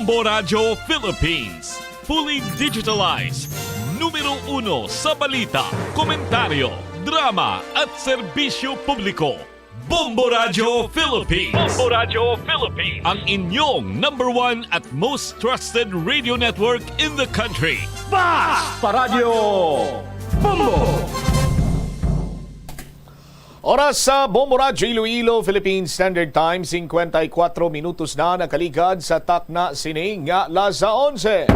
Bombo Radio Philippines. Fully digitalized. Numero 1 sa balita, komentaryo, drama at serbisyo publiko. Bombo Radio Philippines. Bombo Radio Philippines. Ang inyong number 1 at most trusted radio network in the country. Basta Radio Bombo! Oras sa Bombo Radio Iloilo, Philippine Standard Time, 54 minutos na nakaligad sa takna sining nga alas 11.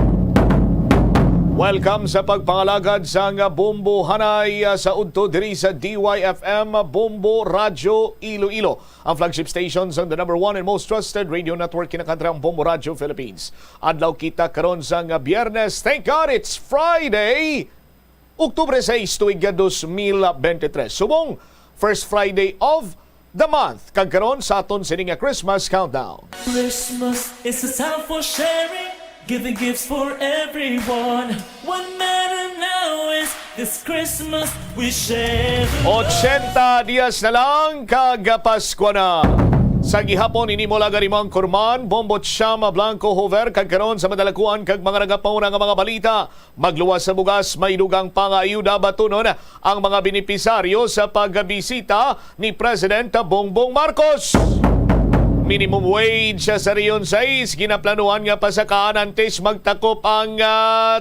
Welcome sa pagpangalagad sa nga Bombo Hanay sa udto diri sa DYFM Bombo Radio Iloilo. Ang flagship station sa the number 1 and most trusted radio network kinakadrang Bombo Radio Philippines. Adlaw kita karon sa nga Biyernes. Thank God it's Friday! Oktubre 6 tuig 2023. Subong first Friday of the month. Kagkaroon sa aton sining nga Christmas countdown. Christmas is a time for sharing, giving gifts for everyone. What matters now is this Christmas we share. 80 dias na lang kagapaskwa na. Sa gihapon ini mo lagarimang Kurman, Bombot Siyama Blanco Hover kagkaroon sa madalakuan kag mga nagapauna nga mga balita. Magluwas sa bugas, may dugang pangayuda batunon ang mga benepisaryo sa pagbisita ni President Bongbong Marcos. Minimum wage sa Rion 6, ginaplanuhan nga pasakaan antes magtakop ang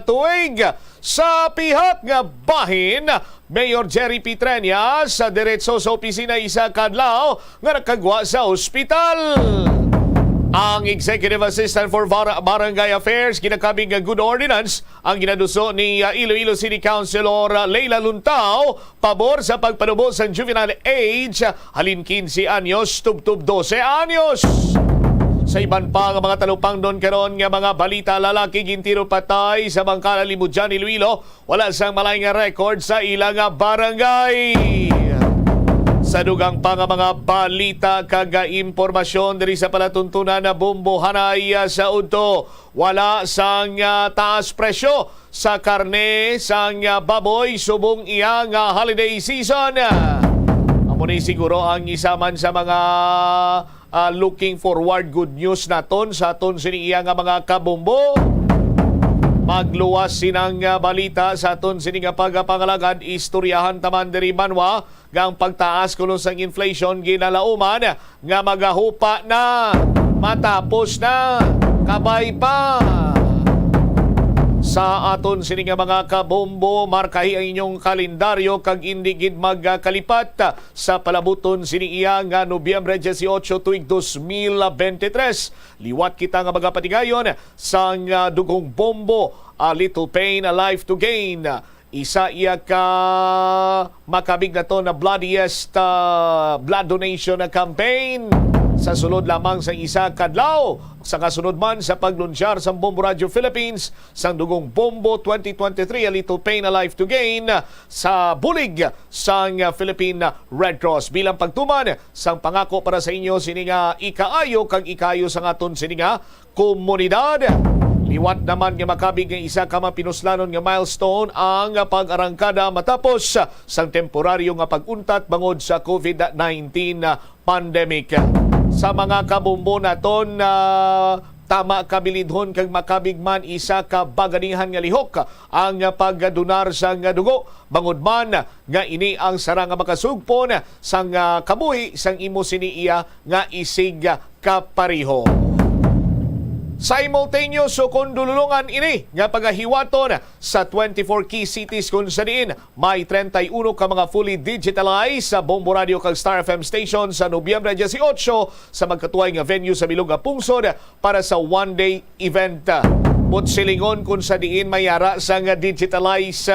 tuig. Sa pihat nga bahin, Mayor Jerry Pitrenia sa diretso sa opisina isa kadlaw nga nakagwa sa ospital. Ang Executive Assistant for Barangay Affairs ginakabing nga good ordinance ang ginaduso ni Iloilo City Councilor Leila Luntao pabor sa pagpanubo sa juvenile age halin 15 anyos tubtub 12 anyos. Sa iban pa nga mga talupang doon karon nga mga balita, lalaki gintiro patay sa Bangkala Limudjan Iloilo, wala sang malay nga record sa ilang barangay. Sa dugang pa nga mga balita kaga impormasyon diri sa palatuntunan na Bombo Hanay sa udto, wala sang taas presyo sa karne sang baboy subong iya nga holiday season. Amo ni siguro ang isa man sa mga looking forward good news naton sa aton siniya nga mga kabombo. Magluwas sinang balita sa aton sining pagpangalagad, istoryahan taman diri Manwa nga ang pagtaas kuno sang inflation ginalauman nga magahupa na, matapos na, kabay pa. Sa aton sining mga kabombo, markahi ang inyong kalendaryo kag indi gid magkalipat sa palabuton siniya nga Nobyembre 18 tuig 2023. Liwat kita nga magapatigayon sa dugong bombo, A Little Pain, A Life to Gain. Isa iya ka makabig na to na bloodiest blood donation na campaign sa sulod lamang sa isa kadlaw. Sa kasunod man sa paglunsyar sa Bombo Radio Philippines sa dugong Bombo 2023, A Little Pain, A Life to Gain sa bulig sang Philippine Red Cross bilang pagtuman sang pangako para sa inyo sininga ikaayo kag ikayo sa aton sininga komunidad. Liwat naman nga makabig ng isa ka mapinuslanon nga milestone ang pag-arangkada matapos sang temporaryo nga pag-untat bangod sa COVID-19 pandemic. Sa mga kabombo naton tama kabilidhon kag makabig man isa ka baganihan nga lihok ang pagdunar sa dugo bangod man nga ini ang sarang nga makasugpon sang kabuhi sang imo siniiya nga isig kapariho. Simultaneous so kundulungan ini nga pagahiwaton sa 24 key cities kung sa diin may 31 ka mga fully digitalized sa Bombo Radio kag Star FM station sa Nobyembre 18 sa magkatuway nga venue sa Bilog nga Pungsod para sa one-day event. Silingon kung sa diin mayara sa nga digitalized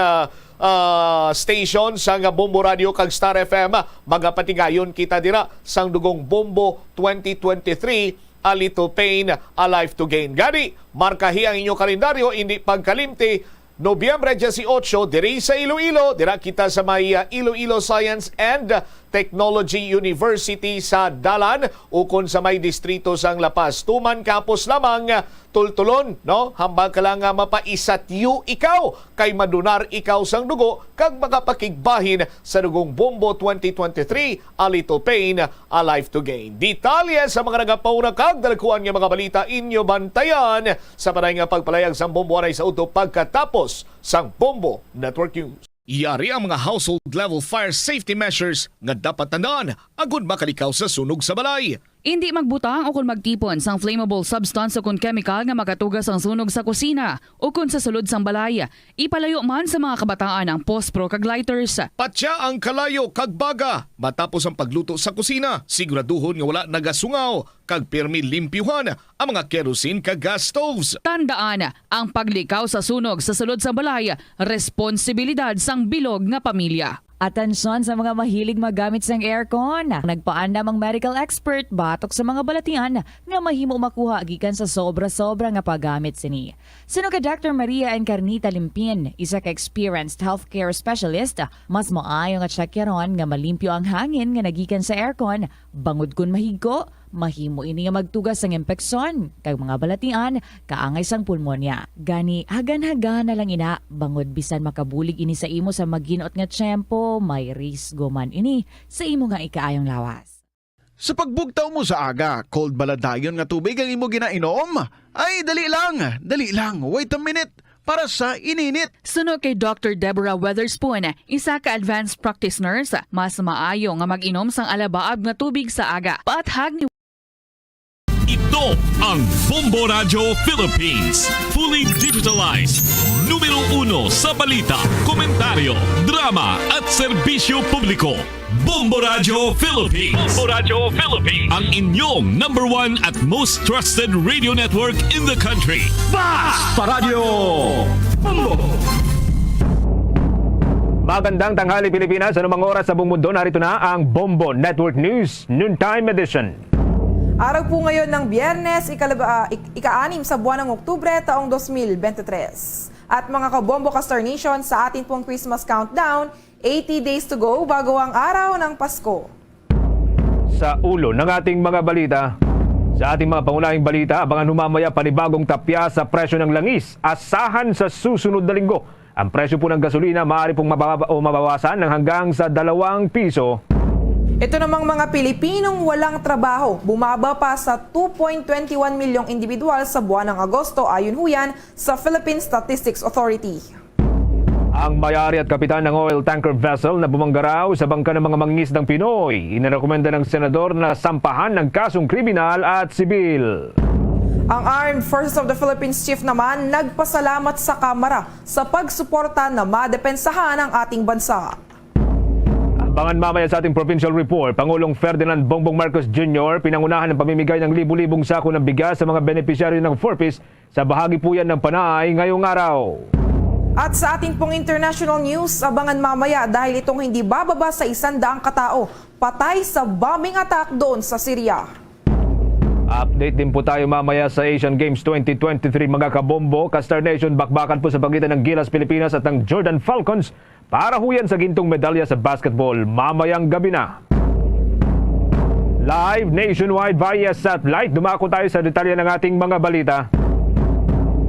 station sa nga Bombo Radio kag Star FM magapatigayon kita dira sang dugong Bombo 2023, A Little Pain, A Life to Gain. Gani, markahi ang inyong kalendaryo, hindi pagkalimti, Nobyembre 18, diri sa Iloilo, dira kita sa may Iloilo Science and Technology University sa Dalan ukon sa may distrito sang La Paz. Tuman kapos lamang tultulon, no? Hambag ka lang nga mapaisatyu ikaw kay madunar ikaw sang dugo kag makapakigbahin sa dugong Bombo 2023 A Little Pain, A Life to Gain. Detalye sa mga nagapauna kag dalakuan nga mga balita inyo bantayan sa panay nga pagpalayag sang Bombo anay sa uto pagkatapos sang Bombo Network News. Iyari ang mga household level fire safety measures nga dapat tandaan agud makalikaw sa sunog sa balay. Hindi magbutang o kung magtipon sang flammable substance o kung chemical nga makatugas ang sunog sa kusina o kung sa sulod sang balay. Ipalayo man sa mga kabataan ang pospro kag lighters. Patya ang kalayo kag baga matapos ang pagluto sa kusina. Siguraduhon nga wala nagasungaw kag pirmi limpyuhan ang mga kerosene kag gas stoves. Tandaan, ang paglikaw sa sunog sa sulod sa balay, responsibilidad sang bilog nga pamilya. Atensyon sa mga mahilig magamit sang aircon. Nagpaandam ang medical expert batok sa mga balatian nga mahimo makuha gikan sa sobra-sobra nga paggamit sini. Sino ka Dr. Maria Encarnita Limpin, isa ka experienced healthcare specialist, mas maayo nga checkyaron nga malimpyo ang hangin nga nagikan sa aircon, bangod kun mahigko, mahimo ini nga magtugas sang impeksyon kag mga balatian kaangay sang pulmonya. Gani hagan-hagan na lang ina bangod bisan makabulig ini sa imo sa maginot nga tiyempo, may risgo man ini sa imo nga ikaayong lawas. Sa pagbugtaw mo sa aga, cold baladayon nga tubig ang imo ginainom? Ay, dali lang, wait a minute, para sa ininit. Suno kay Dr. Deborah Weatherspoon, isa ka advanced practice nurse, mas maayo nga mag-inom sang alabaab nga tubig sa aga. Paathag ni Ito ang Bombo Radio Philippines. Fully digitalized. Numero 1 sa balita, komentaryo, drama at serbisyo publiko. Bombo Radio Philippines. Bombo Radio Philippines. Ang inyong #1 at most trusted radio network in the country. Basta Radio Bombo! Magandang tanghali Pilipinas, anumang oras sa buong mundo, narito na ang Bombo Network News Noontime Edition. Araw po ngayon ng Biyernes, ika-6 sa buwan ng Oktubre taong 2023. At mga kabombo ka Star Nation, sa ating pong Christmas countdown, 80 days to go bago ang araw ng Pasko. Sa ulo ng ating mga balita, sa ating mga pangunahing balita, abangan humamaya panibagong tapya sa presyo ng langis. Asahan sa susunod na linggo. Ang presyo po ng gasolina maaari pong mabawasan ng hanggang sa 2 piso. Ito namang mga Pilipinong walang trabaho, bumaba pa sa 2.21 milyong individual sa buwan ng Agosto ayon huyan sa Philippine Statistics Authority. Ang may-ari at kapitan ng oil tanker vessel na bumanggaraw sa bangka ng mga mangingisdang Pinoy, inirekomenda ng senador na sampahan ng kasong kriminal at sibil. Ang Armed Forces of the Philippines Chief naman nagpasalamat sa Kamara sa pagsuporta na madepensahan ang ating bansa. Abangan mamaya sa ating provincial report, Pangulong Ferdinand Bongbong Marcos Jr. pinangunahan ng pamimigay ng libu-libong sako ng bigas sa mga benepisyaryo ng 4Ps sa bahagi po yan ng Panay ngayong araw. At sa ating pong international news, abangan mamaya dahil itong hindi bababa sa 100 katao patay sa bombing attack doon sa Syria. Update din po tayo mamaya sa Asian Games 2023 mga kabombo. Ka-Star Nation, bakbakan po sa pagitan ng Gilas Pilipinas at ng Jordan Falcons para huyan sa gintong medalya sa basketball mamayang gabi na. Live nationwide via satellite, dumako tayo sa detalye ng ating mga balita.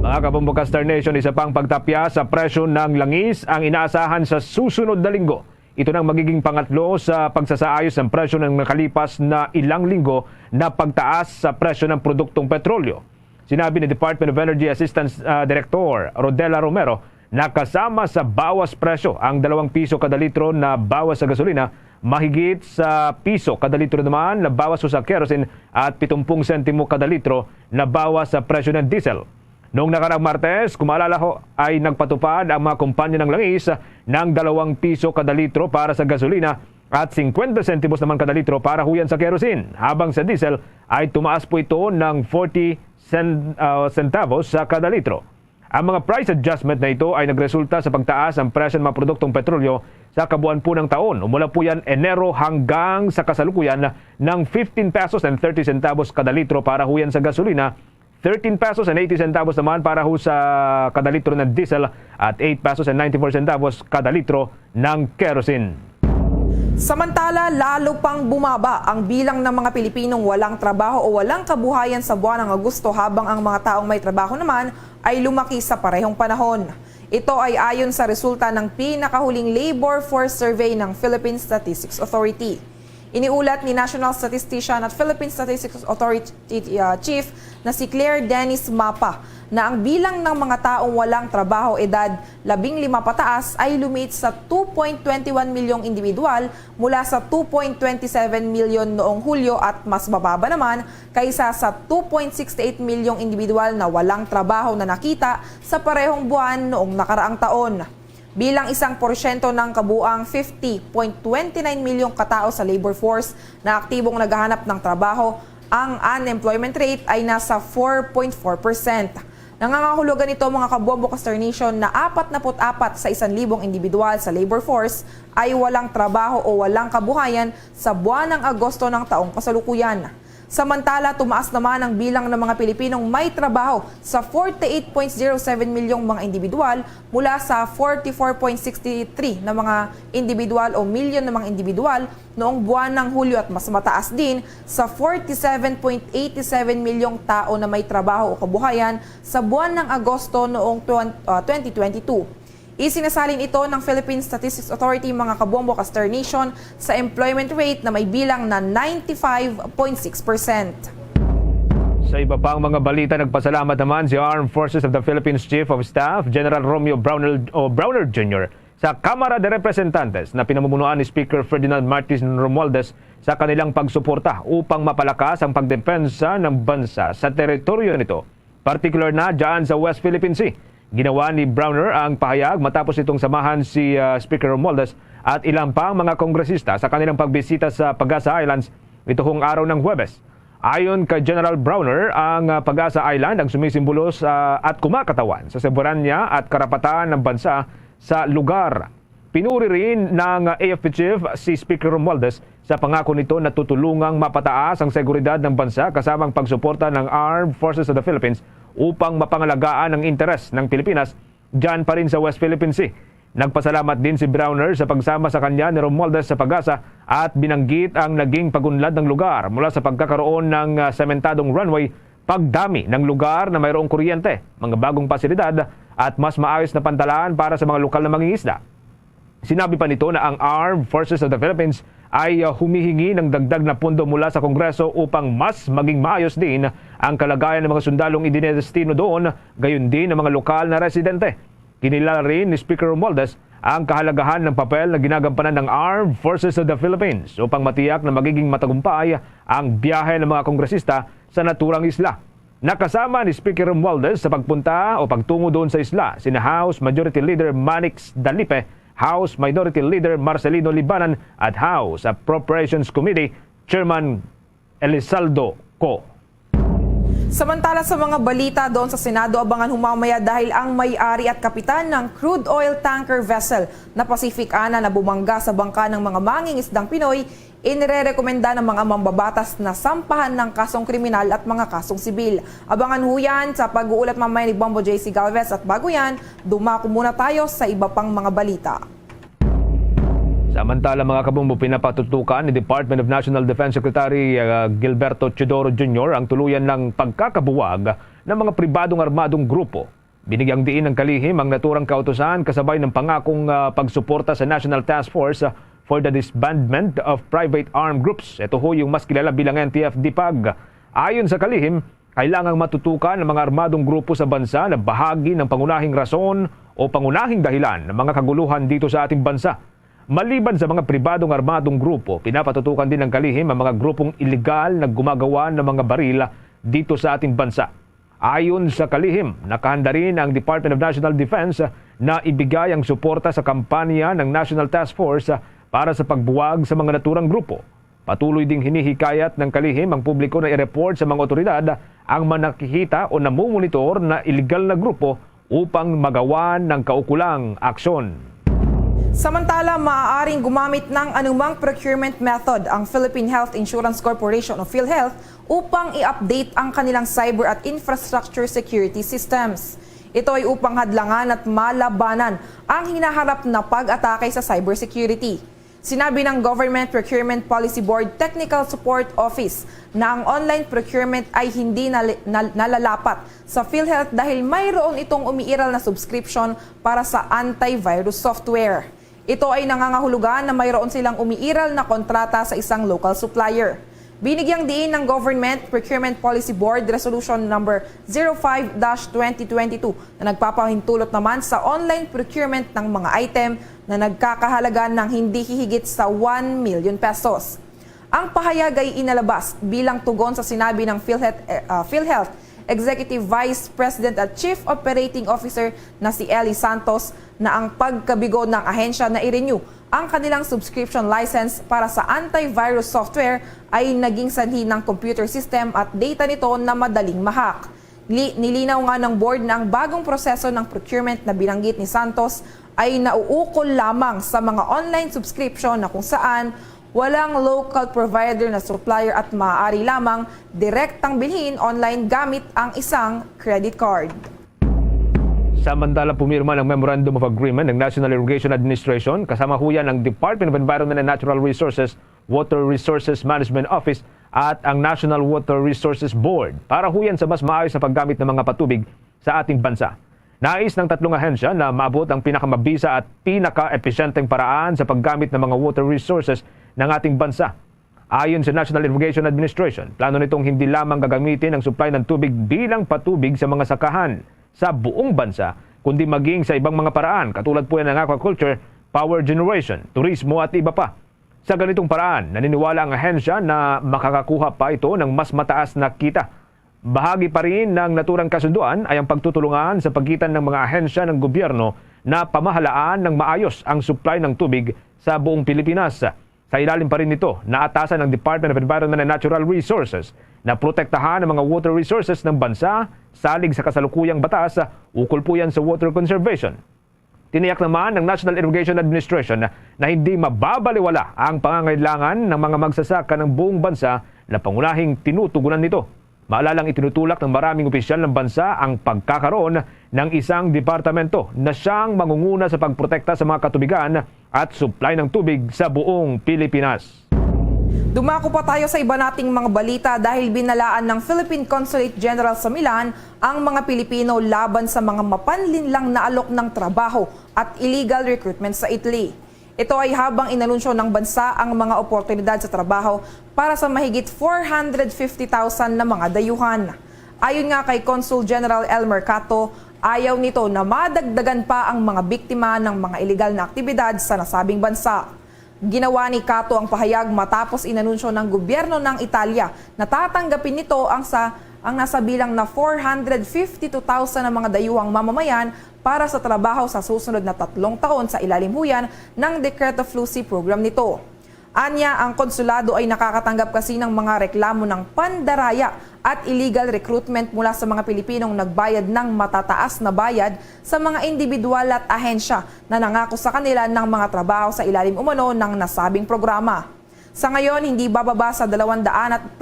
Mga kabombo Ka-Star Nation, isa pang pagtapya sa presyo ng langis ang inaasahan sa susunod na linggo. Ito nang magiging pangatlo sa pagsasaayos ng presyo ng nakalipas na ilang linggo na pagtaas sa presyo ng produktong petrolyo. Sinabi ni Department of Energy Assistant Director Rodela Romero na kasama sa bawas presyo ang 2 piso kada litro na bawas sa gasolina, mahigit sa piso kada litro naman na bawas sa kerosene at 70 sentimo kada litro na bawas sa presyo ng diesel. Noong nakaraang Martes, kung maalala ho, ay nagpatupad ang mga kumpanya ng langis ng 2 piso kada litro para sa gasolina at 50 sentimos naman kada litro para huyan sa kerosene. Habang sa diesel ay tumaas po ito ng 40 centavos sa kada litro. Ang mga price adjustment na ito ay nagresulta sa pagtaas ng presyo ng mga produktong petrolyo sa kabuuan po ng taon. Umula po yan Enero hanggang sa kasalukuyan ng 15 pesos and 30 centavos kada litro para huyan sa gasolina, 13 pesos and 80 centavos naman para ho sa kada litro ng diesel at 8 pesos and 94 centavos kada litro ng kerosene. Samantala, lalo pang bumaba ang bilang ng mga Pilipinong walang trabaho o walang kabuhayan sa buwan ng Agosto habang ang mga taong may trabaho naman ay lumaki sa parehong panahon. Ito ay ayon sa resulta ng pinakahuling labor force survey ng Philippine Statistics Authority. Iniulat ni National Statistician at Philippine Statistics Authority Chief na si Claire Dennis Mapa na ang bilang ng mga taong walang trabaho edad 15 pataas ay lumiit sa 2.21 milyong individual mula sa 2.27 milyon noong Hulyo at mas mababa naman kaysa sa 2.68 milyong individual na walang trabaho na nakita sa parehong buwan noong nakaraang taon. Bilang 1% ng kabuang 50.29 milyong katao sa labor force na aktibong naghahanap ng trabaho, ang unemployment rate ay nasa 4.4%. Nangangahulugan ito mga kabombo Castor Nation na 44 sa 1,000 individual sa labor force ay walang trabaho o walang kabuhayan sa buwan ng Agosto ng taong kasalukuyan. Samantala, tumaas naman ang bilang ng mga Pilipinong may trabaho sa 48.07 milyong mga individual mula sa 44.63 na mga individual o milyon na mga individual noong buwan ng Hulyo at mas mataas din sa 47.87 milyong tao na may trabaho o kabuhayan sa buwan ng Agosto noong 2022. Isinasalin ito ng Philippine Statistics Authority mga kabombo Castor Nation sa employment rate na may bilang na 95.6%. Sa iba pang mga balita, nagpasalamat naman si Armed Forces of the Philippines Chief of Staff General Romeo Browner Jr. sa Kamara de Representantes na pinamumunuan ni Speaker Ferdinand Martis Romualdez sa kanilang pagsuporta upang mapalakas ang pagdepensa ng bansa sa teritoryo nito, particular na dyan sa West Philippine Sea. Ginawa ni Browner ang pahayag matapos itong samahan si Speaker Romualdez at ilang pang mga kongresista sa kanilang pagbisita sa Pag-asa Islands itong araw ng Huwebes. Ayon kay General Browner, ang Pag-asa Island ang sumisimbolo at kumakatawan sa soberanya at karapatan ng bansa sa lugar. Pinuri rin ng AFP Chief si Speaker Romualdez sa pangako nito na tutulungang mapataas ang seguridad ng bansa kasamang pagsuporta ng Armed Forces of the Philippines upang mapangalagaan ang interes ng Pilipinas dyan pa rin sa West Philippine Sea. Nagpasalamat din si Browner sa pagsama sa kanya ni Romualdez sa Pag-asa at binanggit ang naging pagunlad ng lugar mula sa pagkakaroon ng sementadong runway, pagdami ng lugar na mayroong kuryente, mga bagong pasilidad at mas maayos na pantalaan para sa mga lokal na mangingisda. Sinabi pa nito na ang Armed Forces of the Philippines ay humihingi ng dagdag na pundo mula sa Kongreso upang mas maging maayos din ang kalagayan ng mga sundalong idinedestino doon, gayon din ng mga lokal na residente. Kinilala rin ni Speaker Romualdez ang kahalagahan ng papel na ginagampanan ng Armed Forces of the Philippines upang matiyak na magiging matagumpay ang biyahe ng mga kongresista sa naturang isla. Nakasama ni Speaker Romualdez sa pagpunta o pagtungo doon sa isla sina House Majority Leader Manix Dalipe, House Minority Leader Marcelino Libanan at House Appropriations Committee Chairman Elizaldo Co. Samantala sa mga balita doon sa Senado, abangan humamaya dahil ang may-ari at kapitan ng crude oil tanker vessel na Pacific Ana na bumangga sa bangka ng mga mangingisdang Pinoy, inirerekomenda ng mga mambabatas na sampahan ng kasong kriminal at mga kasong sibil. Abangan ho yan sa pag-uulat mamaya ni Bombo JC Galvez at bago yan, dumako muna tayo sa iba pang mga balita. Samantala mga kabombo, pinapatutukan ni Department of National Defense Secretary Gilberto Teodoro Jr. ang tuluyan ng pagkakabuwag ng mga pribadong armadong grupo. Binigyang diin ng kalihim ang naturang kautusan kasabay ng pangakong pagsuporta sa National Task Force for the Disbandment of Private Armed Groups. Ito ho yung mas kilala bilang NTF-DPAG. Ayon sa kalihim, kailangang matutukan ng mga armadong grupo sa bansa na bahagi ng pangunahing rason o pangunahing dahilan ng mga kaguluhan dito sa ating bansa. Maliban sa mga pribadong armadong grupo, pinapatutukan din ng kalihim ang mga grupong ilegal na gumagawa ng mga baril dito sa ating bansa. Ayon sa kalihim, nakahanda rin ang Department of National Defense na ibigay ang suporta sa kampanya ng National Task Force para sa pagbuwag sa mga naturang grupo. Patuloy ding hinihikayat ng kalihim ang publiko na i-report sa mga otoridad ang manakikita o namumonitor na ilegal na grupo upang magawan ng kaukulang aksyon. Samantala, maaaring gumamit ng anumang procurement method ang Philippine Health Insurance Corporation o PhilHealth upang i-update ang kanilang cyber at infrastructure security systems. Ito ay upang hadlangan at malabanan ang hinaharap na pag-atake sa cybersecurity. Sinabi ng Government Procurement Policy Board Technical Support Office na ang online procurement ay hindi nalalapat sa PhilHealth dahil mayroon itong umiiral na subscription para sa antivirus software. Ito ay nangangahulugan na mayroon silang umiiral na kontrata sa isang local supplier. Binigyang diin ng Government Procurement Policy Board Resolution number 05-2022 na nagpapahintulot naman sa online procurement ng mga item na nagkakahalaga ng hindi hihigit sa 1 million pesos. Ang pahayag ay inalabas bilang tugon sa sinabi ng PhilHealth Executive Vice President at Chief Operating Officer na si Ellie Santos na ang pagkabigo ng ahensya na i-renew ang kanilang subscription license para sa antivirus software ay naging sanhi ng computer system at data nito na madaling ma-hack. Nilinaw nga ng board na ang bagong proseso ng procurement na binanggit ni Santos ay nauukol lamang sa mga online subscription na kung saan walang local provider na supplier at maaari lamang direktang bilhin online gamit ang isang credit card. Samantala, pumirma ng Memorandum of Agreement ng National Irrigation Administration kasama huyan ng Department of Environment and Natural Resources, Water Resources Management Office at ang National Water Resources Board para huyan sa mas maayos na paggamit ng mga patubig sa ating bansa. Nais ng tatlong ahensya na maabot ang pinakamabisa at pinaka-epesyenteng paraan sa paggamit ng mga water resources ng ating bansa. Ayon sa National Irrigation Administration, plano nitong hindi lamang gagamitin ang supply ng tubig bilang patubig sa mga sakahan sa buong bansa, kundi maging sa ibang mga paraan katulad po yan ng aquaculture, power generation, turismo at iba pa. Sa ganitong paraan, naniniwala ang ahensya na makakakuha pa ito ng mas mataas na kita. Bahagi pa rin ng naturang kasunduan ay ang pagtutulungan sa pagitan ng mga ahensya ng gobyerno na pamahalaan ng maayos ang supply ng tubig sa buong Pilipinas. Sa ilalim pa rin nito, naatasan ng Department of Environment and Natural Resources na protektahan ang mga water resources ng bansa salig sa kasalukuyang batas, ukol po yan sa water conservation. Tiniyak naman ng National Irrigation Administration na hindi mababaliwala ang pangangailangan ng mga magsasaka ng buong bansa na pangunahing tinutugunan nito. Maalalang itinutulak ng maraming opisyal ng bansa ang pagkakaroon ng isang departamento na siyang mangunguna sa pagprotekta sa mga katubigan at supply ng tubig sa buong Pilipinas. Dumako pa tayo sa iba nating mga balita dahil binalaan ng Philippine Consulate General sa Milan ang mga Pilipino laban sa mga mapanlinlang na alok ng trabaho at illegal recruitment sa Italy. Ito ay habang inanunsyo ng bansa ang mga oportunidad sa trabaho para sa mahigit 450,000 na mga dayuhan. Ayon nga kay Consul General Elmer Cato, ayaw nito na madagdagan pa ang mga biktima ng mga illegal na aktibidad sa nasabing bansa. Ginawa ni Cato ang pahayag matapos inanunsyo ng gobyerno ng Italia na tatanggapin nito ang nasa bilang na 452,000 na mga dayuhang mamamayan para sa trabaho sa susunod na 3 taon sa ilalim huyan ng Decreto Flussi program nito. Anya, ang konsulado ay nakakatanggap kasi ng mga reklamo ng pandaraya at illegal recruitment mula sa mga Pilipinong nagbayad ng matataas na bayad sa mga individual at ahensya na nangako sa kanila ng mga trabaho sa ilalim umano ng nasabing programa. Sa ngayon, hindi bababa sa 223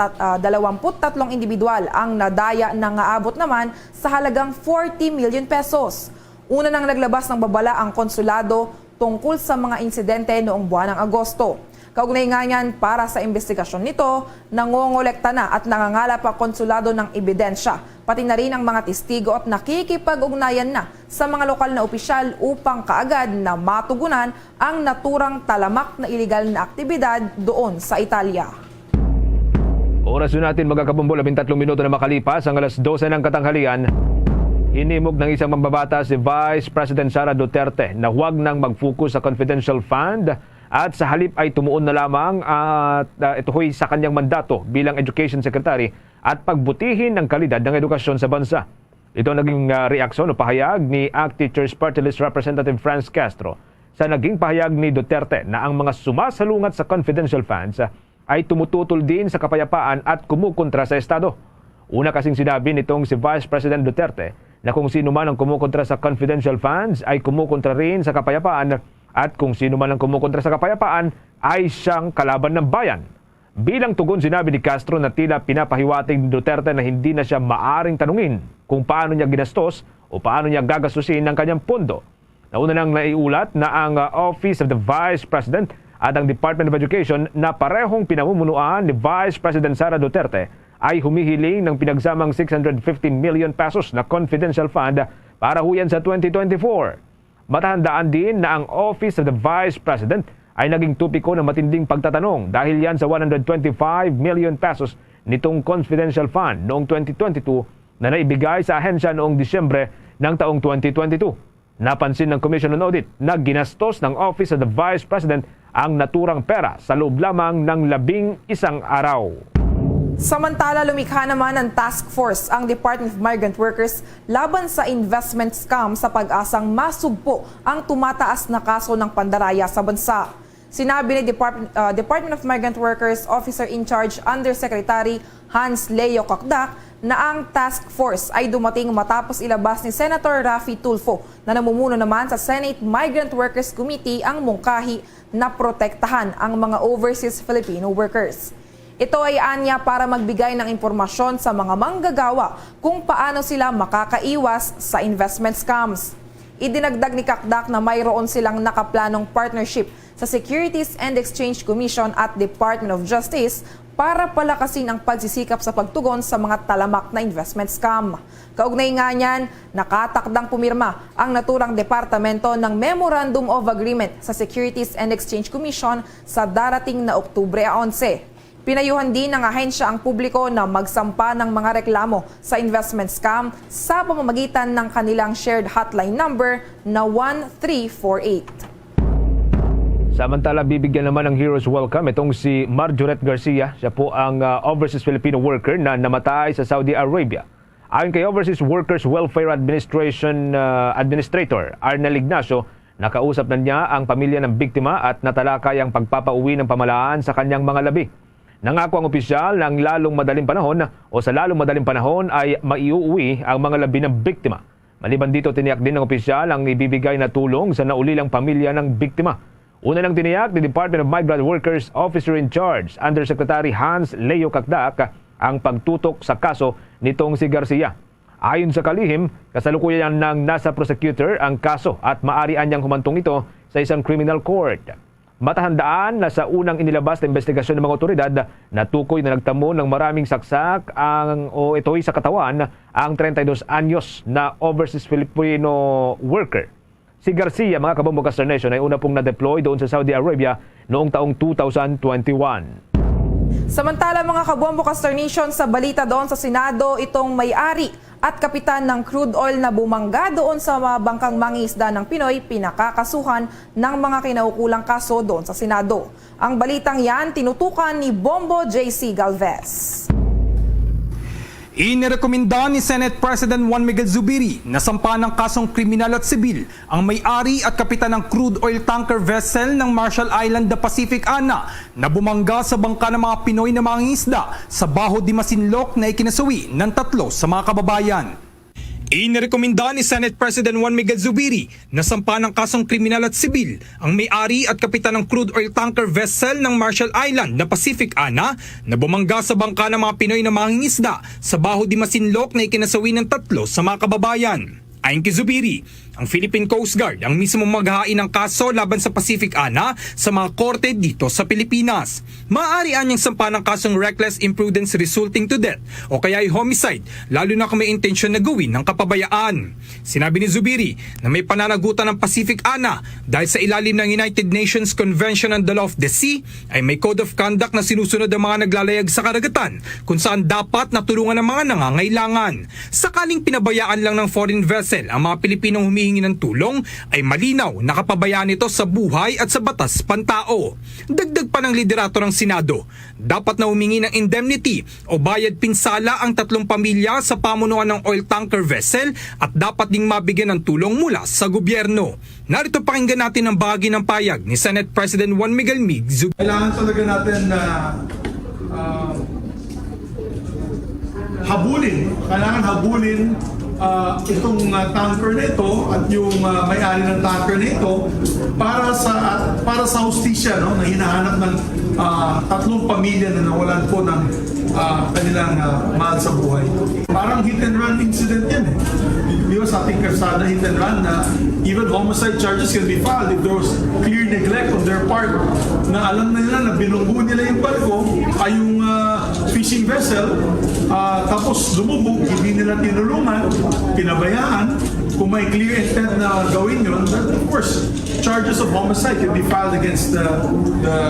individual ang nadaya na aabot naman sa halagang 40 million pesos. Una nang naglabas ng babala ang konsulado tungkol sa mga insidente noong buwan ng Agosto. Kaugnay nga niyan, para sa investigasyon nito, nangongolekta na at nangangalap ang konsulado ng ebidensya, pati na rin ang mga testigo at nakikipag-ugnayan na sa mga lokal na opisyal upang kaagad na matugunan ang naturang talamak na iligal na aktibidad doon sa Italia. Oras na natin magkakabumbol, 13 minuto na makalipas ang alas 12 ng katanghalian. Inimog ng isang mambabata si Vice President Sara Duterte na huwag nang mag-focus sa confidential fund at sa halip ay tumuon na lamang at ito ho'y sa kanyang mandato bilang Education Secretary at pagbutihin ng kalidad ng edukasyon sa bansa. Ito naging reaksyon o pahayag ni ACT Teachers Party List Representative Franz Castro sa naging pahayag ni Duterte na ang mga sumasalungat sa confidential funds ay tumututol din sa kapayapaan at kumukontra sa Estado. Una kasing sinabi nitong si Vice President Duterte na kung sino man ang kumukontra sa confidential funds ay kumukontra rin sa kapayapaan at kung sino man ang kumukontra sa kapayapaan ay siyang kalaban ng bayan. Bilang tugon, sinabi ni Castro na tila pinapahiwatig ni Duterte na hindi na siya maaring tanungin kung paano niya ginastos o paano niya gagastusin ang kanyang pondo. Nauna nang naiulat na ang Office of the Vice President at ang Department of Education na parehong pinamumunuan ni Vice President Sara Duterte ay humihiling ng pinagsamang 650 million pesos na confidential fund para huyan sa 2024. Matahandaan din na ang Office of the Vice President ay naging tupiko ng matinding pagtatanong dahil yan sa 125 million pesos nitong confidential fund noong 2022 na naibigay sa ahensya noong Disyembre ng taong 2022. Napansin ng Commission on Audit na ginastos ng Office of the Vice President ang naturang pera sa loob lamang ng 11 araw. Samantala, lumikha naman ng task force ang Department of Migrant Workers laban sa investment scam sa pag-asang masugpo ang tumataas na kaso ng pandaraya sa bansa. Sinabi ni Department of Migrant Workers Officer in Charge Undersecretary Hans Leo Kakdak na ang task force ay dumating matapos ilabas ni Senator Raffy Tulfo na namumuno naman sa Senate Migrant Workers Committee ang mungkahi na protektahan ang mga overseas Filipino workers. Ito ay anya para magbigay ng impormasyon sa mga manggagawa kung paano sila makakaiwas sa investment scams. Idinagdag ni Kakdak na mayroon silang nakaplanong partnership sa Securities and Exchange Commission at Department of Justice para palakasin ang pagsisikap sa pagtugon sa mga talamak na investment scam. Kaugnay nga niyan, nakatakdang pumirma ang naturang departamento ng Memorandum of Agreement sa Securities and Exchange Commission sa darating na Oktubre 11. Pinayuhan din ng ahensya ang publiko na magsampa ng mga reklamo sa investment scam sa pamamagitan ng kanilang shared hotline number na 1348. Samantala, bibigyan naman ng Heroes Welcome itong si Marjoret Garcia. Siya po ang overseas Filipino worker na namatay sa Saudi Arabia. Ayon kay Overseas Workers Welfare Administration Administrator Arnel Ignacio, nakausap na niya ang pamilya ng biktima at natalakay ang pagpapauwi ng pamalaan sa kanyang mga labi. Nangako ang opisyal ng lalong madaling panahon sa lalong madaling panahon ay maiuwi ang mga labi ng biktima. Maliban dito, tiniyak din ng opisyal ang ibibigay na tulong sa naulilang pamilya ng biktima. Una nang tiniyak ni Department of Migrant Workers Officer in Charge Undersecretary Hans Leo Kakdak ang pagtutok sa kaso nitong si Garcia. Ayon sa kalihim, kasalukuyan ng nasa prosecutor ang kaso at maaari anyang humantong ito sa isang criminal court. Matahandaan na sa unang inilabas na investigasyon ng mga otoridad na tukoy na nagtamo ng maraming saksak ito'y sa katawan ang 32 anyos na overseas Filipino worker. Si Garcia, mga kabombo Star Nation, ay una pong na-deploy doon sa Saudi Arabia noong taong 2021. Samantala, mga kabombo Star Nation, sa balita doon sa Senado, itong may-ari at kapitan ng crude oil na bumangga doon sa mga bangkang mangingisda ng Pinoy, pinakakasuhan ng mga kinaukulang kaso doon sa Senado. Ang balitang yan, tinutukan ni Bombo JC Galvez. Inirekomenda ni Senate President Juan Miguel Zubiri na sampa ng kasong kriminal at sibil ang may-ari at kapitan ng crude oil tanker vessel ng Marshall Island The Pacific Ana na bumangga sa bangka ng mga Pinoy na mangingisda sa Baho de Masinloc na ikinasawi ng 3 sa mga kababayan. Inirekomenda ni Senate President Juan Miguel Zubiri na sampa ng kasong kriminal at sibil ang may-ari at kapitan ng crude oil tanker vessel ng Marshall Island na Pacific Ana na bumangga sa bangka ng mga Pinoy na mangingisda sa Baho de Masinloc na ikinasawi ng 3 sa mga kababayan. Ayon kay Zubiri, ang Philippine Coast Guard ang mismong maghahain ng kaso laban sa Pacific Ana sa mga korte dito sa Pilipinas. Maaari anyang sampa ng kasong reckless imprudence resulting to death o kaya ay homicide, lalo na kung may intensyon na gawin ng kapabayaan. Sinabi ni Zubiri na may pananagutan ng Pacific Ana dahil sa ilalim ng United Nations Convention on the Law of the Sea ay may code of conduct na sinusunod ang mga naglalayag sa karagatan kung saan dapat natulungan ang mga nangangailangan. Sakaling pinabayaan lang ng foreign vessel ang mga Pilipinong humihingi ng tulong ay malinaw na kapabayaan nito sa buhay at sa batas pantao. Dagdag pa ng liderato ng Senado, dapat na humingi ng indemnity o bayad pinsala ang 3 pamilya sa pamunuan ng oil tanker vessel at dapat ding mabigyan ng tulong mula sa gobyerno. Narito pakinggan natin ang bahagi ng payag ni Senate President Juan Miguel Zubiri. Kailangan talaga natin na habulin itong tanker na ito at yung may-ari ng tanker na ito para sa hustisya, no, na hinahanap ng 3 pamilya na nawalan po ng kanilang mahal sa buhay. Parang hit and run incident yan eh. Because sa ating kalsada, hit and run, na even homicide charges can be filed if there was clear neglect on their part, na alam na nila na binunggo nila yung barko ay yung fishing vessel, tapos lumubog, hindi nila tinulungan, pinabayaan. Kung may clear intent na gawin yun, then of course, charges of homicide can be filed against the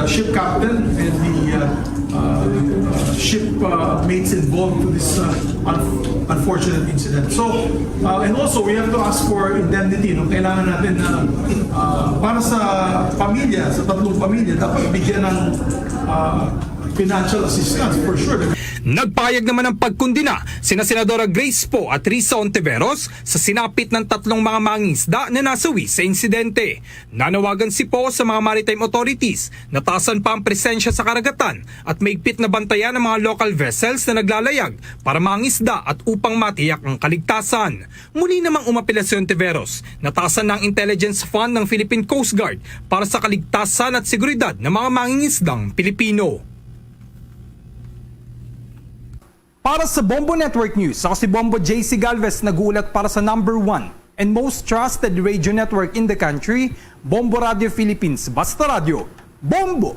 ship captain and the ship mates involved to this unfortunate incident. So, and also we have to ask for indemnity. No? Kailangan natin na para sa pamilya, sa tatlong pamilya, dapat bigyan ng financial assistance for sure. Nagpayag naman ng pagkundina sina Senadora Grace Poe at Risa Ontiveros sa sinapit ng tatlong mga mangingisda na nasawi sa insidente. Nanawagan si Poe sa mga maritime authorities na taasan pa ang presensya sa karagatan at maigpit na bantayan ng mga local vessels na naglalayag para mangingisda at upang matiyak ang kaligtasan. Muli namang umapela si Ontiveros na taasan ng Intelligence Fund ng Philippine Coast Guard para sa kaligtasan at seguridad ng mga mangingisdang Pilipino. Para sa Bombo Network News, ako si Bombo JC Galvez, nag-uulat para sa #1 and most trusted radio network in the country, Bombo Radio Philippines. Basta Radio, Bombo!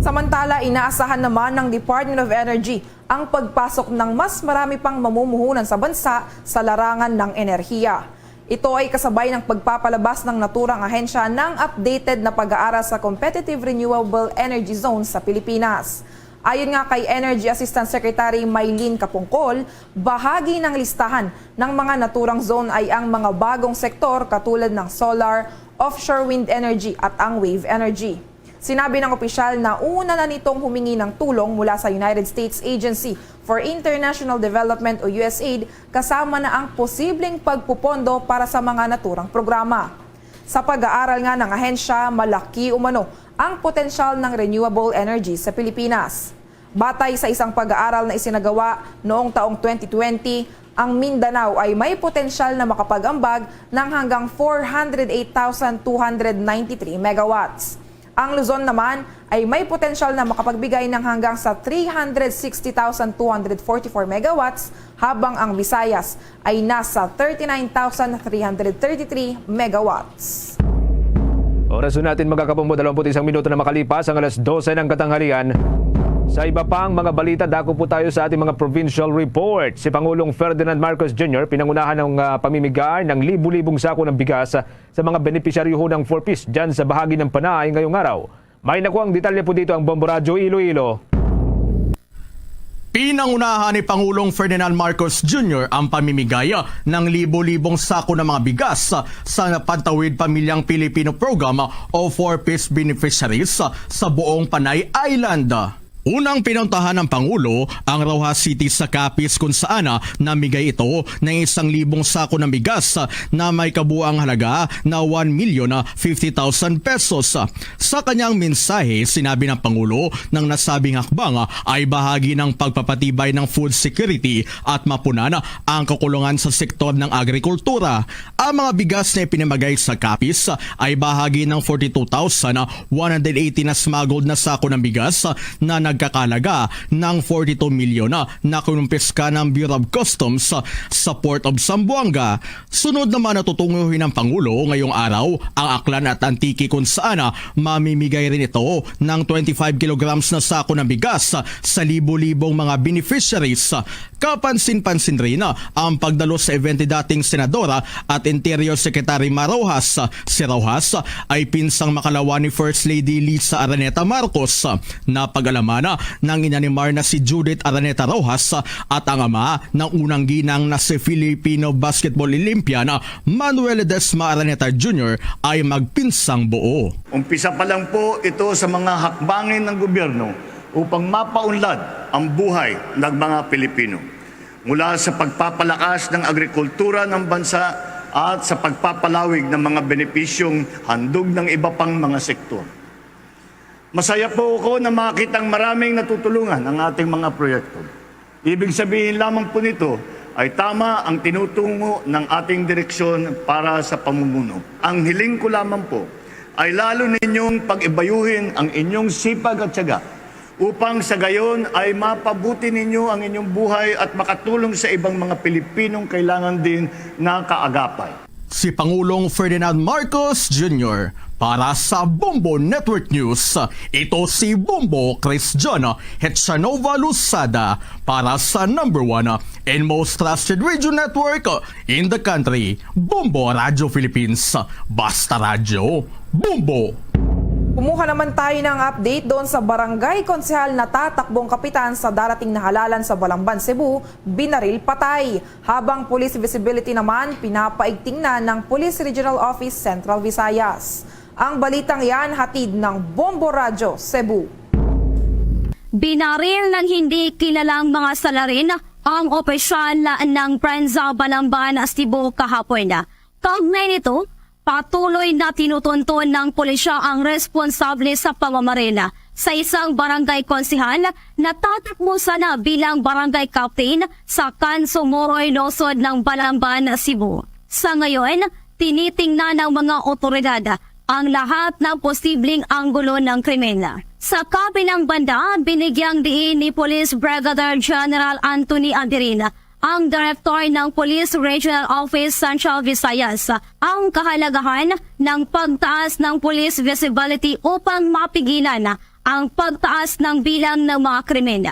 Samantala, inaasahan naman ng Department of Energy ang pagpasok ng mas marami pang mamumuhunan sa bansa sa larangan ng enerhiya. Ito ay kasabay ng pagpapalabas ng naturang ahensya ng updated na pag-aaral sa Competitive Renewable Energy Zones sa Pilipinas. Ayon nga kay Energy Assistant Secretary Maylene Kapungkol, bahagi ng listahan ng mga naturang zone ay ang mga bagong sektor katulad ng solar, offshore wind energy at ang wave energy. Sinabi ng opisyal na una na nitong humingi ng tulong mula sa United States Agency for International Development o USAID kasama na ang posibleng pagpupondo para sa mga naturang programa. Sa pag-aaral nga ng ahensya, malaki umano ang potensyal ng renewable energy sa Pilipinas. Batay sa isang pag-aaral na isinagawa noong taong 2020, ang Mindanao ay may potensyal na makapag-ambag ng hanggang 408,293 megawatts. Ang Luzon naman ay may potensyal na makapagbigay ng hanggang sa 360,244 megawatts, habang ang Visayas ay nasa 39,333 megawatts. Oras natin magkakapumbo 21 minuto na makalipas ang alas 12 ng katanghalian. Sa iba pang mga balita, dako po tayo sa ating mga provincial report. Si Pangulong Ferdinand Marcos Jr. pinangunahan ng pamimigay ng libu-libong sako ng bigas sa mga benepisyaryo ng 4Ps dyan sa bahagi ng Panay ngayong araw. May nakuhang detalye po dito ang Bombo Radio Iloilo. Pinangunahan ni Pangulong Ferdinand Marcos Jr. ang pamimigay ng libo-libong sako ng mga bigas sa Pantawid Pamilyang Pilipino Program o 4Ps beneficiaries sa buong Panay Island. Unang pinuntahan ng Pangulo ang Rojas City sa Capiz kung saan namigay ito ng 1,000 sako ng bigas na may kabuang halaga na 1,050,000 pesos. Sa kanyang mensahe, sinabi ng Pangulo ng nasabing hakbang ay bahagi ng pagpapatibay ng food security at mapunan ang kakulungan sa sektor ng agrikultura. Ang mga bigas na ipinamagay sa Capiz ay bahagi ng 42,180 na smuggled na sako ng bigas na nagkakalaga ng 42 milyon na kinumpiska ng Bureau of Customs sa Port of Zamboanga. Sunod naman na tutunguhin ng Pangulo ngayong araw ang Aklan at Antique kung saan mamimigay rin ito ng 25 kilograms na sako ng bigas sa libo-libong mga beneficiaries. Kapansin-pansin rin ang pagdalo sa event ni dating Senadora at Interior Secretary Rojas. Si Rojas ay pinsang makalawa ni First Lady Lisa Araneta Marcos. Napag-alaman ng ina ni Mar na si Judith Araneta Rojas at ang ama ng unang ginang na si Filipino Basketball Olympian Manuel Ledesma Araneta Jr. ay magpinsang buo. Umpisa pa lang po ito sa mga hakbangin ng gobyerno upang mapaunlad ang buhay ng mga Pilipino. Mula sa pagpapalakas ng agrikultura ng bansa at sa pagpapalawig ng mga benepisyong handog ng iba pang mga sektor. Masaya po ako na makitang maraming natutulungan ang ating mga proyekto. Ibig sabihin lamang po nito ay tama ang tinutungo ng ating direksyon para sa pamumuno. Ang hiling ko lamang po ay lalo ninyong pag-ibayuhin ang inyong sipag at tiyaga upang sa gayon ay mapabuti ninyo ang inyong buhay at makatulong sa ibang mga Pilipinong kailangan din na kaagapay. Si Pangulong Ferdinand Marcos Jr. Para sa Bombo Network News, ito si Bombo Cristiano Hetsanova Lusada para sa #1 and most trusted radio network in the country, Bombo Radio Philippines. Basta Radio, Bombo! Kumuha naman tayo ng update doon sa barangay konsehal na tatakbong kapitan sa darating na halalan sa Balamban, Cebu, binaril patay. Habang police visibility naman, pinapaigting na ng Police Regional Office Central Visayas. Ang balitang yan hatid ng Bombo Radio, Cebu. Binaril ng hindi kilalang mga salarin ang opisyal ng Prensa Balamban, Cebu kahapon. Kaugnay nito, patuloy na tinutuntun ng pulisya ang responsable sa pamamaril sa isang barangay konsehal na tatakbo sana bilang barangay captain sa Kansomoroy, lungsod ng Balamban, Cebu. Sa ngayon, tinitingnan ng mga otoridad ang lahat ng posibleng anggulo ng krimen. Sa kabilang banda, binigyang diin ni Police Brigadier General Anthony Aderin, ang Director ng Police Regional Office Central Visayas, ang kahalagahan ng pagtaas ng police visibility upang mapigilan ang pagtaas ng bilang ng mga krimen.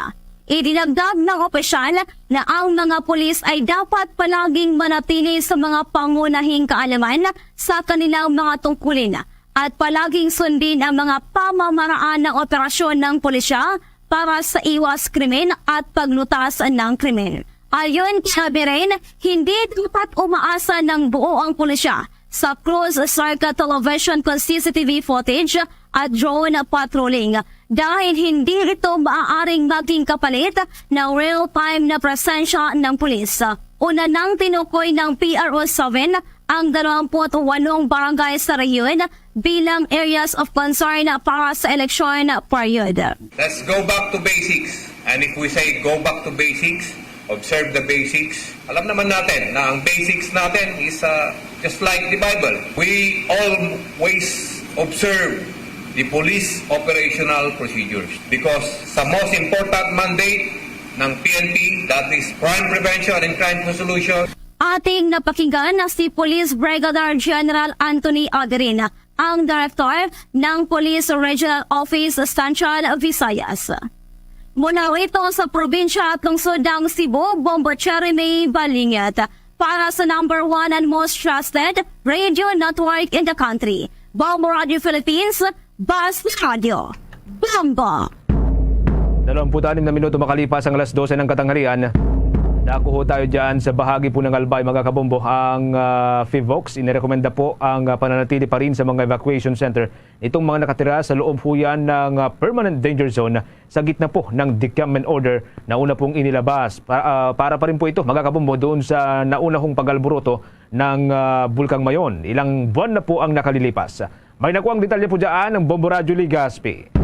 Idinagdag ng opisyal na ang mga pulis ay dapat palaging manatili sa mga pangunahing kaalaman sa kanilang mga tungkulin at palaging sundin ang mga pamamaraan ng operasyon ng pulisya para sa iwas krimen at paglutas ng krimen. Ayon kay Aderin, hindi dapat umaasa ng buo ang pulisya sa closed circuit television CCTV footage at drone patrolling dahil hindi ito maaaring maging kapalit na real-time na presensya ng pulis. Una nang tinukoy ng PRO7 ang 28 barangay sa rehiyon bilang areas of concern para sa election period. Let's go back to basics. And if we say go back to basics, observe the basics. Alam naman natin na ang basics natin is just like the Bible. We always observe the police operational procedures because sa most important mandate ng PNP, that is crime prevention and crime resolution. Ating napakinggan na si Police Brigadier General Anthony Aderin, ang Director ng Police Regional Office Central Visayas. Mula ito sa probinsya at lungsod ng Cebu, Bombo Cherry Balingat para sa #1 and most trusted radio network in the country, Bombo Radio Philippines, Basta Radio, Bombo! 26 na minuto makalipas ang alas 12 ng katanghalian. Dako ho tayo dyan sa bahagi po ng Albay, mga kabombo. Ang FIVOX, inirekomenda po ang pananatili pa rin sa mga evacuation center. Itong mga nakatira sa loob po yan ng permanent danger zone sa gitna po ng decampment order na una pong inilabas. Para pa rin po ito, mga kabombo, doon sa nauna hong pag-alburuto ng Bulkang Mayon. Ilang buwan na po ang nakalilipas. May nakuha ang detalye po dyan ng Bombo Radio Ligaspi.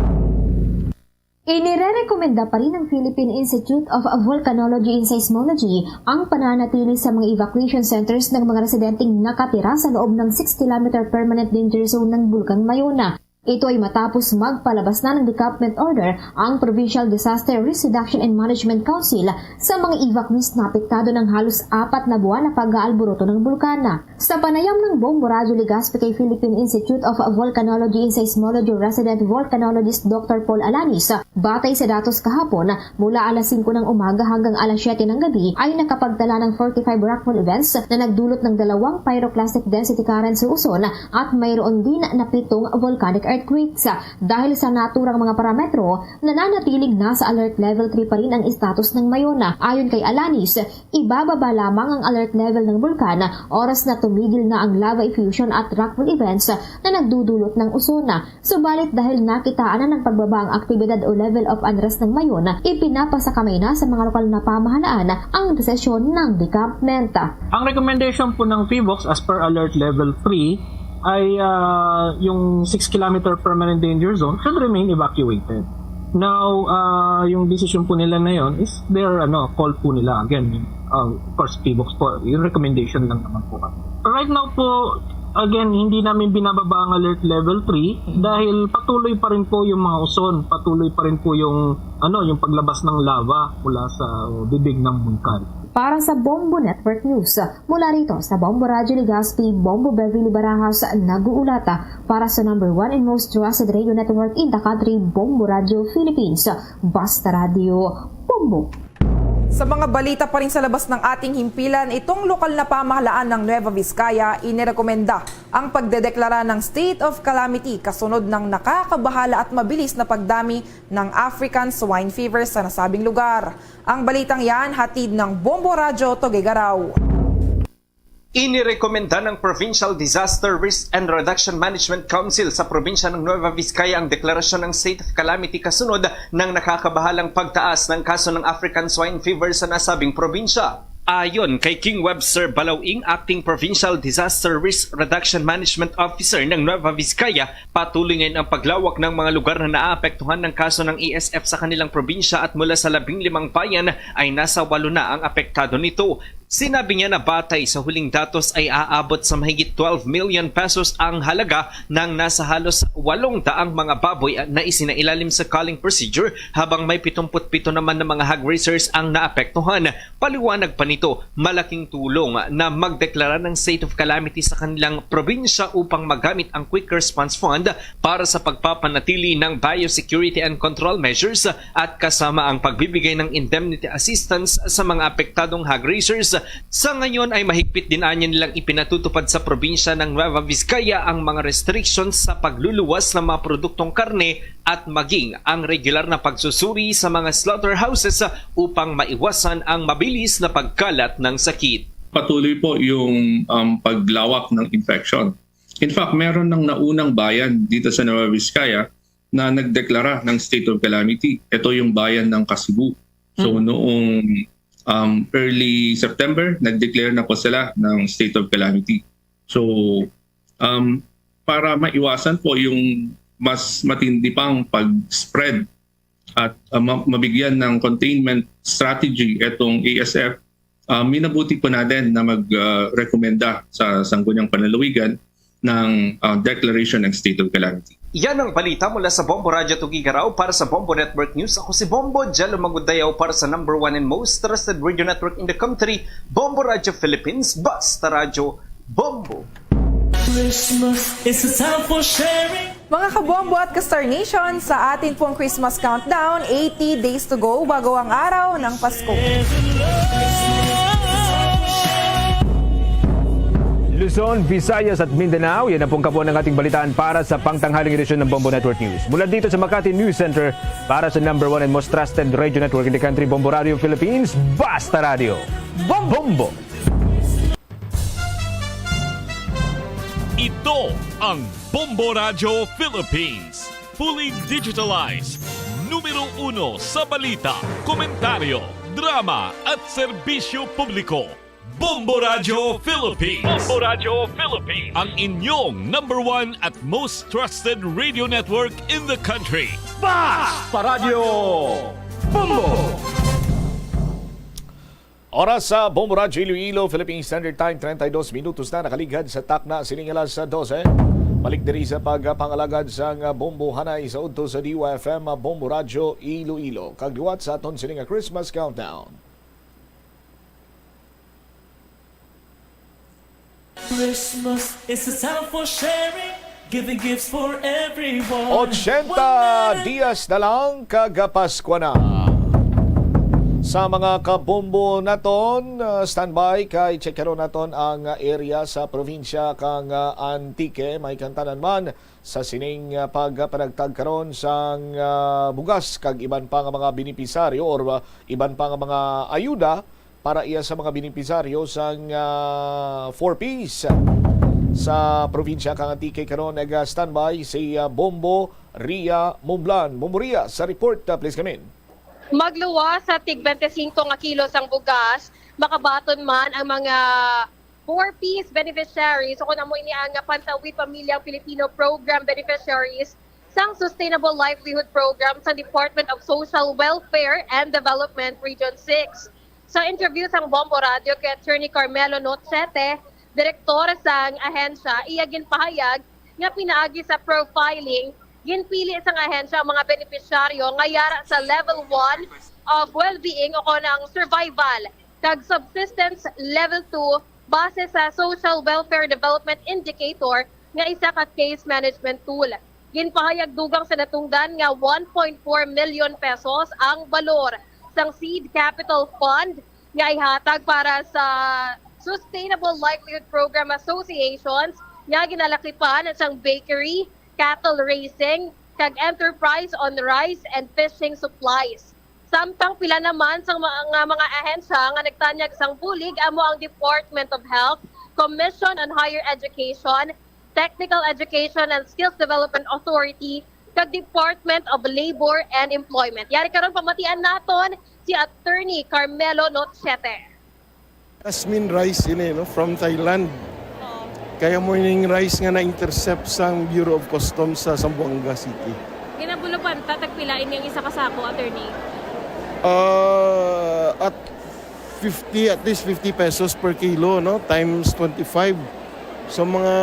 Inirerekomenda pa rin ng Philippine Institute of Volcanology and Seismology ang pananatili sa mga evacuation centers ng mga residenteng nakatira sa loob ng 6-kilometer permanent danger zone ng Bulkang Mayona. Ito ay matapos magpalabas na ng decampment order ang Provincial Disaster Risk Reduction and Management Council sa mga evacuees na apektado ng halos 4 na buwan na pag-aalburuto ng bulkana. Sa panayam ng Bombo Radio Ligaspi kay Philippine Institute of Volcanology and Seismology Resident Volcanologist Dr. Paul Alanis, batay sa datos kahapon, mula alas 5 ng umaga hanggang alas 7 ng gabi ay nakapagtala ng 45 rockfall events na nagdulot ng 2 pyroclastic density currents sa Luzon at mayroon din na 7 volcanic earthquakes. Dahil sa naturang mga parametro, nananatiling nasa alert level 3 pa rin ang status ng Mayona. Ayon kay Alanis, ibababa lamang ang alert level ng bulkan oras na tumigil na ang lava effusion at rockfall events na nagdudulot ng usona. Subalit dahil nakitaan na ng pagbaba ang aktibidad o level of unrest ng Mayona, ipinapasakamay na sa mga lokal na pamahalaan ang desisyon ng decampment. Ang recommendation po ng FIVOX as per alert level 3 ay yung 6-kilometer permanent danger zone should remain evacuated. Now, yung decision po nila na yun is their call po nila. Again, of course, FIVOX po, yung recommendation lang naman po. Right now po, again, hindi namin binababa ang alert level 3 dahil patuloy pa rin po yung mga uson, patuloy pa rin po yung yung paglabas ng lava mula sa bibig ng bulkan. Para sa Bombo Network News, mula rito sa Bombo Radyo Legazpi, Bombo Beverly Barajas, nag-uulata para sa number 1 and most trusted radio network in the country, Bombo Radio Philippines. Basta Radio, Bombo. Sa mga balita pa rin sa labas ng ating himpilan, itong lokal na pamahalaan ng Nueva Vizcaya inirekomenda ang pagdedeklara ng state of calamity kasunod ng nakakabahala at mabilis na pagdami ng African swine fever sa nasabing lugar. Ang balitang yan hatid ng Bombo Radyo Tuguegarao. Inirekomenda ng Provincial Disaster Risk and Reduction Management Council sa probinsya ng Nueva Vizcaya ang deklarasyon ng state of calamity kasunod ng nakakabahalang pagtaas ng kaso ng African swine fever sa nasabing probinsya. Ayon kay King Webster Balawing, Acting Provincial Disaster Risk Reduction Management Officer ng Nueva Vizcaya, patuloy ngayon ang paglawak ng mga lugar na naapektuhan ng kaso ng ESF sa kanilang probinsya at mula sa 15 bayan ay nasa 8 na ang apektado nito. Sinabi niya na batay sa huling datos ay aabot sa mahigit 12 million pesos ang halaga ng nasa halos 800 mga baboy na isinailalim sa culling procedure habang may 77 naman ng mga hog raisers ang naapektuhan. Paliwanag pa nito, malaking tulong na magdeklara ng state of calamity sa kanilang probinsya upang magamit ang Quick Response Fund para sa pagpapanatili ng biosecurity and control measures at kasama ang pagbibigay ng indemnity assistance sa mga apektadong hog raisers. Sa ngayon ay mahigpit din anya nilang ipinatutupad sa probinsya ng Nueva Vizcaya ang mga restrictions sa pagluluwas ng mga produktong karne at maging ang regular na pagsusuri sa mga slaughterhouses upang maiwasan ang mabilis na pagkalat ng sakit. Patuloy po yung paglawak ng infection. In fact, meron ng naunang bayan dito sa Nueva Vizcaya na nagdeklara ng state of calamity. Ito yung bayan ng Kasibu. So noong early September, nag-declare na po sila ng state of calamity. So, para maiwasan po yung mas matindi pang pag-spread at mabigyan ng containment strategy itong ASF, minabuti po natin na mag-rekomenda sa Sangguniang Panlalawigan ng declaration ng state of calamity. Yan ang balita mula sa Bombo Radyo Tuguegarao para sa Bombo Network News. Ako si Bombo Jello Magudayaw para sa number 1 and most trusted radio network in the country, Bombo Radyo Philippines, Basta Radio, Bombo. Christmas is a time for sharing. Mga kabombo at ka-Star Nation, sa atin pong Christmas countdown, 80 days to go bago ang araw ng Pasko. Luzon, Visayas at Mindanao, yan ang pong kabuuan ng ating balitaan para sa pangtanghaling edisyon ng Bombo Network News. Mula dito sa Makati News Center para sa number 1 and most trusted radio network in the country, Bombo Radio Philippines, Basta Radio, Bombo! Ito ang Bombo Radio Philippines. Fully digitalized. Numero 1 sa balita, komentaryo, drama at serbisyo publiko. Bombo Radio Philippines. Bombo Radio Philippines. Ang inyong number 1 at most trusted radio network in the country. Basta Radio Bombo! Oras sa Bombo Radyo Iloilo, Philippine Standard Time, 32 minutos na nakaligad sa takna siningalas sa 12. Balik diri sa pagpangalagad sa Bombo Hanay sa udto sa DYFM Bombo Radyo Iloilo. Kagdiwat sa aton sininga Christmas Countdown. Christmas is a time for sharing, giving gifts for everyone. 80 dias na lang kagapasko na. Sa mga kabombo naton, standby kay checkero naton ang area sa probinsya kang Antique. May kantanan man sa sining pagpanagtag karon sang bugas kag iban pa nga mga benepisaryo or iban pa nga mga ayuda para iya sa mga benepisaryo sang 4Ps sa probinsya kang Antique. Karon nag-standby si Bombo Ria Mumblan. Bombo Ria, sa report, please come in. Magluwas sa tig 25 nga kilos ang bugas, makabaton man ang mga 4Ps beneficiaries o kung mo iniang Pantawid Pamilyang Pilipino Program beneficiaries sang Sustainable Livelihood Program sa Department of Social Welfare and Development Region 6. Sa interview sang Bombo Radio kay Attorney Carmelo Notsete, direktor sang ahensya iya ginpahayag nga pinaagi sa profiling ginpili sang ahensya ang mga benepisyaryo nga yara sa level 1 of well-being o kanang survival kag subsistence level 2 base sa social welfare development indicator nga isa ka case management tool. Ginpahayag dugang sa natungdan nga 1.4 million pesos ang balor sang seed capital fund nga ihatag para sa Sustainable Livelihood Program Associations nga ginalakipan sang bakery, cattle raising, kag enterprise on rice and fishing supplies. Samtang pila naman sa mga ahensya nga nagtanyag sang bulig amo ang Department of Health, Commission on Higher Education, Technical Education and Skills Development Authority, kag Department of Labor and Employment. Yari karon pamatian naton si Attorney Carmelo Notchete. Jasmine rice ini no from Thailand. Kaya morning rice nga na-intercept sang Bureau of Customs sa Zamboanga City. Ginabulupan tatagpila inyong isa ka sako, Attorney. At least 50 pesos per kilo no times 25. So mga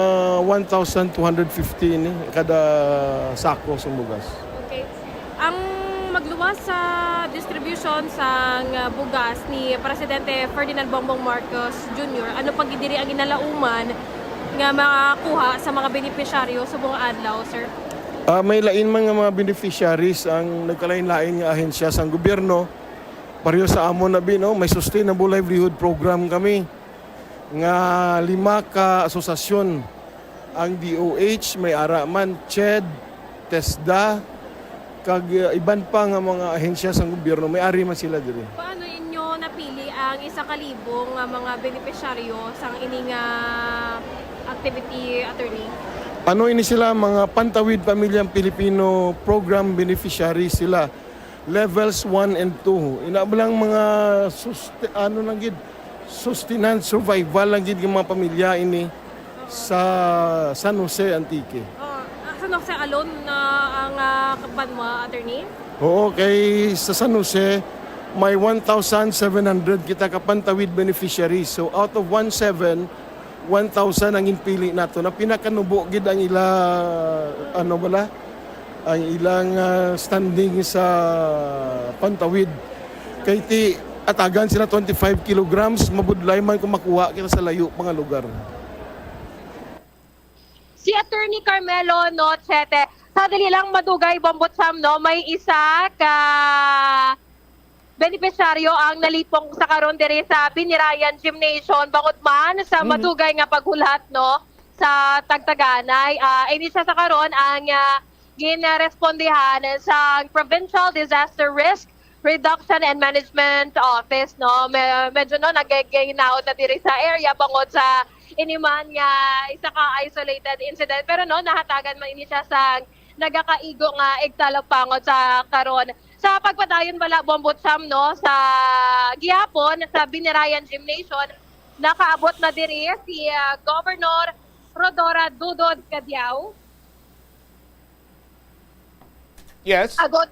1,250 ini kada sako sa bugas. Okay. Ang magluwas sa distribution sa bugas ni Presidente Ferdinand Bongbong Marcos Jr. Ano pag diri ang ginalauman nga makakuha sa mga benepisyaryo sa buong adlaw, sir? May lain mga beneficiaries ang nagkalain-lain nga ahensya sa gobyerno. Pareho sa amon na no, may Sustainable Livelihood Program kami nga 5 ka asosasyon ang DOH, may Araman, CHED, TESDA, kag iban pa nga mga ahensya sa gobyerno, may ari man sila diri. Paano inyo napili ang 1,000 nga mga benepisyaryo sa ining activity, Attorney? Ano ini sila mga Pantawid Pamilyang Pilipino Program beneficiaries sila. Levels 1 and 2. Inabalang mga sustenance survival lang gid mga pamilya ini sa San Jose Antique. San Jose alone na ang kaban mo, Attorney? Oo, kay sa San Jose may 1,700 kita ka Pantawid beneficiaries. So out of 1,700 1,000 ang inpili nato na pinakanubo gid ang ila ang ilang standing sa Pantawid kay ti atagan sila 25 kilograms mabudlay man kung makuha kita sa layo mga lugar. Si Attorney Carmelo Notchete, sa dali lang madugay Bombotsam no, may isa ka benepisyaryo ang nalipong sa karon diri sa Binirayan Gymnasium bangod man sa madugay nga paghulat no sa Tagtaganay. Ini siya sa karon ang ginrespondihan sa Provincial Disaster Risk Reduction and Management Office no. Medyo no nagiginaot na diri sa area bangod sa iniman nga isa ka isolated incident pero no nahatagan man ini siya sa nagakaigo nga igtalapangod sa karon. Sa pagpadayon bala Bombotsam no sa gihapon sa Binirayan Gymnasium nakaabot na diri si Governor Rodora Dudod Cadiao. Yes. Agot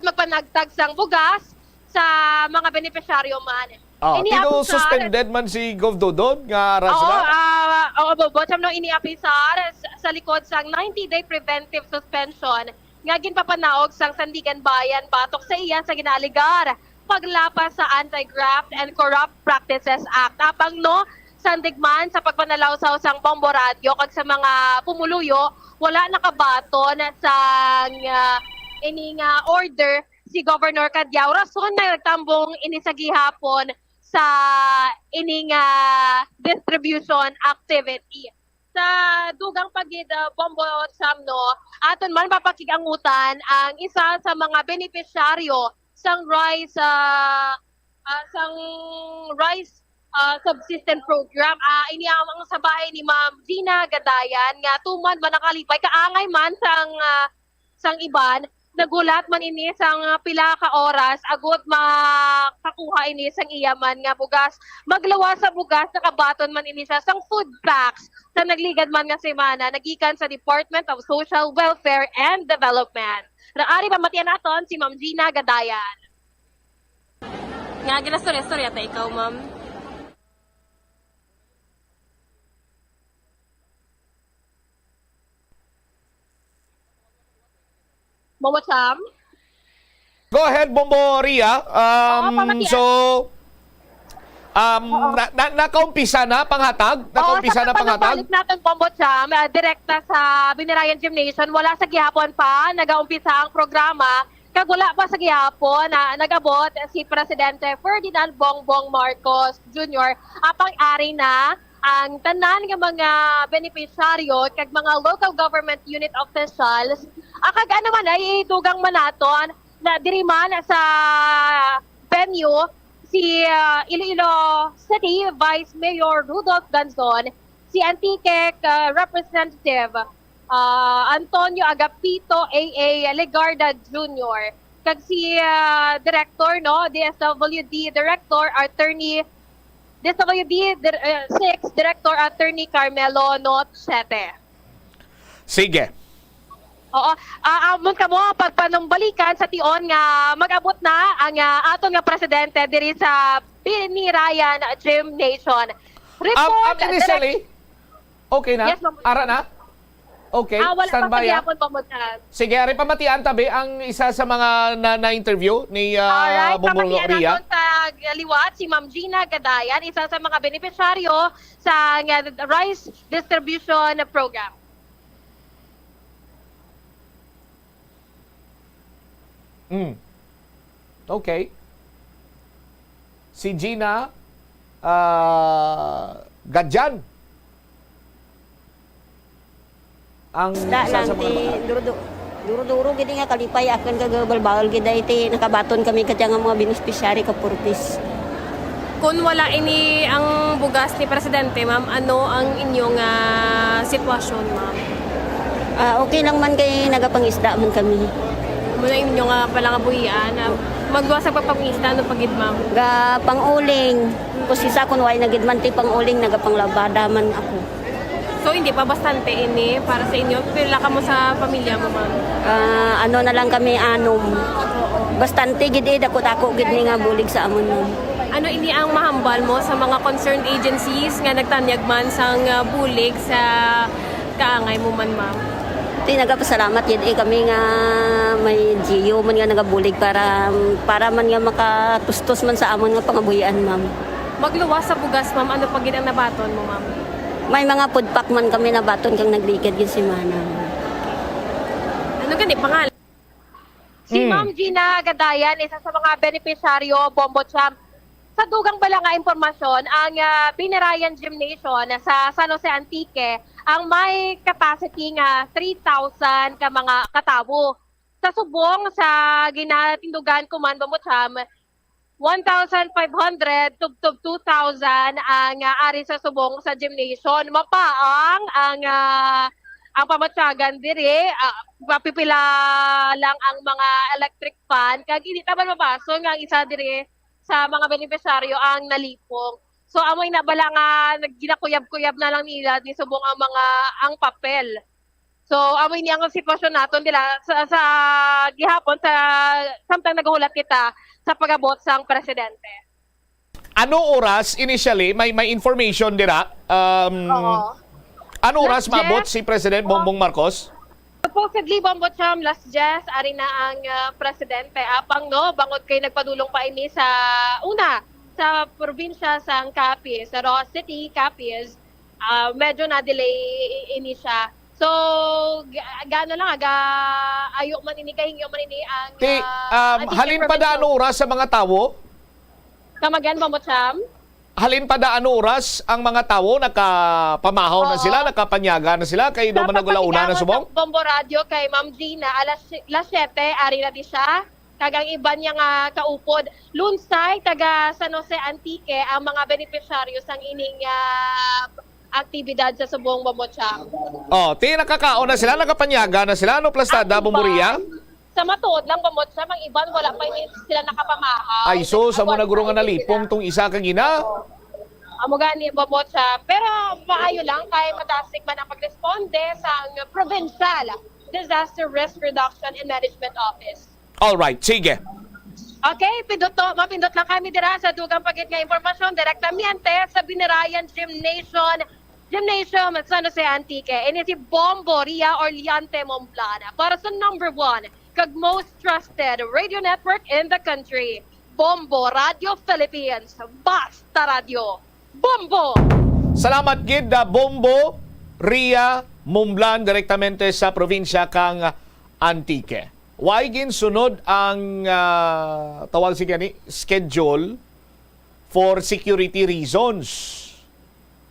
magpanagtag sang bugas sa mga benepisyaryo man. Tino suspended man si Gov Dodod nga rasla? Oo, Bombotsam no iniapisar sa likod sang 90-day preventive suspension nga ginpapanaog sang Sandigan Bayan batok sa iya sa ginaligar paglapas sa Anti-Graft and Corrupt Practices Act. Apang no sandigman sa pagpanalawsaw sang Bombo Radio kag sa mga pumuluyo wala nakabaton sa ining order si Governor Cadiao rason na nagtambong ini sa gihapon sa ining distribution activity. Sa dugang pagid Bombotsam no aton man papakigangutan ang isa sa mga benepisyaryo sang rice subsistence program. Ini ang sa bahay ni Ma'am Gina Gadayan nga tuman man nakalipay kaangay man sang iban nagulat man ini sang pila ka oras agot makakuha ini sang iyaman nga bugas. Maglawas sa bugas nakabaton man ini sa sang food packs sa nagligad man nga semana nagikan sa Department of Social Welfare and Development. Naari pa matiyan naton si Ma'am Gina Gadayan. Nga ginastorya-storya ta ikaw, Ma'am. Momo Cham. Go ahead, Bombo Ria. Nakaumpisa na panghatag? Nakaumpisa na panghatag? Balik natin, Bombo Cham, direkta sa Binirayan Gymnasium. Wala sa gihapon pa, nag-aumpisa ang programa. Kag wala pa sa gihapon na nag-abot si Presidente Ferdinand Bongbong Marcos Jr. apang ari na ang tanan ng mga beneficiaryo kag mga local government unit officials. Kag ano man ay dugang manaton na diri man sa venue si Iloilo City Vice Mayor Rudolph Ganzon, si Antique Representative Antonio Agapito A.A. Legarda Jr., kag si Director, DSWD Director Attorney DSWD 6 Director Attorney Carmelo Notsete. Sige. Oo. Amon ka mo pagpanumbalikan sa tion nga mag-abot na ang aton nga presidente diri sa Binirayan Gymnasium. Report initially, okay na? Yes, ma'am. Ara na? Okay, wala stand by. Sige, ari pamatian tabi ang isa sa mga na-interview ni Bombo Ria. Alright, sa liwat si Ma'am Gina Gadayan, isa sa mga beneficiaryo sa rice distribution program. Okay. Si Gina Gadyan. Ang isa sa mga duro-duro gini nga kalipay akan kagabalbawal gid iti nakabaton kami kadya nga mga beneficiary ka purpose. Kung wala ini ang bugas ni Presidente, ma'am, ano ang inyong sitwasyon, ma'am? Okay lang man kay nagapangisda man kami. Muna inyong palangabuhian, magduwa sa pagpangisda, ano pagid, ma'am? Ga panguling, kusisa kun way nagid man ti panguling nagapanglabada man ako. So hindi pa bastante ini para sa inyo, pila ka mo sa pamilya mo, ma'am? Ano na lang kami anom. Bastante gid dako-dako gid ni nga bulig sa amon mo. Ano ini ang mahambal mo sa mga concerned agencies nga nagtanyag man sang bulig sa kaangay mo man, ma'am? Nagapasalamat yun kami nga may GIO man nga nagabulig para man nga makatustos man sa amon nga pangabuhian, ma'am. Magluwas sa bugas, ma'am, ano pagid ang nabaton mo, ma'am? May mga food pack man kami nabaton kang naglikid yun si Mana. Ano gani pangalan? Si Ma'am Gina Gadayan, isa sa mga beneficiaryo, Bombo Cham. Sa dugang bala nga impormasyon, ang Binirayan Gymnasium sa San Jose Antique, ang may capacity nga 3,000 ka mga katabo. Sa subong, sa ginatindugan ko man, Bombo Cham, 1,500 to 2,000 ang ari sa subong sa gymnasium. Mapaang ang pamatsagan diri, mapipila lang ang mga electric fan. Kag hindi taman mabaso nga isa diri sa mga beneficiaryo ang nalipong. So amoy na bala nga ginakuyab-kuyab na lang nila ni subong ang papel. So amoy ni ang sitwasyon naton dila sa gihapon sa samtang naghulat kita sa pag-abot sang presidente. Ano oras initially may information dira? Ano oras maabot si President Bongbong Marcos? Supposedly, Bombo Cham, last Jess, ari na ang presidente. Apang bangod kay nagpadulong pa ini sa sa probinsya sa Capiz, sa Ross City, Capiz. Medyo na-delay ini siya. So, gano lang, ayo man ini, kahingyo man ini ang... halin pa da ano oras sa mga tawo? Kamagan, Bombo Cham? Halin pa da ano oras ang mga tawo, nakapamahaw na sila, nakapanyaga na sila, kay naman nagulauna na subong? Bombo Radio kay Ma'am Gina, alas 7, ari na di siya. Kagang iba niya nga kaupod. Lunsay, taga San Jose Antique, ang mga beneficiaryo sang ining aktibidad sa subong Bombo Cham. Nakakaon na sila, nakapanyaga na sila, ano plastada, Bombo Ria? Sa matuod lang, Bombo Cham, ang iban, wala pa sila nakapamahaw. Ay, so, sa mo naguro nga nalipong tong isa kang ina? Amo gani, Bombo Cham. Pero maayo lang, kay madasig man ang pagresponde sa Provincial Disaster Risk Reduction and Management Office. Alright, sige. Okay, mapindot lang kami dira sa dugang pagit nga impormasyon direktamente sa Binirayan Gymnasium San Jose Antique. Ini si Bombo Ria Orliante Momplana para sa number 1 kag most trusted radio network in the country. Bombo Radio Philippines. Basta Radio. Bombo! Salamat gid na Bombo, Ria, Mumblan, direktamente sa probinsya kang Antique. Why ginsunod ang tawag siya ni schedule for security reasons.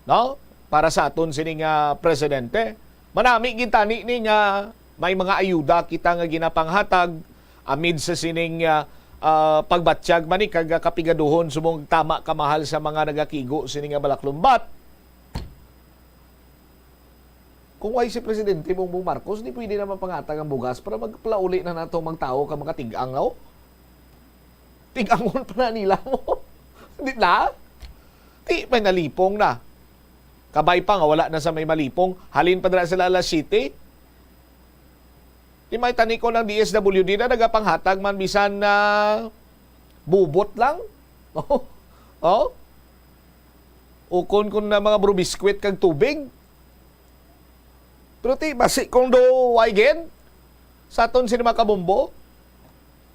No? Para sa aton sining presidente. Manami gintani ni nga may mga ayuda kita nga ginapanghatag amid sa sining pagbatsyag mani kag kapigaduhon sumong tama kamahal sa mga nagakigo sining balaklumbat. Kung why si Presidente Bongbong Marcos, di pwede naman pangatag ang bugas para magplauli na nato magtao ka mga tig-angaw. Tig-angon pa na nila mo. Di na? Di, may nalipong na. Kabay pa nga, wala na sa may malipong. Halin pa na sila alas 7. Di may taniko ng DSWD na nagapanghatag man bisan na bubot lang. Oh? Ukon kun na mga brubiskwit kag tubig. Pero ti, basi kung do waigen sa aton sinima kabombo,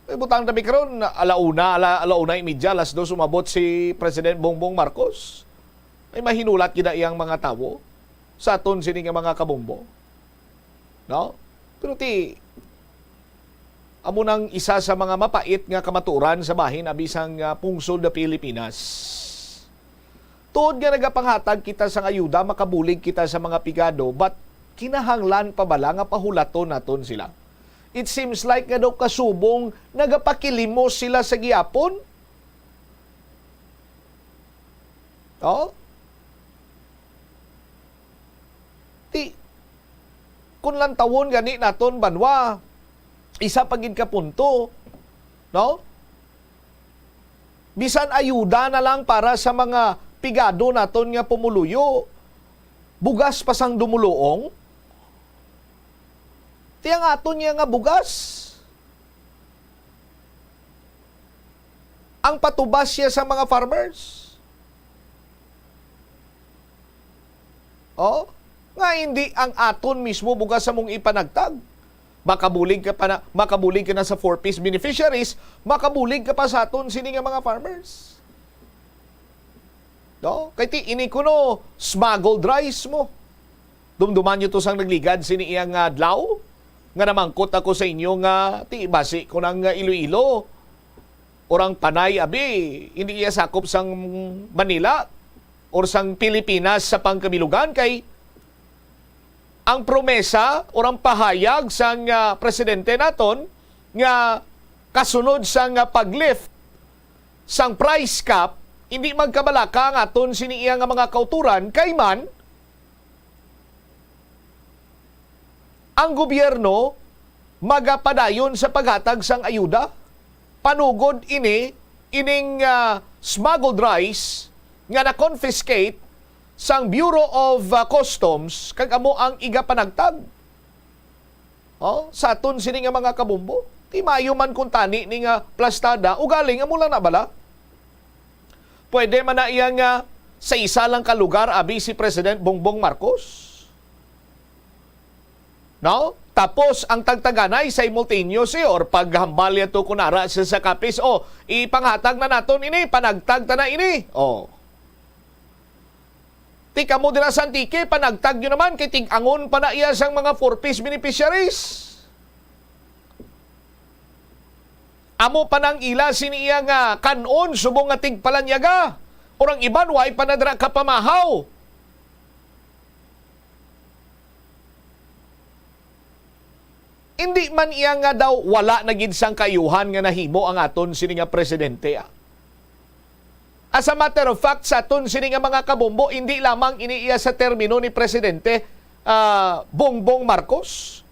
butang tabi karon alauna imidya, alas 2 sumabot si President Bongbong Marcos. May mahinulat gina iyang mga tawo sa aton sini nga mga kabombo. No? Pero ti, amo nang isa sa mga mapait nga kamaturan sa bahin abisang pungsod na Pilipinas. Tuod nga nagapanghatag kita sa ayuda, makabulig kita sa mga pigado, but kinahanglan pa bala nga pahulaton naton sila. It seems like nga daw kasubong nagapakilimos sila sa giyapon. Oh? Ti, kung lang tawon gani naton banwa, isa pagid ka punto, no? Bisan ayuda na lang para sa mga pigado naton nga pumuluyo. Bugas pasang dumuluong. Tiyang aton niya nga bugas. Ang patubas siya sa mga farmers. Oh, nga hindi ang aton mismo bugas sa mong ipanagtag. Makabulig ka na sa 4-piece beneficiaries, makabulig ka pa sa aton sini nga mga farmers. No? Kaya ti ini kuno smuggled rice mo. Dumduman nyo to sang nagligad sini iyang adlaw. Nga namangkot ako sa inyo nga ti basi ko nang Iloilo. Orang Panay abi, hindi iya sakop sang Manila or sang Pilipinas sa pangkamilugan kay ang promesa orang pahayag sang presidente naton nga kasunod sang paglift sang price cap hindi magkabalaka nga aton sini iya nga mga kauturan kay man ang gobyerno magapadayon sa paghatag sang ayuda. Panugod ining smuggled rice nga na-confiscate sang Bureau of Customs kag amo ang iga panagtag. Oh, sa aton sini nga mga kabumbo. Ti mayo man kung tani ni nga plastada ugaling amo lang na bala. Pwede man na iyang sa isa lang ka lugar abi si President Bongbong Marcos. No? Tapos, ang tagtaganay simultaneous or paghambal yato kunara sa kapis, ipanghatag na naton ini, panagtag na ini. Tika mo dira sa Antique, panagtag nyo naman, kay tig-angon pa na iya sang mga 4-piece beneficiaries. Amo pa nang ila siniya nga kanon, subong nga tigpalanyaga. Orang iban, way panadra kapamahaw. Hindi man iya nga daw wala na gid sang kayuhan nga nahimo ang aton sini nga presidente. As a matter of fact, sa aton sini nga mga kabombo, hindi lamang iniiya sa termino ni Presidente Bongbong Marcos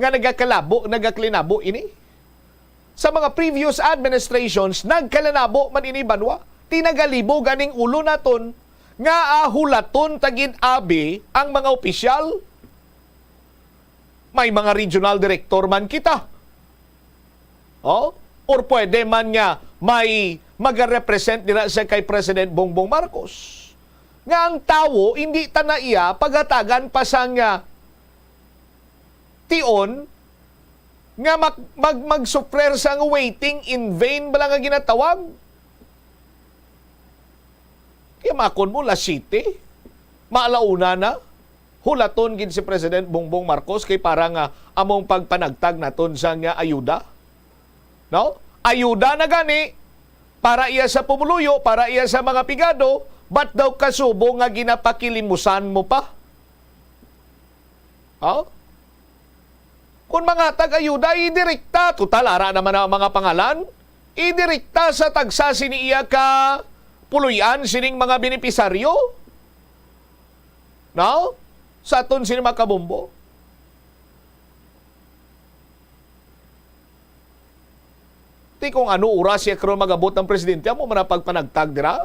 nga nagaklinabo ini. Sa mga previous administrations, nagkalanabo man ini banwa. Tinagalibo ganing ulo naton nga hulaton tagid abi ang mga opisyal. May mga regional director man kita. Or pwede man nga may mag-represent nila sa kay President Bongbong Marcos. Nga ang tao, hindi tanaiya paghatagan pa sang tion nga magsuprer sa nga waiting in vain bala nga ginatawag. Kaya makon mo, last city, maalauna na, hulaton gid si President Bongbong Marcos kay para nga among pagpanagtag naton sa nga ayuda. No? Ayuda na gani, para iya sa pumuluyo, para iya sa mga pigado, ba't daw kasubo nga ginapakilimusan mo pa? Oh? Kung mga tag-ayuda, idirekta. Total, ara naman ang mga pangalan. Idirekta sa tagsa siniya ka puluyan sining mga benepisaryo. No? Sa aton sini makabumbo. Di kung ano oras siya karon magabot ng presidente mo manapagpanagtag dira.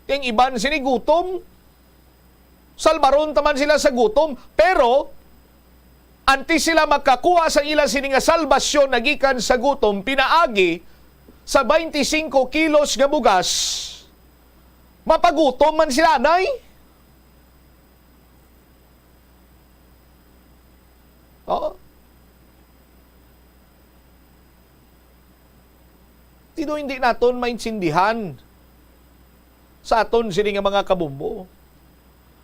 Yung iban sini gutom. Salbaron taman sila sa gutom, pero antes sila makakuha sa ila sini nga salbasyon nagikan sa gutom, pinaagi sa 25 kilos nga bugas. Mapagutom man sila, nay. Oo. Tino hindi naton maintindihan sa aton sini nga mga kabumbo.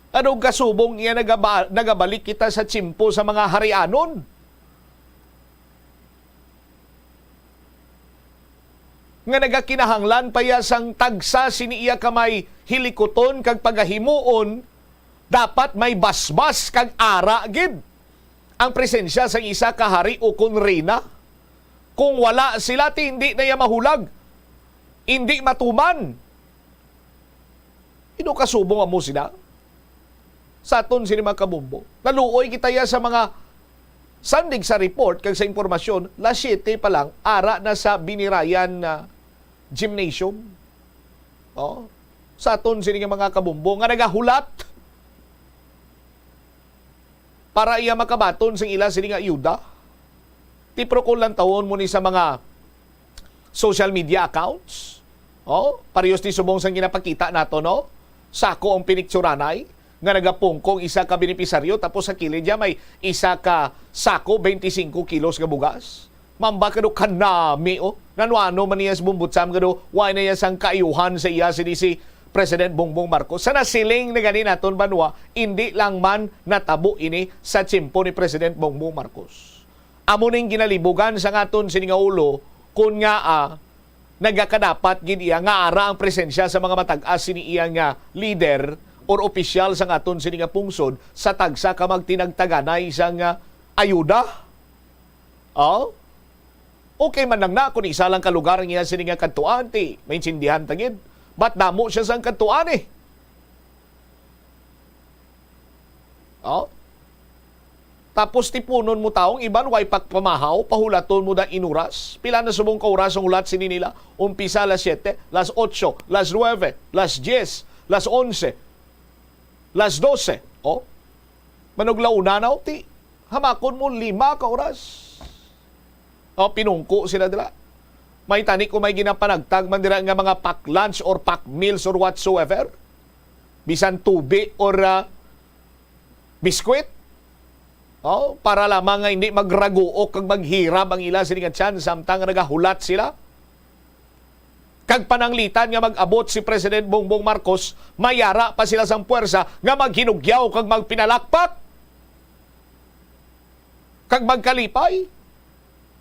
Anong kasubong iya nagabalik kita sa tsimpo sa mga harianon? Nga nagakinahanglan pa ya sang tagsa siniya kamay hilikoton kag pagahimuon, dapat may basbas kag ara gid ang presensya sa isa ka hari o kun reyna. Kung wala sila, hindi na ya mahulag, hindi matuman. Ino kasubong mo sila? Sa aton sini mga kabumbo. Naluoy kita ya sa mga sandig sa report kag sa impormasyon, last 7 pa lang, ara na sa binirayan na gymnasium. Oh, sa aton sini mga kabumbo nga nagahulat para iya makabaton sing ila sini nga ayuda. Tipro ko lang tawon mo ni sa mga social media accounts. Oh, parehas ni subong sang ginapakita nato, no? Sako ang pinicturanay nga nagapungkong isa ka benepisaryo tapos sa kilid niya may isa ka sako 25 kilos nga bugas. Mamba ka do kanami o. Nanuano man niya sa bumbutsam ka do, why na niya sang kaayuhan sa iya si President Bongbong Marcos. Sa nasiling na gani naton banwa, hindi lang man natabo ini sa tsimpo ni President Bongbong Marcos. Amo ning ginalibugan sa ngaton sininga ulo kun nga nagakadapat gid iya nga ara ang presensya sa mga matag-as sini iya nga leader or opisyal sa aton sini nga pungsod sa tagsa ka magtinagtaganay sa nga ayuda. Oh? Okay man lang na kung isa lang ka lugar niya sini nga kantuan ti maintindihan tagid. Ba't damo siya sa kantuan eh? Oh? Tapos tipunon mo taong iban way pagpamahaw, pahulaton mo da inuras. Pila na subong kauras ang ulat sini nila? Umpisa las 7, las 8, las 9, las 10, las 11, las 12. Oh? Manuglauna na ti. Hamakon mo 5 ka oras. Oh, pinungko sila dila. May tani ko may ginapanagtag man dira nga mga pack lunch or pack meals or whatsoever. Bisan tubi or biskwit. Oh, para lamang nga hindi magraguok kag maghirab ang ila sini nga tiyan samtang nagahulat sila. Kag pananglitan nga mag-abot si President Bongbong Marcos, mayara pa sila sang puwersa nga maghinugyaw kag magpinalakpak. Kag magkalipay.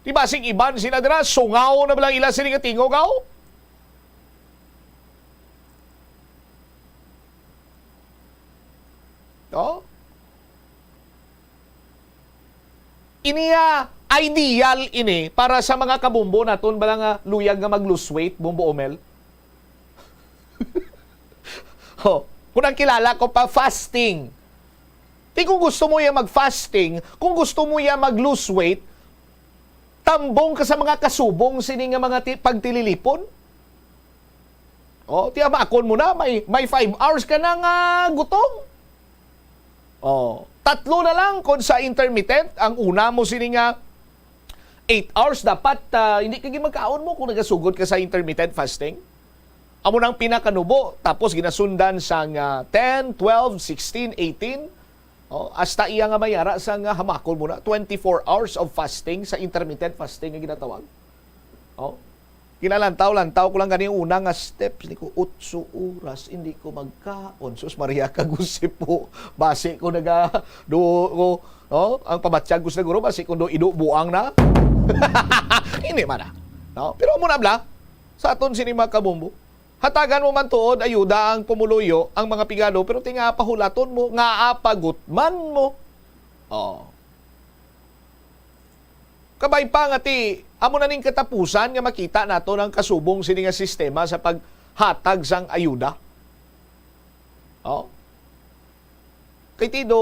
Di ba sing iban sila dira, sungaw na bilang ila sini nga tingogaw? No? Iniya ideal ini para sa mga kabumbo naton bala nga luyag nga mag-lose weight, Bumbo Omel. Oh, kung ang kilala ko pa fasting. Di kung gusto mo ya mag-fasting, kung gusto mo ya mag-lose weight, tambong ka sa mga kasubong sini nga mga pagtililipon. Oh, tiya makon mo na may 5 hours ka nang gutom. Oh, 3 na lang kung sa intermittent, ang una mo sini nga 8 hours dapat hindi ka magkaon mo kung nagasugod ka sa intermittent fasting. Amo nang pinakanubo tapos ginasundan sa 10, 12, 16, 18 Hasta iya nga mayara sa nga hamakol muna 24 hours of fasting sa intermittent fasting nga ginatawag. Kinalantaw-lantaw ko lang gani una nga steps ni ko 8 oras hindi ko magkaon. Sus Maria kagusip po. Base ko naga ang pamatsyag gusto na guro base ko do idu buang na. Hindi man na. Pero muna bla sa aton sinima kabumbo. Hatagan mo man tuod, ayuda ang pumuluyo, ang mga pigado, pero tinga pahulaton mo, nga apagutman mo. Kabay pa nga ti, amo na ning katapusan nga makita nato ng kasubong sini nga sistema sa paghatag sang ayuda. Kay tido,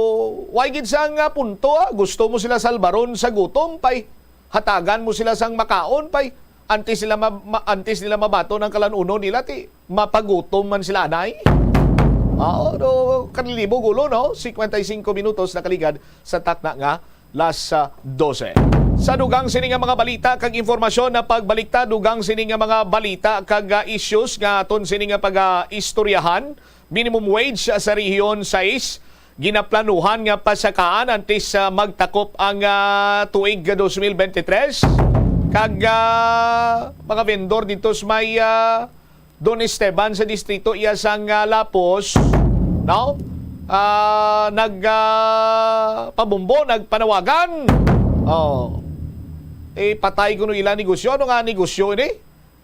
why gid sang punto gusto mo sila salbaron sa gutom pay, hatagan mo sila sang makaon pay, antes nila mabato ng kalanuno nila ti mapagutom man sila anay. Kanilibo gulo 55 minutos na kaligad sa takna nga las 12. Sa dugang sini nga mga balita kag informasyon na pagbaliktad dugang sini nga mga balita kag issues nga aton sini nga pag-istoryahan, minimum wage sa rehiyon 6 ginaplanuhan nga pasakaan antes magtakop ang tuig 2023. Kag mga vendor dito sa may Don Esteban sa distrito iya sang Lapos nagpabumbo, nagpanawagan. Patay ko no ilang negosyo. Ano nga negosyo ini?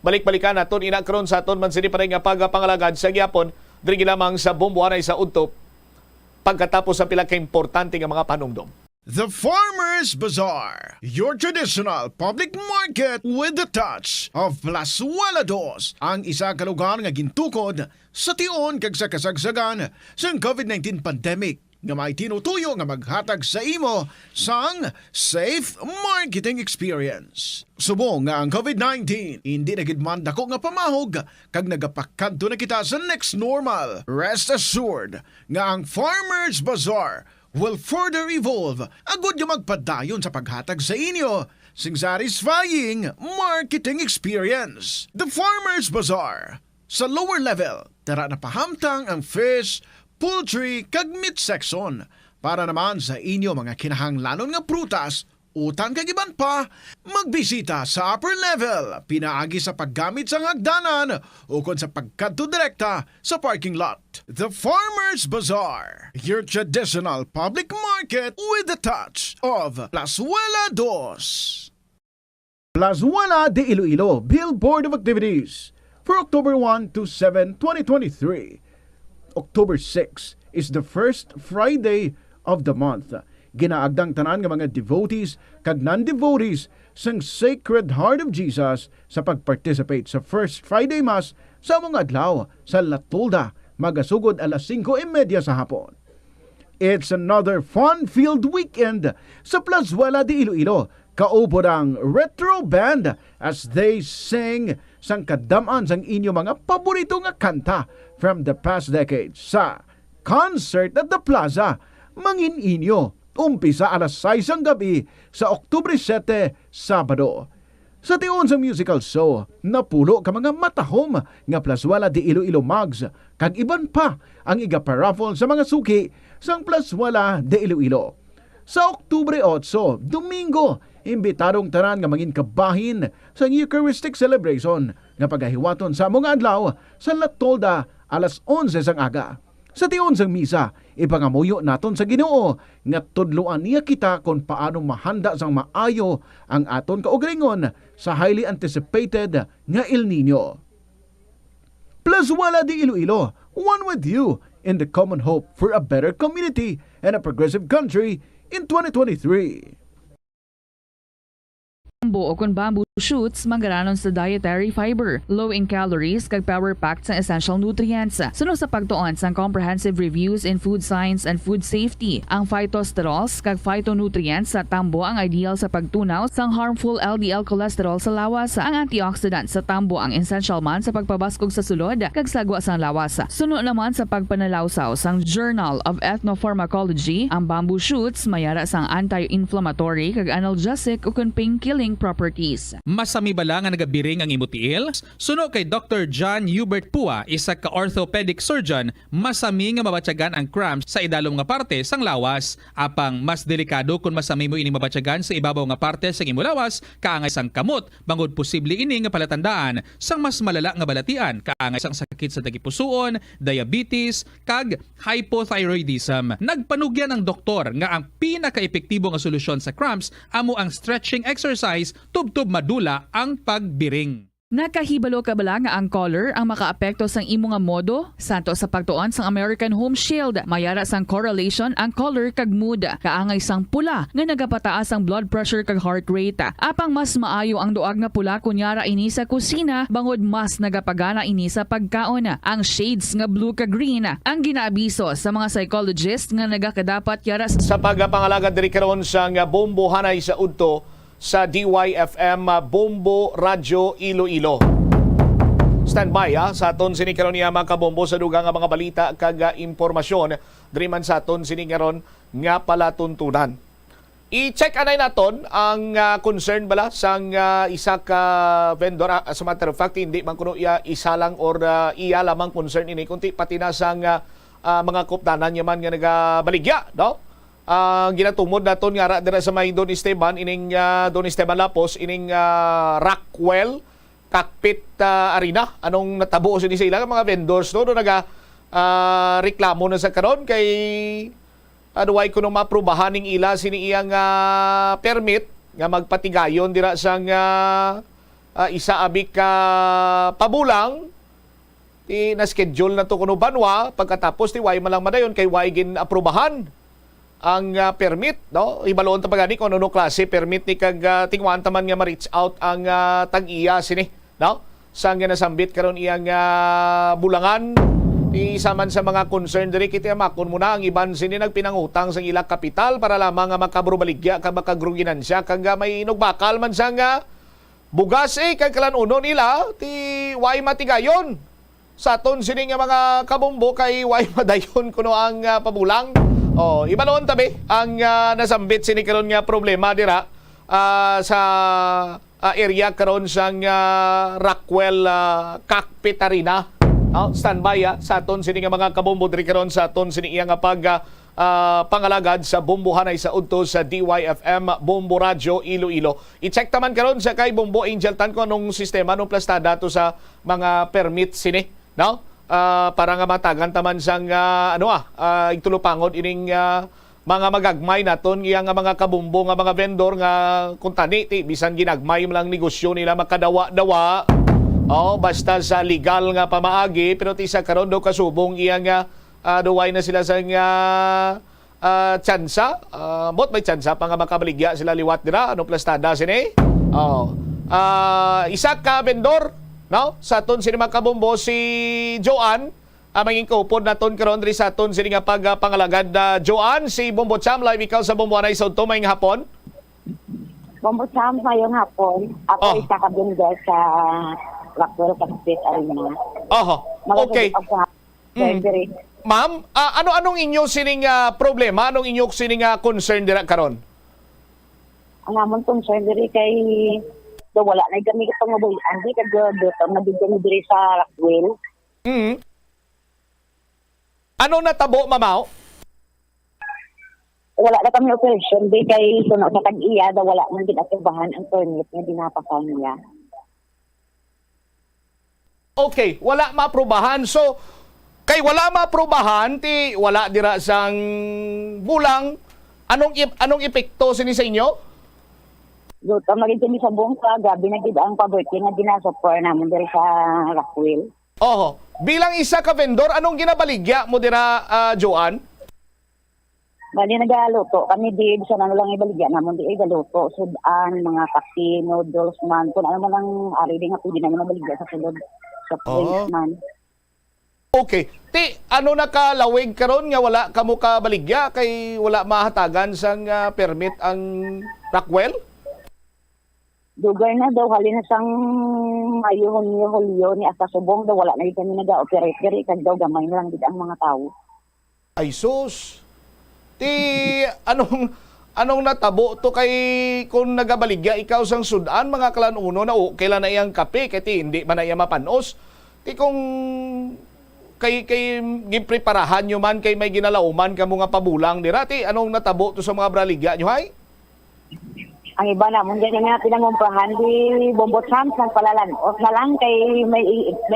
Balik-balikan naton inakron sa aton man sini pa nga pagpangalagad sa gyapon diri lamang sa bomboanay sa udtop pagkatapos sa pila ka importante nga mga panumdom. The Farmers Bazaar, your traditional public market with the touch of Plazuela Dos, ang isa ka lugar nga gintukod sa tion kag sa kasagsagan sa COVID-19 pandemic nga may tinutuyo nga maghatag sa imo sang safe marketing experience. Subong nga ang COVID-19 hindi na gid man dako nga pamahog kag nagapakadto na kita sa next normal. Rest assured nga ang Farmers Bazaar will further evolve agud nga magpadayon sa paghatag sa inyo sing satisfying marketing experience. The Farmers Bazaar. Sa lower level, tara na pahamtang ang fish, poultry, kag meat section para naman sa inyo mga kinahanglanon nga prutas, utang kag iban pa, magbisita sa upper level, pinaagi sa paggamit sa hagdanan o kon sa pagkadto direkta sa parking lot. The Farmers Bazaar, your traditional public market with the touch of Plazuela Dos. Plazuela de Iloilo Billboard of Activities for October 1 to 7, 2023. October 6 is the first Friday of the month. Ginaagdang tanan nga mga devotees kag non-devotees sang Sacred Heart of Jesus sa pag-participate sa First Friday Mass sa mga adlaw sa Latolda, magasugod alas 5:30 sa hapon. It's another fun-filled weekend sa Plazuela de Iloilo. Kaupod ang retro band as they sing sang kadaman sang inyo mga paborito nga kanta from the past decades sa Concert at the Plaza. Mangin inyo umpisa alas 6 ang gabi sa Oktubre 7, Sabado. Sa tion sa musical show, napulo ka mga matahom nga Plazuela de Iloilo Mugs kag iban pa ang igaparaffle sa mga suki sang Plazuela de Iloilo. Sa Oktubre 8, Domingo, imbitadong tanan nga mangin kabahin sa Eucharistic celebration nga pagahiwaton sa mga adlaw sa Latolda alas 11 sang aga. Sa tion sang misa, ipangamuyo naton sa Ginoo nga tudloan niya kita kung paano mahanda sang maayo ang aton kaugringon sa highly anticipated nga El Nino. Plazuela de Iloilo, one with you in the common hope for a better community and a progressive country in 2023. Bambo o kon bamboo shoots manggaranon sa dietary fiber, low in calories kag power-packed sa essential nutrients. Sunod sa pagtuon sa comprehensive reviews in food science and food safety, ang phytosterols kag phytonutrients sa tambo ang ideal sa pagtunaw sang harmful LDL cholesterol sa lawas. Ang antioxidants sa tambo ang essential man sa pagpabaskog sa sulod kag sagwa sang lawas. Sunod naman sa pagpanalawsaw sang Journal of Ethnopharmacology, ang bamboo shoots mayara sang anti-inflammatory kag analgesic o kon pain-killing properties. masami bala nga nagabiring ang imutiil? Suno kay Dr. John Hubert Pua, isa ka orthopedic surgeon, masami nga mabatyagan ang cramps sa idalom nga parte sang lawas. Apang mas delikado kung masami mo ining mabatyagan sa ibabaw nga parte sang imulawas, kaangay sang kamot, bangod posible ini nga palatandaan sang mas malala nga balatian, kaangay sang sakit sa tagipusoon, diabetes, kag hypothyroidism. Nagpanugyan ang doktor nga ang pinaka-epektibo nga solusyon sa cramps amo ang stretching exercise tubtob madula ang pagbiring. Nakahibalo ka bala nga ang color ang makaapekto sang imo nga modo? Santo sa pagtuon sang American Home Shield, mayara sang correlation ang color kag mood. Kaangay sang pula nga nagapataas ang blood pressure kag heart rate. Apang mas maayo ang duag nga pula kunyara ini sa kusina, bangod mas nagapagana ini sa pagkaon. Ang shades nga blue kag green ang ginaabiso sa mga psychologist nga nagakadapat yara sa pagpangalagad diri karon sang bombo hanay sa udto sa DYFM Bombo Radyo Iloilo. Standby sa aton sini karon niya mga kabombo sa dugang nga mga balita kag impormasyon diri man sa aton sini karon nga palatuntunan. I-check anay naton ang concern bala sang isa ka vendor. As a matter of fact, hindi man kuno iya isa lang or iya lamang concern ini kundi pati na sang mga kuptanan yaman nga nagabaligya, no? Ginatumod naton nga dira sa may Don Esteban ining Don Esteban Lapos ining Rockwell Cockpit Arena. Anong natabo sa sila mga vendors no naga reklamo na sa karon kay aduay kuno maprubahan ning ila sini iyang permit nga magpatigayon dira sang isa abik ka pabulang na schedule na to kuno banwa pagkatapos ti way malang madayon kay way gin aprubahan ang permit, no? Ibaloon ta pagani kung ano klase permit ni kag tingwan taman nga ma-reach out ang tag-iya sini, no? Sang nga nasambit karon iyang bulangan isa man sa mga concern diri kiti makon muna ang iban sini nagpinangutang sang ila kapital para lamang nga makabrubaligya kag makagruginan siya kag may inugbakal man sang bugas kag kalanuno nila ti way matigayon. Sa aton sini nga mga kabombo kay way madayon kuno ang pabulang. Ibaloon tabi ang nasambit sini karon nga problema dira sa area karon sang Rockwell Cockpit Arena. Standby sa aton sini nga mga kabombo diri karon sa aton sini iya nga pangalagad sa bombohanay sa udto sa DYFM Bombo Radyo Iloilo. I-check taman karon sa kay Bombo Angel tan ko anong sistema nung plastada to sa mga permit sini, no? Para nga matagan taman sang itulupangod ining mga magagmay naton iya nga mga kabumbo nga mga vendor nga kung tani ti bisan ginagmay lang negosyo nila makadawa-dawa basta sa legal nga pamaagi pero ti sa karon daw kasubong iya nga duway na sila sang tsansa bot may tsansa pa nga makabaligya sila liwat dira ano plastada sini isa ka vendor, no? Sa aton sini makabombo si Joanne aming kaupod naton karon diri sa aton sini nga pagpangalagad. Joanne, si Bombo Cham live ikaw sa Bombo Anay sa udto mayong hapon. Bombo Cham mayong hapon. Ako isa ka vendor sa Rockwell Cockpit Arena. Okay. Ma'am, ano-anong inyo sining problema? Anong inyo sining concern dira karon? Ang amon concern diri kay do wala na kami kitong mabuyan di kag dito nabigyan diri sa Rockwell. Ano natabo mamaw? Wala na kami operation di kay suno sa tag-iya daw wala man ginatubahan ang permit nga dinapasan niya. Okay, wala maaprubahan. So kay wala maaprubahan ti wala dira sang bulang. Anong epekto sini sa inyo? Dito, magiging sa buong gabi na gid ang paborte nga dinasupor namin diri sa Rockwell. Bilang isa ka vendor, anong ginabaligya mo dira, Joanne? Bali nagaluto kami di sa ano lang ibaligya namon di galuto sudan mga kape noodles man kun ano man ang ari di nga pwede na mabaligya sa sulod sa place man. Okay. Ti, ano nakalawig karon nga wala kamo ka baligya kay wala mahatagan sang permit ang Rockwell? Dugay na daw halin na sang Hulyo ni asa subong daw wala na kami nag-operate diri kag daw gamay lang gid ang mga tawo. Ay sus. Ti anong Anong natabo to kay kung nagabaligya ikaw sang sudan mga klanuno na kailan na iyang kape kay hindi man na iya mapanos. Ti kung kay gipreparahan nyo man kay may ginalauman ka mga pabulang dira ti anong natabo to sa mga braligya nyo hay? Ang iba na mo diyan nga pinangumprahan di Bombo Champs ng palalanos na lang kay may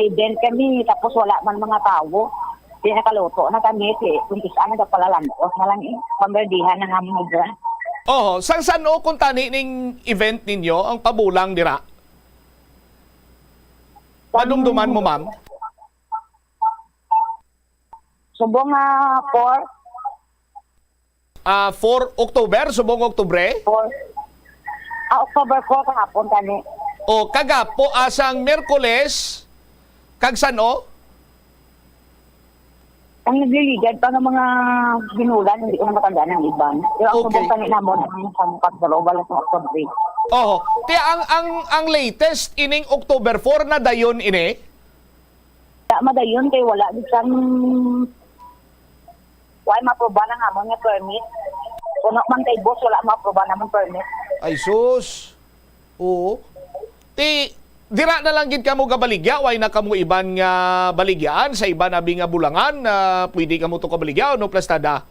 event kami tapos wala man mga tao. Di nakaluto na kami kung saan nagpalalanos na lang pamberdihan ng among dira. Oh, san o kung tani ning event ninyo ang pabulang dira? Padumduman mo, ma'am? Subong 4. 4 October, subong Oktubre? October 4 kahapon tani. O kagapo asang Miyerkules kag san-o? Ang nagliligad pa ng mga ginulan, hindi ko na matandaan ng iban. Pero ang subong tani namon ang pagdalobal sa October. Oh, ti ang latest ining October 4 na dayon ini? Madayon kay wala bisan wala maproba na nga mo nga permit. Kung man kay boss wala maproba naman permit. Ay sus. Oo. Ti dira na lang gid kamo gabaligya, way na kamo iban nga baligyaan sa iban abi nga bulangan na pwede kamo to kabaligya no plastada.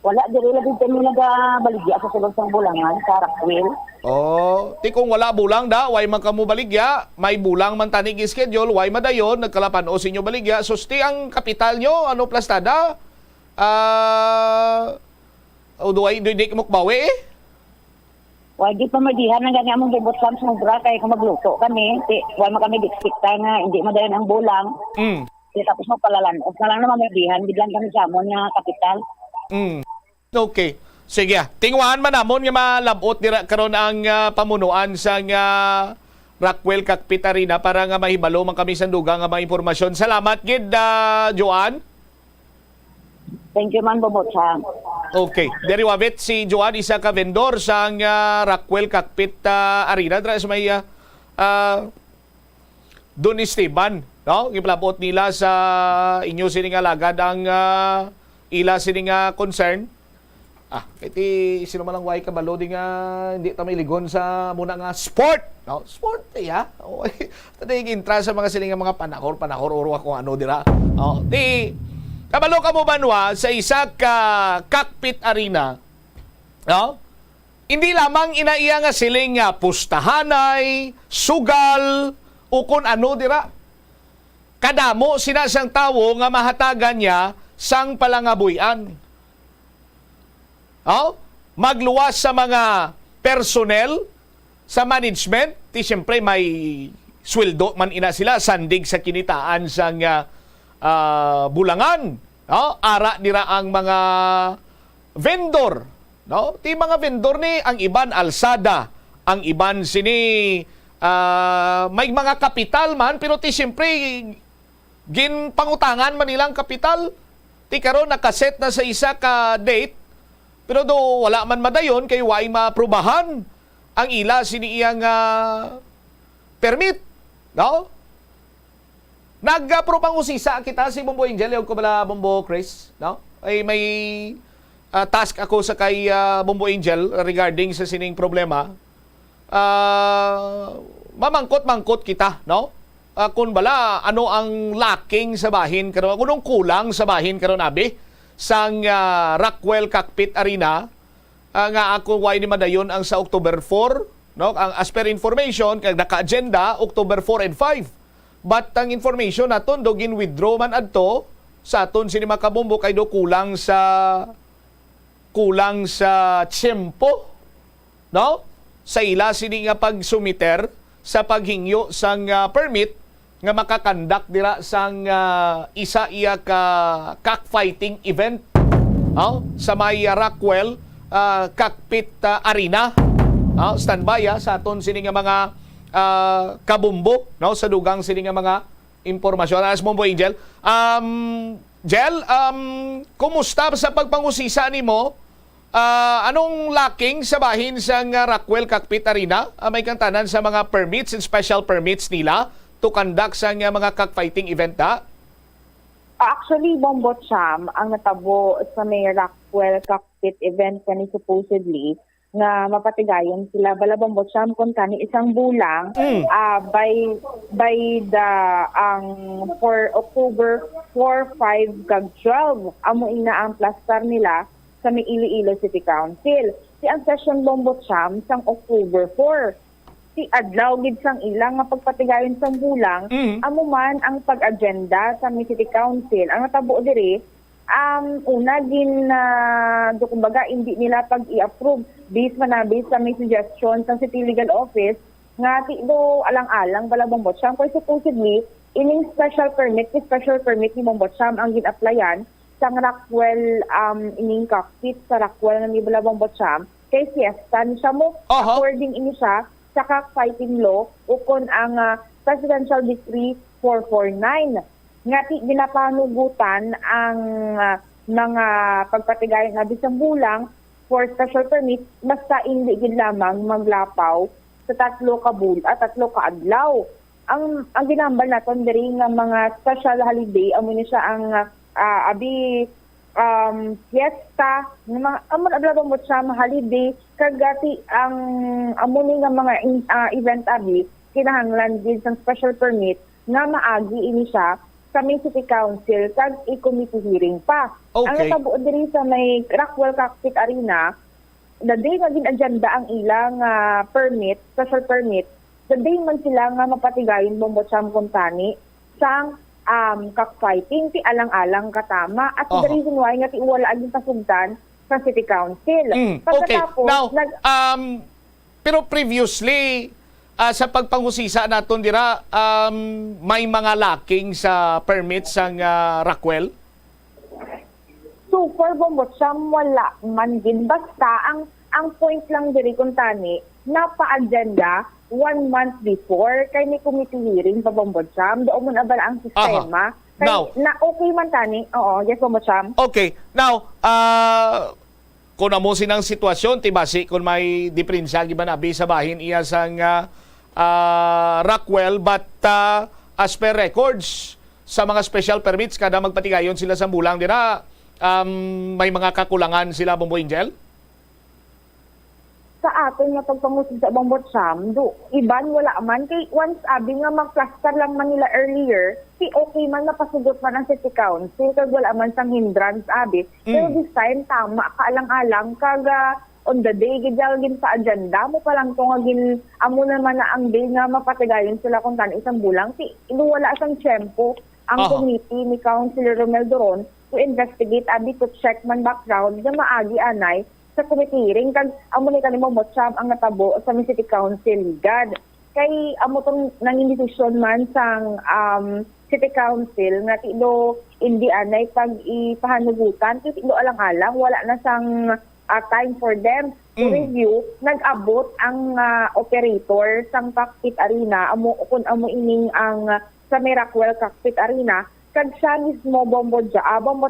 Wala diri lagi kami nagabaligya sa sulod sang bulangan sa Rockwell. Oh, ti kung wala bulang da, way man kamo baligya, may bulang man tani schedule, way madayon nagkalapan o sinyo baligya. So ti ang kapital nyo ano plastada? Di mo kbawi eh? Wagi pa madihan nga nga among gibot sa sobra kay kung magluto kami, wala man kami diksikta nga hindi madayon ang bulang. Tapos magpalalan. O na lang naman madihan, biglang kami sa amon nga kapital. Okay. Sige. Tingwahan man namon nga malabot dira karon ang pamunuan sa Rockwell Cockpit Arena para nga mahibalo man kami sa dugang nga mga impormasyon. Salamat gid Joan. Thank you man Bobotsang. Okay. Deri wabit si Joan isa ka vendor sa Rockwell Cockpit Arena dra sa may Don Esteban, no? Giplabot nila sa inyo sining alagad ang ila sining concern. Iti sino man lang way kabalo di nga hindi ta may ligon sa muna nga sport, no? Sport ya. Okay. Tadi intra sa mga siling mga panahor oro ako ano dira. Di kabalo ka mo banwa sa isa ka cockpit arena. No? Hindi lamang inaiya nga siling pustahanay, sugal, o kung ano dira. Kadamo sinasang tawo nga mahatagan niya sang palangabuyan. Magluwas sa mga personnel, sa management, ti siyempre may sweldo man ina sila, sandig sa kinitaan sang bulangan. Ara nira ang mga vendor. No? Ti mga vendor ni, ang iban alsada, ang iban sini may mga kapital man, pero ti siyempre ginpangutangan man nilang kapital. Ti karon nakaset na sa isa ka date, pero do wala man madayon kay way maprubahan ang ila sini iyang permit, no? Nagapro pang usisa kita si Bombo Angel o ko bala Bombo Chris, no? Ay may task ako sa kay Bombo Angel regarding sa sining problema. Mamangkot-mangkot kita, no? Kung bala ano ang lacking sa bahin karon, kunong kulang sa bahin karon abi sang Rockwell Cockpit Arena nga ako way ni madayon ang sa October 4, no? Ang as per information kag naka-agenda October 4 and 5. But ang information naton do gin-withdraw man adto sa aton sini makabombo kay do kulang sa tiyempo, no? Sa ila sini nga pagsumiter sa paghingyo sang permit nga makakandak dira sang isa iya ka cockfighting event sa may Rockwell Cockpit Arena. Standby sa aton sini nga mga kabumbo, no? Sa dugang sini nga mga impormasyon. As Bombo Angel, kumusta sa pagpangusisa nimo? Anong lacking sa bahin sa Rockwell Cockpit Arena? May kantanan sa mga permits and special permits nila to conduct sa mga cockfighting event Actually, Bombot Cham, ang natabo sa may Rockwell cockpit event kani supposedly nga mapatigayon sila bala Bombot Cham kung kani isang bulang by the for October 4, 5 kag 12 amo ina ang plaster nila sa may Iloilo City Council. Si ang session Bombot Cham sang October 4. Si adlaw gid sang ilang nga pagpatigayon sang bulang amo man ang pag-agenda sa may City Council. Ang natabo diri una din do kumbaga hindi nila pag-i-approve based sa may suggestion sa City Legal Office nga do alang-alang bala Bombot Cham kung supposedly ining special permit ni Bombot Cham ang gin-applyan sang Rockwell ining cockpit sa Rockwell nga ni bala Bombot Cham kay siesta ni siya mo according ini siya sa cockfighting law ukon ang Presidential Decree 449 nga ginapanugutan ang mga pagpatigayon nga bisang bulang for special permit basta hindi gid lamang maglapaw sa 3 ka adlaw. Ang ginambal naton diri nga mga special holiday amo ni siya ang fiesta amon adlaw mo siya holiday kagati ang amo ni nga mga event kinahanglan din sang special permit nga maagi ini siya sa may City Council kag i-committee hearing pa. Ang natabo diri sa may Rockwell Cockpit Arena, the day nga gin-agenda ang ilang special permit, the day man sila nga mapatigayon Bombot Cham kuntani sang cockfighting ti alang-alang katama at the reason why nga ti wala aging pasugdan sa City Council. Pagkatapos, now, pero previously, sa pagpangusisa naton dira, may mga lacking sa permits sang Rockwell? So, for Bombot Cham, wala man din. Basta, ang point lang diri kung tani, napa-agenda 1 month before kay may committee hearing pa Bombot Cham. Doon mo na ba ang sistema? Now, okay man tani. Oo, yes, Bombot Cham. Okay. Now, kung amo sinang sitwasyon, tibasi, kung may diferensya, giba na, sa bahin iya sang Rockwell, but as per records, sa mga special permits, kada magpatigayon sila sa bulang, dira, may mga kakulangan sila, Bombo Angel? Sa atin nga pagpangusid sa Bombot Cham, iban wala man. Kay once nga mag-plaster lang man nila earlier, okay man napasugot man ang City Council, kag wala man sang hindrance Pero this time, tama, kaalang-alang, kaga on the day, gin sa agenda mo pa lang ito amo naman na ang day nga mapatigayon sila kung tan isang bulang. Wala sang tiyempo ang committee ni Councilor Romel Doron to investigate, to check man background, na maagi anay, sa committee hearing kag amo ni kanimo Bombot Cham ang natabo sa City Council gad kay amo tong nanging desisyon man sang City Council nga hindi anay pag ipahanugutan tilo alang-alang wala na sang time for them to review. Nag-abot ang operator sang Cockpit Arena amo ining ang sa Rockwell Cockpit Arena kag siya mismo Bombot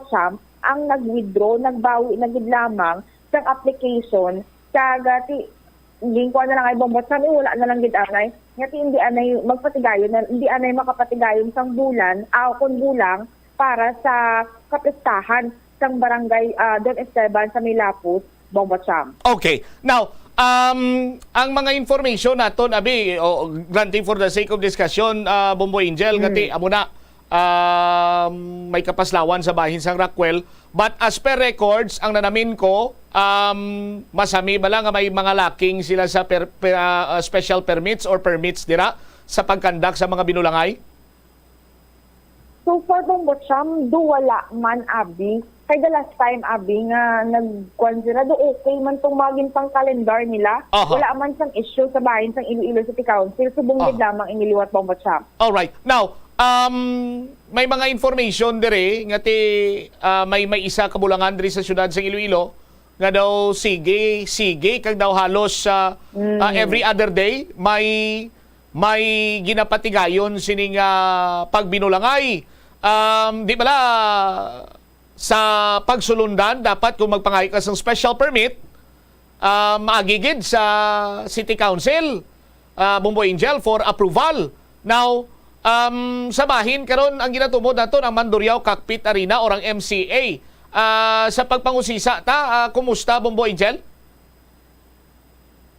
Cham ang nag-withdraw nagbawi na gid lamang sang application kagati gingko na lang ay Bombot Cham wala na lang gid anay ngati hindi anay magpatigayon hindi anay makapatigayon sang bulan kun bulang para sa kapistahan sang barangay Don Esteban sa Milapos Bombot Cham. Okay. Now, ang mga information naton granting for the sake of discussion Bombo Angel ngati amo na may kapaslawan sa bahin sang Rockwell. But as per records, ang nanamin ko, masami ba lang may mga lacking sila sa special permits or permits dira sa pagkandak sa mga binulangay? So for Bombot Cham, wala man Kay the last time nga nagkonsira okay man tong maging pang kalendar nila. Wala man sang issue sa bahin sang Iloilo City Council. Subong lamang iniliwat Bombot Cham. Alright. Now, may mga information dire ngati may isa kabulangan diri sa syudad sa Iloilo nga daw sige kag daw halos every other day may ginapatigayon sining pagbinulangay. Di bala sa pagsulundan dapat kung magpangay ka ng special permit maagigid sa City Council Bombo Angel for approval. Now, samahin karon ang ginatumod nato ang Mandurriao Cockpit Arena or ang MCA. Sa pagpangusisa ta, kumusta Bombo Angel?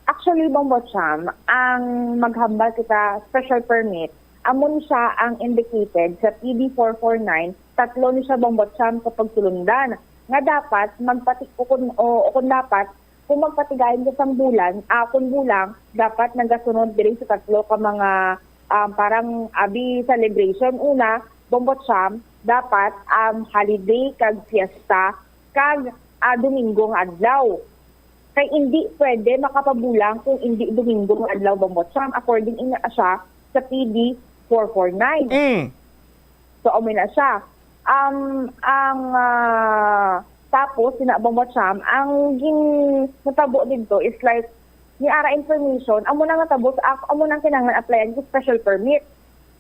Actually, Bombo Cham, ang maghambal kita special permit, amon siya ang indicated sa PD 449, tatlo ni siya Bombo Cham kapag tulundan. Nga dapat, kung dapat, kung magpatigayin ka sang bulan, kung bulang, dapat nagasunod din sa tatlo ka mga parang abi celebration. Una, Bombo Cham, dapat holiday kag fiesta kag Dominggo nga adlaw. Kay hindi pwede makapabulang kung hindi Domingo nga adlaw Bombo Cham according ina siya sa PD 449. So umi na siya. Tapos sina Bombo Cham ang natabo dito is like ni ara information amo nang natabo amo nang kinahanglan applyan sa special permit.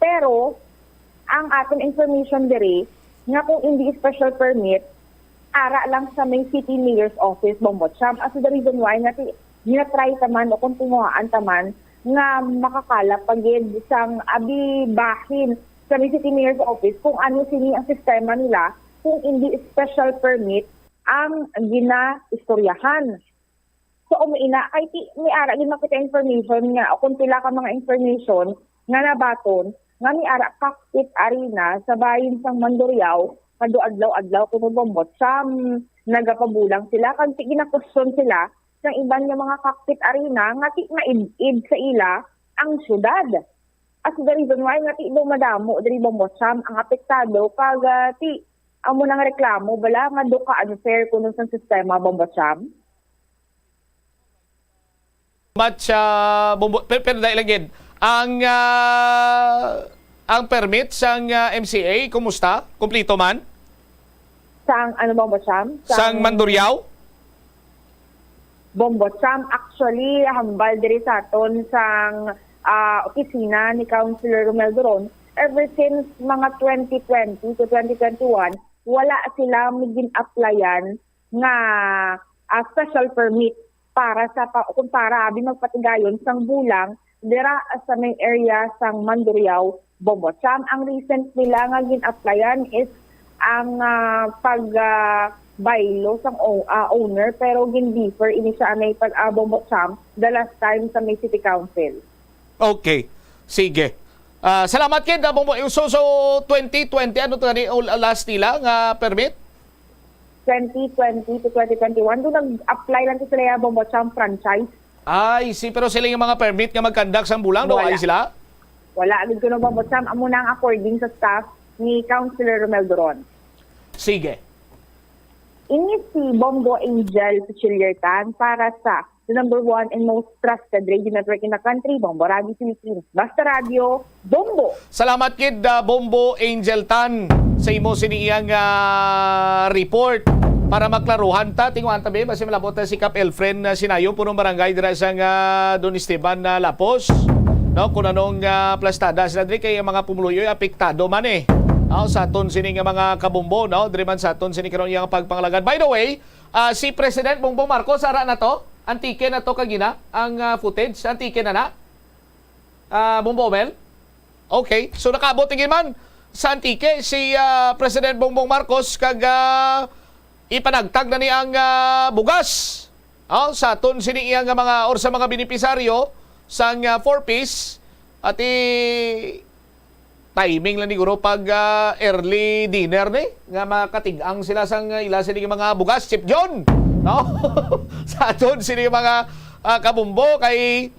Pero ang ating information diri nga kung hindi special permit, ara lang sa may city mayor's office, Bombo Cham. As the reason why nga ginatry taman o kung tunguhaan taman nga makakalap pagid sang abi bahin sa may city mayor's office kung ano sini ang sistema nila kung hindi special permit ang gina-istoryahan. So umiina, kay may ara din makita information nga o kung pila ka mga information nga nabaton nga ni ara Cockpit Arena sa bahin sang Mandurriao kado adlaw-adlaw kuno Bombo Cham nagapabulang sila kag ginakusyon sila sang iban nga mga Cockpit Arena nga ti maid sa ila ang syudad. As the reason why nga ti do madamo diri Bombo Cham ang apektado kag ti amo nang reklamo bala nga do ka unfair kuno sang sistema Bombo Cham. Bombo pero dahil lang ang permit sang MCA, kumusta? Kumplito man? Sang ano Bombo Cham? Sang Mandurriao? Bombo Cham, actually, hambal diri sa aton sang opisina ni Councilor Romel Duron. Ever since mga 2020 to 2021, wala sila migin applyan nga special permit para sa para abi magpatigayon sang bulang dira sa may area sang Mandurriao, Bombo Cham. Ang recent nila nga gin-applyan is ang pag-baylo sang owner pero gin-differ ini siya may Bombo Cham the last time sa may City Council. Okay. Sige. Salamat kid Bombo. So 2020 ano to ni last nila nga permit? 2020 to 2021 doon nag-apply lang sila Bombo Cham franchise. Ay, pero sila yung mga permit nga mag-conduct sa bulang, daw ay sila? Wala, agad ko na Bombo Cham. Amo nang according sa staff ni Councilor Romel Duron. Sige. Ini si Bombo Angel Pichiliertan para sa the number 1 and most trusted radio network in the country, Bombo Radio Philippines. Basta Radio, Bombo! Salamat kid, Bombo Angel Tan sa imo siniyang report. Para maklaruhan ta, tingwan tabi, basi malabot si Cap Elfren Sinayo, punong barangay dira sa Don Esteban na Lapos. No, kung anong plastada sila diri kay mga pumuluyoy apektado man eh. Sa aton sini nga mga kabombo, no, diri man sa aton sini karon yang pagpanglagan. By the way, si President Bongbong Marcos ara na to, antike na to kagina ang footage, antike na na. Bombo Mel. Okay, so nakaabot tingin man sa antike si President Bongbong Marcos kag ipanagtag na niyang bugas sa aton sini iyang mga or sa mga benepisaryo sang 4-piece at timing lang ni guro pag early dinner ni nga makatigang sila sang ila sini mga bugas Chip John no sa aton sini mga kabumbo kay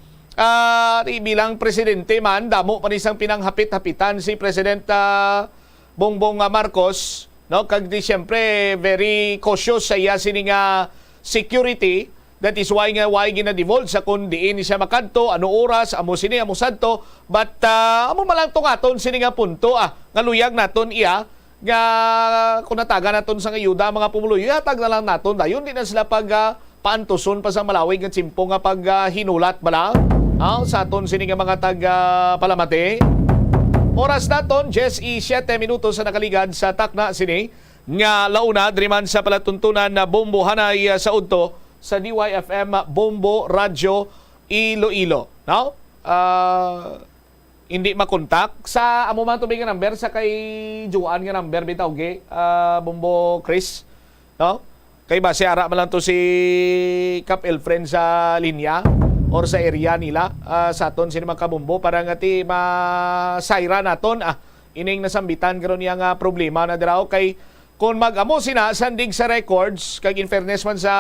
bilang presidente man damo pa ni sang pinanghapit-hapitan si President Bongbong Marcos. No, kag di siyempre very cautious sa iya sini nga security. That is why gina-divulge sa kung diin siya makadto, ano oras, amo sini, amo sadto. But amo malang tungaton sini nga punto nga luyag naton iya nga kung nataga naton sa ayuda mga pumuluyo, hatag na lang naton dayon di na sila pag paantuson pa sa malawig nga tsimpo nga pag hinulat bala sa aton sini nga mga taga Palamate. Oras naton 10:07 minutos sa nakaligad sa takna sini nga launa driman sa palatuntunan na Bombo Hanay sa udto sa DYFM Bombo Radio Iloilo. Now, hindi makontak sa amo man tubig nga number sa kay Juan nga number bitaw gi Bombo Chris, no? Kay ba si ara man lang to si Cap Elfren sa linya or sa area nila sa aton sini makabombo para nga ti masayra naton ining nasambitan karon niya nga problema na diraw kay kung mag-amo sina sandig sa records kag in fairness man sa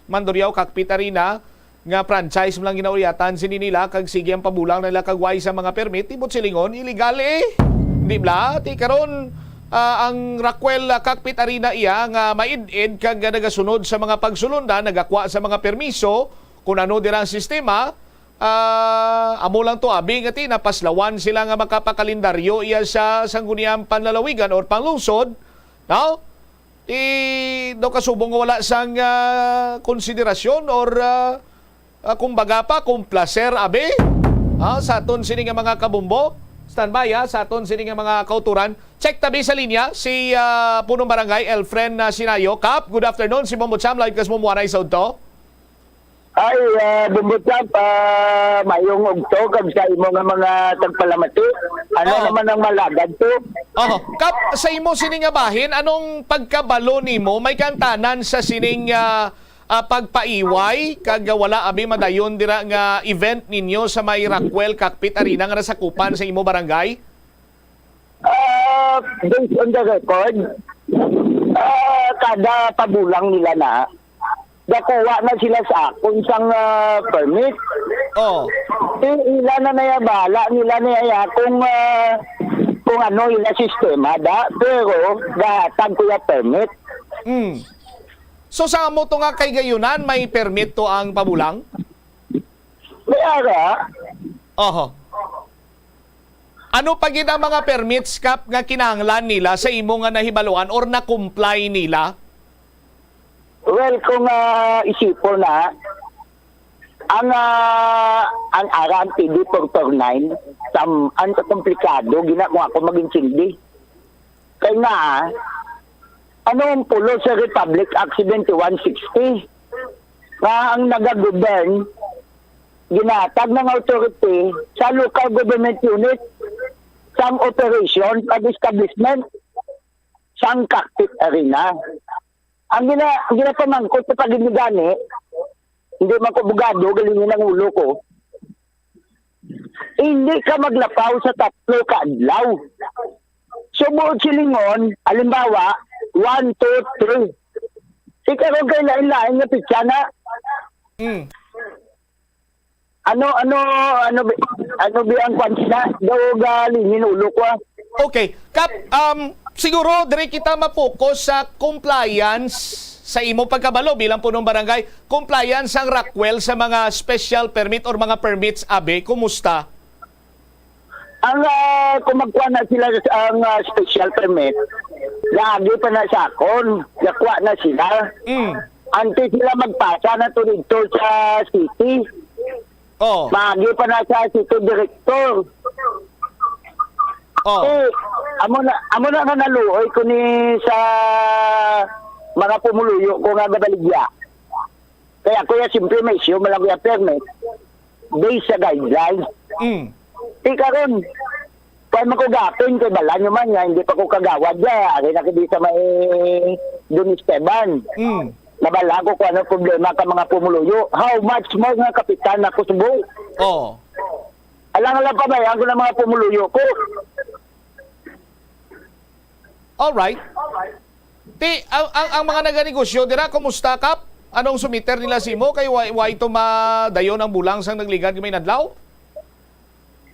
Mandurriao Cockpit Arena nga franchise mo lang ginaulyatan sini nila kag sige ang pabulang nila kag way sa mga permit tibot silingon illegal di bla ti karon ang Rockwell Cockpit Arena iya nga maid-id kag nagasunod sa mga pagsulonda nagakwa sa mga permiso kung ano dirang sistema amo lang to abi nga ti napaslawan sila nga makapakalendaryo iya sa sangguniang panlalawigan or panglungsod no do kasubong nga wala sang konsiderasyon or kumbaga pa kung placer abe sa aton sini nga mga kabumbo standby sa aton sini nga mga kauturan check tabi sa linya si punong barangay Elfren Sinayo. Kap, good afternoon si Bombo Cham live kas mo muanay sa to. Ay, Bumbutsap, mayong ugto kag sa imo nga mga tagpalamati. Ano naman ang malagad to? Kap, sa imo sining nga bahin, anong pagkabalo nimo may kantanan sa sining pagpaiway kag wala abi madayon dira nga event ninyo sa may Rockwell Cockpit Arena nga nasakupan sa imo barangay? Based on the record, kada pabulang nila na dakuha na sila sa akong isang permit. Ila na nayabala nila naya kung ano yung sistema da, pero dahatag ko yung permit. So sa mo to nga kay gayunan, may permit to ang pabulang? May ara. Ano pag ang mga permits Kap nga kinahanglan nila sa imo nga nahibaluan or na-comply nila? Well, kung isipo na, ang aram PD 449, ang komplikado, ginagawa ko maging sindi. Kaya nga, ano ang pulo sa Republic Act 7160? Na ang nag-govern, ginatag ng authority sa local government unit, sa operation at establishment, sa cockpit arena. Ang ginapamangkot sa pag-inigani, hindi man ko bugado, galingin ang ulo ko, hindi ka maglapaw sa 3 kaadlaw. So, buod silingon, alimbawa, 1, 2, 3. Ikaroon kayo lain-lain nga pitsa na. Ano ang kwansina? Daw galingin ulo ko. Okay. Kap, siguro dire kita mapokus sa compliance sa imo pagkabalo bilang punong barangay, compliance ang Rockwell sa mga special permit or mga permits abe, kumusta? Ang kung magkuha na sila ang special permit, lagi pa na sa akon, nakuha na sila. Ante sila magpasa na to dito sa city. Magi pa na sa city director. Amo na naluoy ko ni sa mga pumuluyo ko nga gabaligya. Kaya kuya simple may issue malang kuya permit based sa guidelines. Karon kaya makugapin kay bala nyo man nga hindi pa ko kagawad ya ari na kidi sa may Dunisteban. Nabala ko kung ano problema ka mga pumuluyo. How much more nga kapitan ako subo? Alang-alang pa ba yan ko ng mga pumuluyo ko? Alright. Ang mga naganegosyo, dira, kumusta Kap? Anong sumiter nila simo? Kay why ito madayon ang bulang sang nagligan kami nadlaw?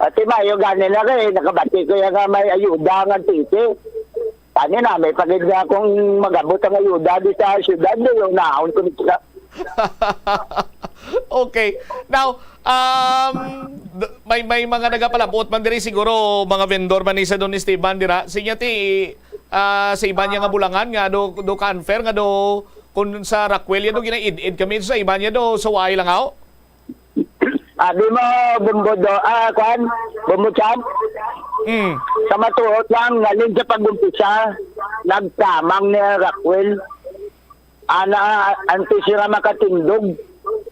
Ati mayo ganin na kay nakabati ko yung may ayuda nga titi. Tanya na, may pagid nga akong magabot ang ayuda di sa syudad yung naon ko nito. Okay. Now, may mga nagapalabot man diri siguro mga vendor man ni sa Don Esteban dira. Sinya ti sa iba niya nga bulangan nga do canfer nga do kung sa Rockwell do ginaid-id kami sa iba niya do sa way lang ako. Di mo bumbodo bumucham. Sa matuot lang nalin sa pag-umpisa nagtamang ni Rockwell anti sira makatindog.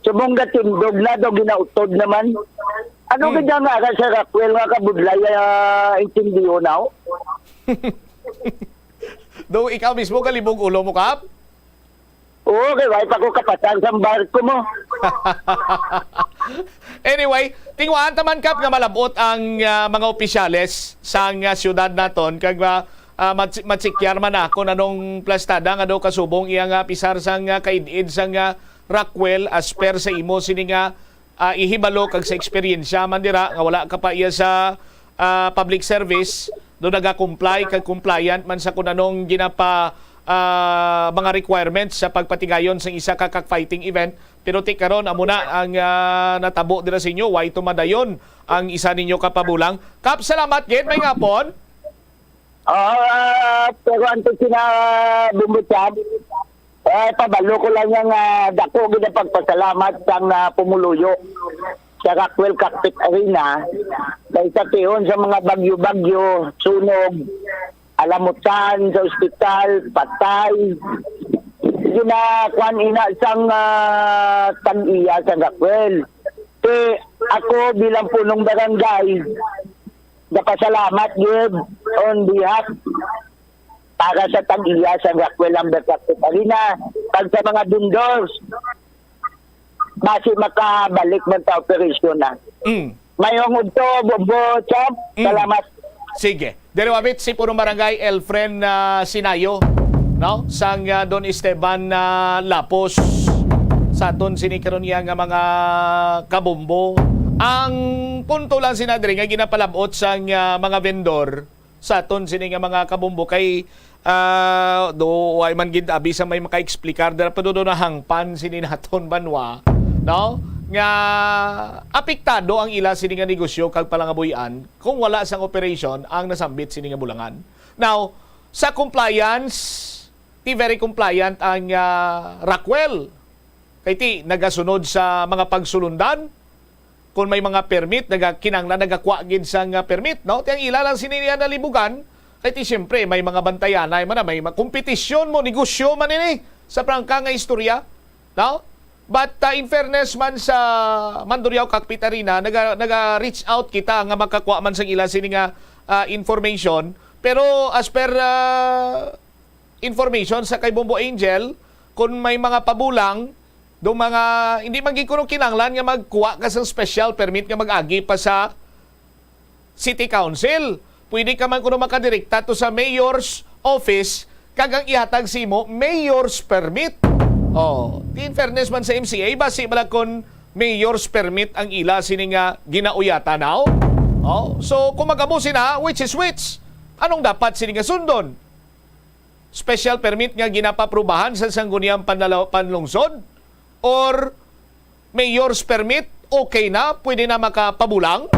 Subong gatindog na do ginautod naman Ano ka dyan nga sa Rockwell nga kabudlay intindiyo now? Do ikaw mismo kalibog ulo mo, Kap? Oo, kay wife ako kapatang sa barko mo. Anyway, tingwaan taman, Kap, nga malabot ang mga opisyales sa siyudad naton kag matsikyar man na kung anong plastada nga daw kasubong iyang pisar sang kaidid sang Rockwell as per sa imo sini nga ihibalo kag sa eksperyensya man dira nga wala ka pa iya sa public service do naga-comply kag compliant man sa kung anong ginapa mga requirements sa pagpatigayon sa isa ka cockfighting event pero ti karon amo na ang natabo dira sa inyo why tumadayon ang isa ninyo kapabulang. Kap, salamat gid may ngapon. Pero anto sina bumutad pabalo ko lang yung dako gid pagpasalamat sang pumuluyo sa Rockwell Cockpit Arena dahil sa tiyon sa mga bagyo-bagyo, sunog, alamutan sa ospital, patay. Ginakuan ina sang tag-iya sa Rockwell. Ako bilang punong barangay, napasalamat yun on behalf para sa tag-iya sa Rockwell Lambert Cockpit Arena. Pag sa mga vendors, basi makabalik man sa operasyon na. Mayong udto, Bobo, Chap, salamat. Sige. Derewabit si punong barangay Elfren Sinayo, no? Sang Don Esteban Lapos. Sa aton sinikaron niya nga mga kabombo. Ang punto lang sinadri nga ginapalabot sang mga vendor sa aton sini nga mga kabombo kay do ay man gid abi sa may maka-explicar dara pa do na hangpan sini naton banwa, no? Nga apektado ang ila sini nga negosyo kag palangabuyan kung wala sang operation ang nasambit sini nga bulangan. Now, sa compliance, ti very compliant ang Rockwell. Kay ti nagasunod sa mga pagsulundan. Kung may mga permit, kinanglan nagakwa gid sang permit, no? Ti ang ila lang sini na libugan. Kay ti siyempre may mga bantayan ay man may kompetisyon mo, negosyo man ini sa prangka nga istorya, no? But in fairness man sa Mandurriao Cockpit Arena, naga-reach out kita nga makakuha man sang ila sini nga information. Pero as per information sa kay Bombo Angel, kung may mga pabulang, do mga hindi magikuno kinanglan nga magkuha ka sa special permit nga mag-agi pa sa City Council. Pwede ka man kuno makadirekta to sa mayor's office kagang ihatag si mo mayor's permit. In fairness man sa MCA, basi malakon mayor's permit ang ila sini nga ginauyata now. So kung magabusin na, which is which? Anong dapat sini nga sundon? Special permit nga ginapaprubahan sa sangguniang panlungsod? Or mayor's permit, okay na, pwede na makapabulang?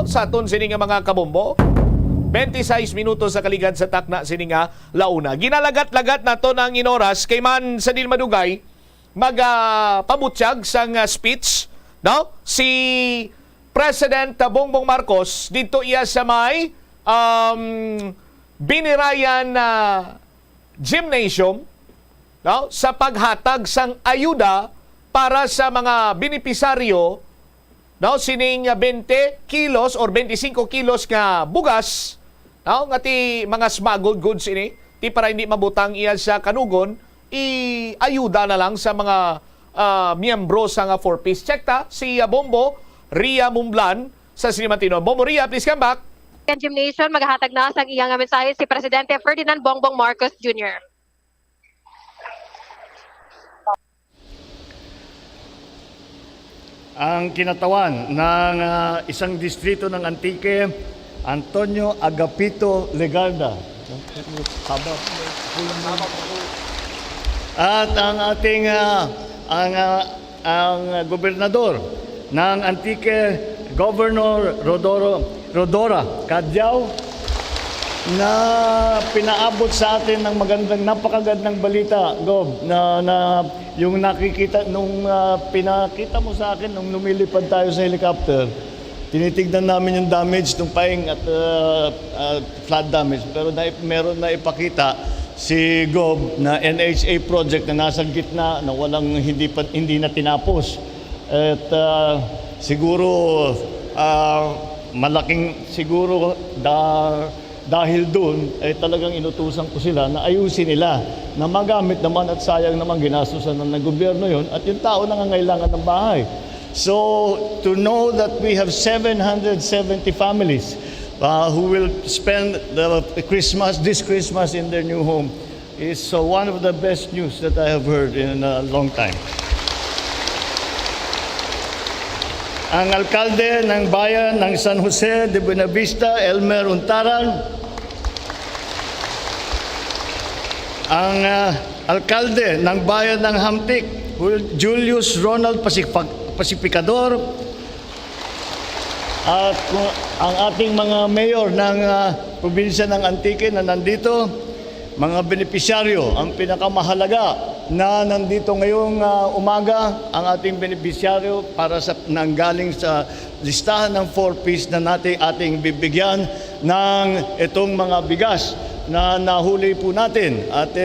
Sa aton sini nga mga kabombo? 26 minutos sa kaligad sa takna sini nga launa. Ginalagat-lagat nato ng inoras kay man sa din madugay magpabutyag sang speech, no? Si President Bongbong Marcos dito iya sa may Binirayan Gymnasium, no? Sa paghatag sang ayuda para sa mga benepisaryo, no? Sining 20 kilos or 25 kilos nga bugas, no? Nga ti mga smuggled goods ini, ti para hindi mabutang iya sa kanugon, i-ayuda na lang sa mga miyembro sa nga 4-piece check ta. Si Bombo Ria Mumblan sa Sinimantino. Bombo Ria, please come back. Gymnasium, maghahatag na sa iyang mensahe si Presidente Ferdinand Bongbong Marcos Jr. Ang kinatawan ng isang distrito ng Antique, Antonio Agapito Legarda. At ang ating ang gobernador ng Antique, Governor Rodora Cadyao, na pinaabot sa atin ng napakagandang balita, Gob, na yung nakikita nung pinakita mo sa akin nung lumilipad tayo sa helicopter. Tinitignan namin yung damage ng paing at flood damage, pero meron na ipakita si Gob na NHA project na nasa gitna na walang hindi na tinapos. At siguro malaking siguro dahil doon ay talagang inutusan ko sila na ayusin nila na magamit naman at sayang naman ginastusan ng gobyerno yon at yung tao nangangailangan ng bahay. So to know that we have 770 families who will spend this Christmas in their new home is one of the best news that I have heard in a long time. Ang alkalde ng bayan ng San Jose de Buenavista, Elmer Untaran, ang alkalde ng bayan ng Hamtik, Julius Ronald Pacificador, at ang ating mga mayor ng probinsya ng Antique na nandito, mga benepisyaryo, ang pinakamahalaga na nandito ngayong umaga, ang ating benepisyaryo para sa nanggaling sa listahan ng 4Ps na ating bibigyan ng itong mga bigas na nahuli po natin. At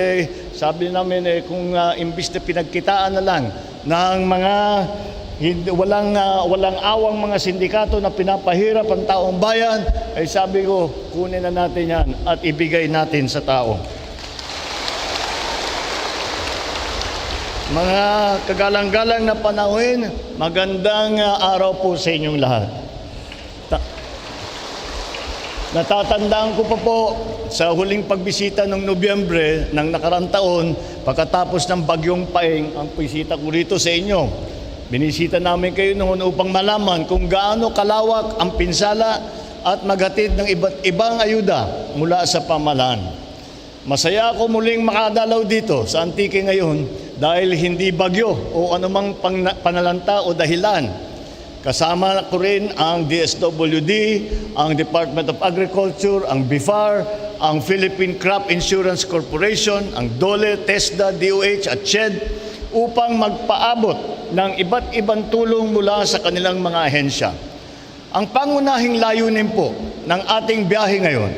sabi namin kung imbis na pinagkitaan na lang ng mga walang awang mga sindikato na pinapahirap ang taong bayan, ay sabi ko, kunin na natin yan at ibigay natin sa tao. Mga kagalang-galang na panahon, magandang araw po sa inyong lahat. Natatandaan ko pa po sa huling pagbisita noong Nobyembre ng nakaraang taon, pagkatapos ng bagyong Paeng, ang bisita ko rito sa inyo. Binisita namin kayo noon upang malaman kung gaano kalawak ang pinsala at maghatid ng iba't ibang ayuda mula sa pamahalaan. Masaya ako muling makadalaw dito sa Antique ngayon dahil hindi bagyo o anumang panalanta o dahilan. Kasama ko rin ang DSWD, ang Department of Agriculture, ang BIFAR, ang Philippine Crop Insurance Corporation, ang DOLE, TESDA, DOH at CHED upang magpaabot ng iba't ibang tulong mula sa kanilang mga ahensya. Ang pangunahing layunin po ng ating biyahe ngayon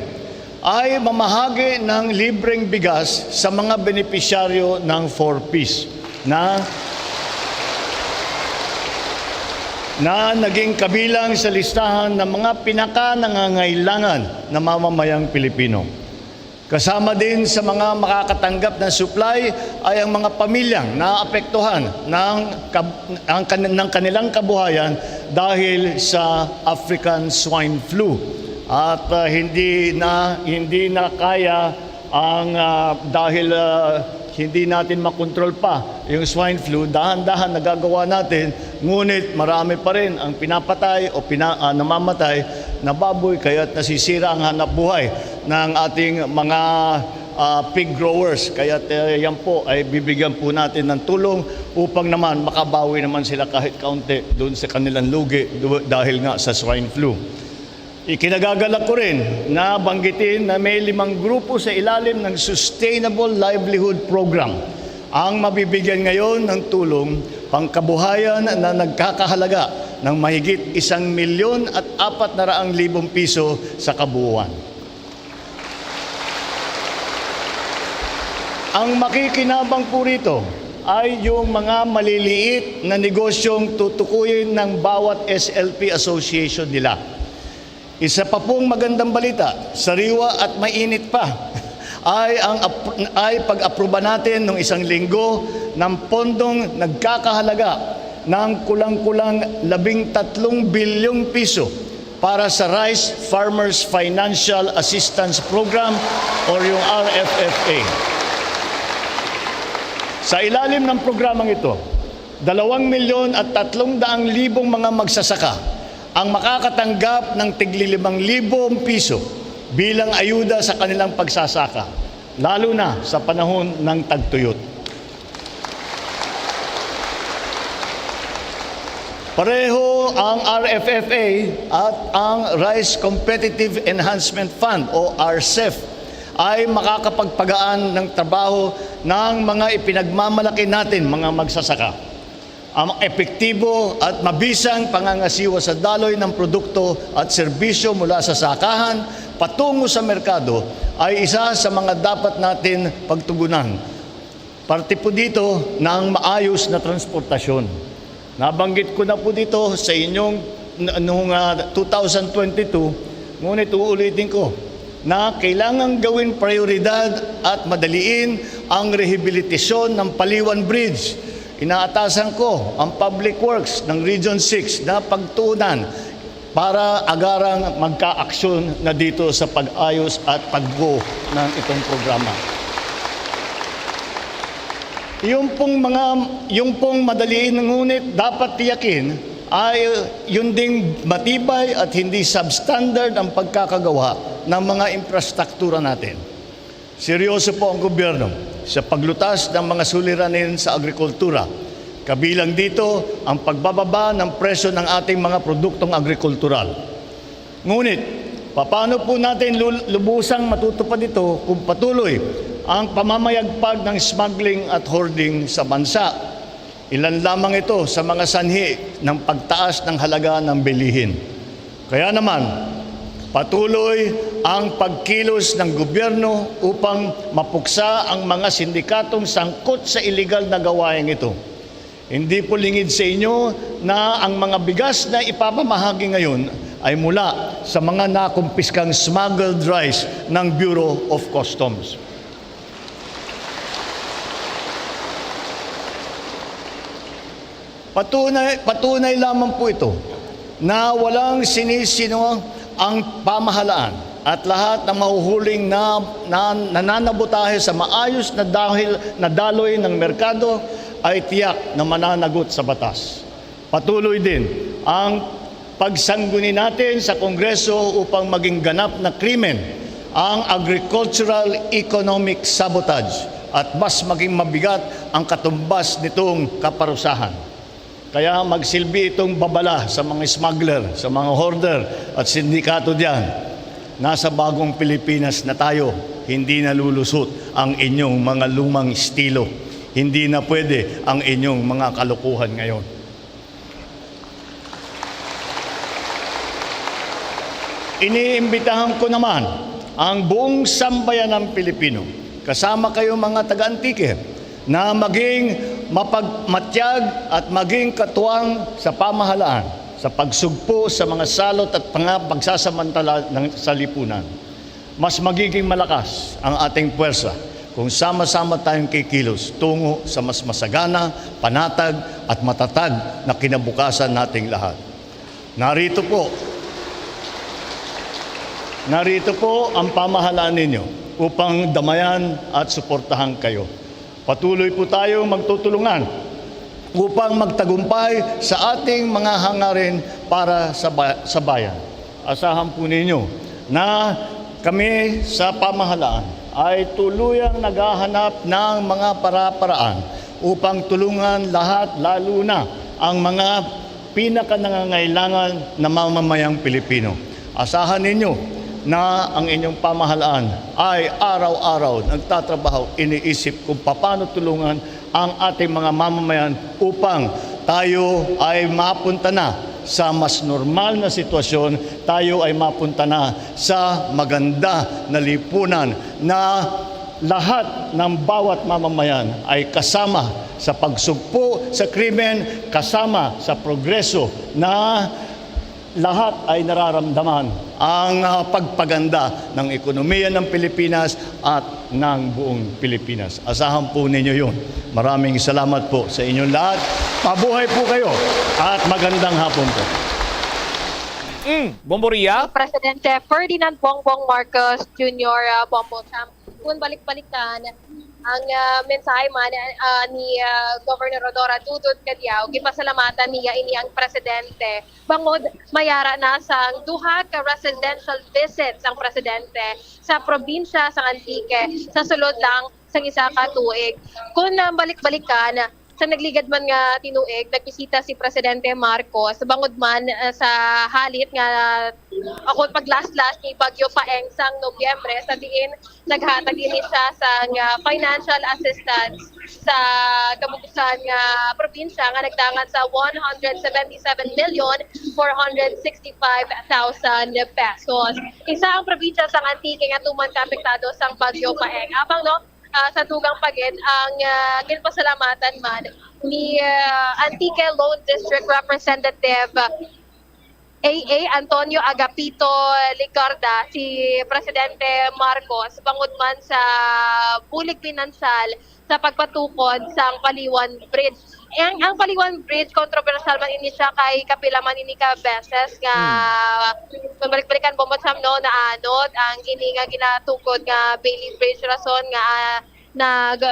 ay mamahagi ng libreng bigas sa mga benepisyaryo ng 4Ps na naging kabilang sa listahan ng mga pinaka-nangangailangan na mamamayang Pilipino. Kasama din sa mga makakatanggap ng supply ay ang mga pamilyang naapektuhan ng kanilang kabuhayan dahil sa African Swine Flu. At hindi na kaya dahil hindi natin makontrol pa yung swine flu, dahan-dahan nagagawa natin, ngunit marami pa rin ang pinapatay o namamatay na baboy, kaya't nasisira ang hanapbuhay ng ating mga pig growers. Kaya't yan po ay bibigyan po natin ng tulong upang naman makabawi naman sila kahit kaunti doon sa kanilang lugi dahil nga sa swine flu. Ikinagagalak ko rin na banggitin na may 5 grupo sa ilalim ng Sustainable Livelihood Program ang mabibigyan ngayon ng tulong pangkabuhayan na nagkakahalaga ng mahigit 1,400,000 piso sa kabuuan. Ang makikinabang po rito ay yung mga maliliit na negosyong tutukuyin ng bawat SLP association nila. Isa pa pong magandang balita, sariwa at mainit pa, ay pag-aproba natin noong 1 linggo ng pondong nagkakahalaga ng kulang-kulang 13 bilyong piso para sa Rice Farmers Financial Assistance Program o yung RFFA. Sa ilalim ng programang ito, 2,300,000 mga magsasaka ang makakatanggap ng tigli 5,000 piso bilang ayuda sa kanilang pagsasaka, lalo na sa panahon ng tagtuyot. Pareho ang RFFA at ang Rice Competitive Enhancement Fund o RCEF ay makakapagpagaan ng trabaho ng mga ipinagmamalaki natin mga magsasaka. Ang epektibo at mabisang pangangasiwa sa daloy ng produkto at serbisyo mula sa sakahan patungo sa merkado ay isa sa mga dapat natin pagtugunan. Parte po dito ng maayos na transportasyon. Nabanggit ko na po dito sa inyong noong 2022, ngunit uulitin ko na kailangan gawin prioridad at madaliin ang rehabilitasyon ng Paliwan Bridge. Inaatasan ko ang Public Works ng Region 6 na pagtuunan para agarang magka-aksyon na dito sa pag-ayos at pagbuo ng itong programa. Yung pong madaliin ngunit dapat tiyakin ay yun ding matibay at hindi substandard ang pagkakagawa ng mga infrastruktura natin. Seryoso po ang gobyerno sa paglutas ng mga suliranin sa agrikultura. Kabilang dito ang pagbababa ng presyo ng ating mga produktong agrikultural. Ngunit, paano po natin lubusang matutupad ito kung patuloy ang pamamayagpag ng smuggling at hoarding sa bansa? Ilan lamang ito sa mga sanhi ng pagtaas ng halaga ng bilihin. Kaya naman, patuloy ang pagkilos ng gobyerno upang mapuksa ang mga sindikatong sangkot sa iligal na gawain ito. Hindi po lingid sa inyo na ang mga bigas na ipapamahagi ngayon ay mula sa mga nakumpiskang smuggled rice ng Bureau of Customs. Patunay lamang po ito na walang sinisino ang pamahalaan at lahat ng mahuhuling na nananabotahe sa maayos na daloy ng merkado ay tiyak na mananagot sa batas. Patuloy din ang pagsangguni natin sa Kongreso upang maging ganap na krimen ang agricultural economic sabotage at mas maging mabigat ang katumbas nitong kaparusahan. Kaya magsilbi itong babala sa mga smuggler, sa mga hoarder at sindikato diyan. Nasa bagong Pilipinas na tayo, hindi nalulusot ang inyong mga lumang estilo. Hindi na pwede ang inyong mga kalokohan ngayon. Iniimbitahan ko naman ang buong sambayan ng Pilipino, kasama kayo mga taga-Antique, na maging mapagmatyag at maging katuwang sa pamahalaan, sa pagsugpo sa mga salot at pagsasamantala ng salipunan. Mas magiging malakas ang ating puwersa kung sama-sama tayong kikilos tungo sa mas masagana, panatag at matatag na kinabukasan nating lahat. Narito po ang pamahalaan ninyo upang damayan at suportahan kayo. Patuloy po tayong magtutulungan upang magtagumpay sa ating mga hangarin para sa bayan. Asahan po ninyo na kami sa pamahalaan ay tuluyang naghahanap ng mga para-paraan upang tulungan lahat, lalo na ang mga pinakanangangailangan na mamamayang Pilipino. Asahan ninyo na ang inyong pamahalaan ay araw-araw nagtatrabaho, iniisip kung paano tulungan ang ating mga mamamayan upang tayo ay mapunta na sa mas normal na sitwasyon, tayo ay mapunta na sa maganda na lipunan na lahat ng bawat mamamayan ay kasama sa pagsugpo sa krimen, kasama sa progreso na lahat ay nararamdaman ang pagpaganda ng ekonomiya ng Pilipinas at ng buong Pilipinas. Asahan po ninyo yun. Maraming salamat po sa inyong lahat. Mabuhay po kayo at magandang hapon po. Bomboria? Presidente Ferdinand Bongbong Marcos Jr. Bongbong Champ. Kung balik-balikan ang mensahe man ni Governor Rodora Dudut Cadiao, gipasalamatan niya ini ang presidente bangod mayara na sang duha ka residential visits ang presidente sa probinsya sa Antique sa sulod lang sang isa ka tuig. Kung balik-balikan sa nagligad man nga tinuig, nagbisita si Presidente Marcos bangod man sa halit nga ako pag last ni Bagyo Paeng sang Nobyembre sa diin naghatag ini siya sa financial assistance sa kabukusan nga probinsya nga nagdangan sa 177,465,000 pesos. Isa ang probinsya sa Antique nga tuman kapektado sang Bagyo Paeng. Apang sa tugang pagid ang ginpasalamatan man ni Antique Loan District Representative AA Antonio Agapito Ligarda, si Presidente Marcos, bangod man sa bulig pinansyal sa pagpatukod sa Paliwan Bridge. Ang Paliwan Bridge, controversial man ini siya kay kapila man ini ka beses nga kung balik-balikan Bombotsam no, na anod ang ini nga ginatukod nga Bailey Bridge rason nga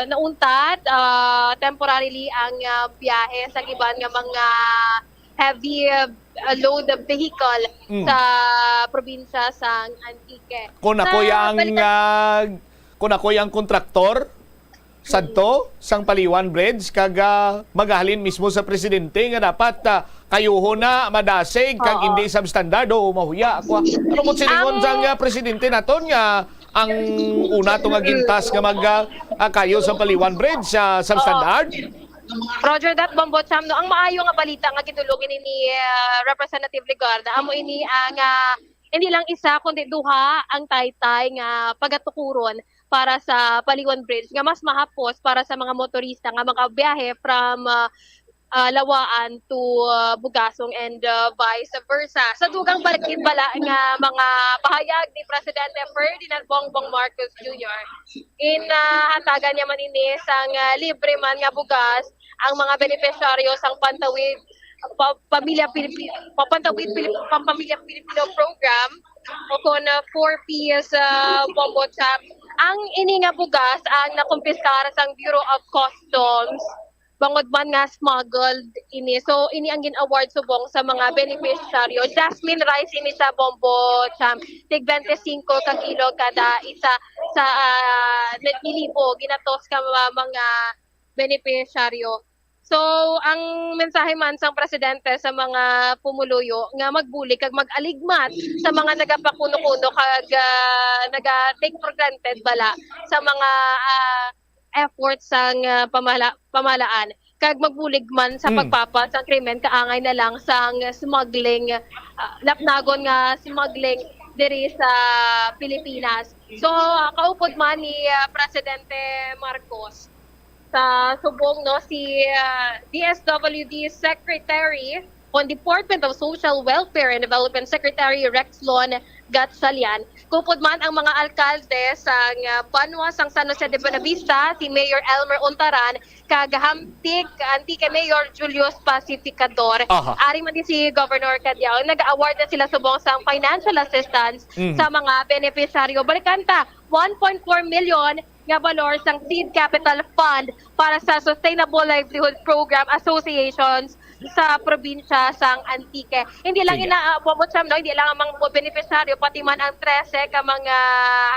nauntad temporarily ang biyahe sa iban nga mga heavy load vehicle sa probinsya sa Antique. Kung ako yung kontraktor sadto sang Paliwan Bridge kaga maghalin mismo sa presidente nga dapat kayuho na madasig kag hindi substandard o mahuya ako. Ano mo silingon sang presidente naton nga ang una tong gintas nga kayo sa Paliwan Bridge sa substandard? Roger that, Bombotsam, no, ang maayo nga balita nga gitulogin ni Representative Ligarda, amo ini ang hindi lang isa kundi duha ang taytay nga pagatukuron para sa Paliwan Bridge nga mas mahapos para sa mga motorista nga makabiyahe from Lawaan to Bugasong and vice versa. Sa dugang balakid bala nga mga pahayag ni Presidente Ferdinand Bongbong Marcos Jr. Hatagan niya man ini sang libre man nga bugas ang mga benepisyaryo sang Pantawid Pamilya Pilipino program o kon 4Ps Bombotsam. Ang ini nga bugas ang nakumpiskara sang Bureau of Customs bangod man nga smuggled ini. So ini ang gin-award subong sa mga beneficiaryo. Jasmine rice ini sa Bombotsam, tig 25 ka kilo kada isa sa milibo ginatos ka mga beneficiaryo. So ang mensahe man sang presidente sa mga pumuluyo nga magbuli kag mag-aligmat sa mga nagapakuno-kuno kag naga-take for granted bala sa mga efforts sang pamahalaan kag magbulig man sa pagpapa sa krimen kaangay na lang sang smuggling lapnagon nga smuggling diri sa Pilipinas. So kaupod man ni Presidente Marcos sa subong no si DSWD Secretary on Department of Social Welfare and Development Secretary Rexlon Gatchalian. Kupod man ang mga alkalde sa Banwa sang San Jose de Buenavista, si Mayor Elmer Untaran, kagahamtik Antique Mayor Julius Pacificador. Ari man din si Governor Cadiao, nag-award na sila subong sang financial assistance sa mga beneficiaryo. Balikanta, 1.4 million nga balor sang Seed Capital Fund para sa Sustainable Livelihood Program Associations sa probinsya sang Antique. Hindi lang Bombotsam, no, hindi lang ang mga beneficiaryo, pati man ang 13 ka mga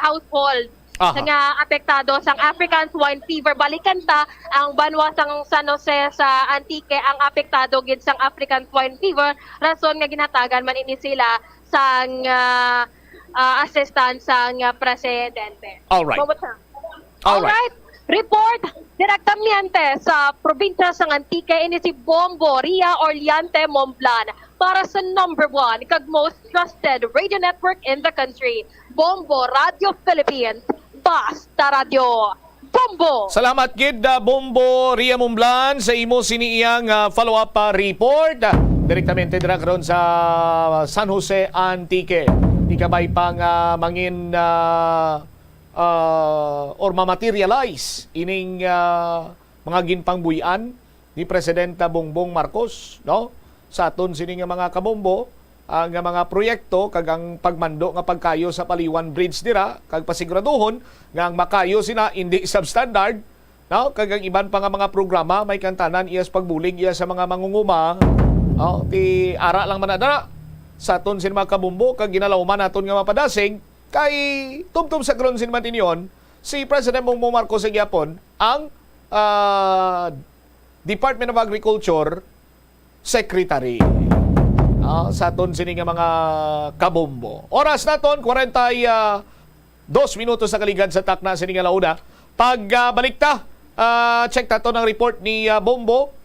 household nga apektado sang African Swine Fever. Balikanta ang Banwa sang San Jose sa Antique ang apektado gid sang African Swine Fever, rason nga ginatagan man ini sila sang assistance sang presidente. Alright. Alright. Report direktamente sa probinsya sa Antique ini si Bombo Ria Orliante Momblan para sa number 1 kag most trusted radio network in the country, Bombo Radio Philippines. Basta Radio Bombo. Salamat gid Bombo Ria Momblan sa imo siniiyang follow-up report direktamente dira karon sa San Jose Antique. Di kabay pang mangin or ma-materialize ining mga ginpangbuyan ni Presidenta Bongbong Marcos, no? Sa aton sini nga mga kabombo ang mga proyekto kag ang pagmando nga pagkayo sa Paliwan Bridge dira kag pasiguraduhon nga ang makayo sina hindi substandard, no? Kag ang iban pa nga mga programa may kantanan iyas pagbulig iya sa mga mangunguma, no? Ti ara lang man na sa aton sini mga kabombo kag ginalawman naton nga mapadasig kay tumtum sa gron sinman inyon si President Bongbong Marcos sa gyapon ang Department of Agriculture Secretary sa aton sini nga mga kabombo. Oras naton 42 minutos sa kaligad sa takna sini nga launa. Pagbalik ta check tato ng report ni Bombo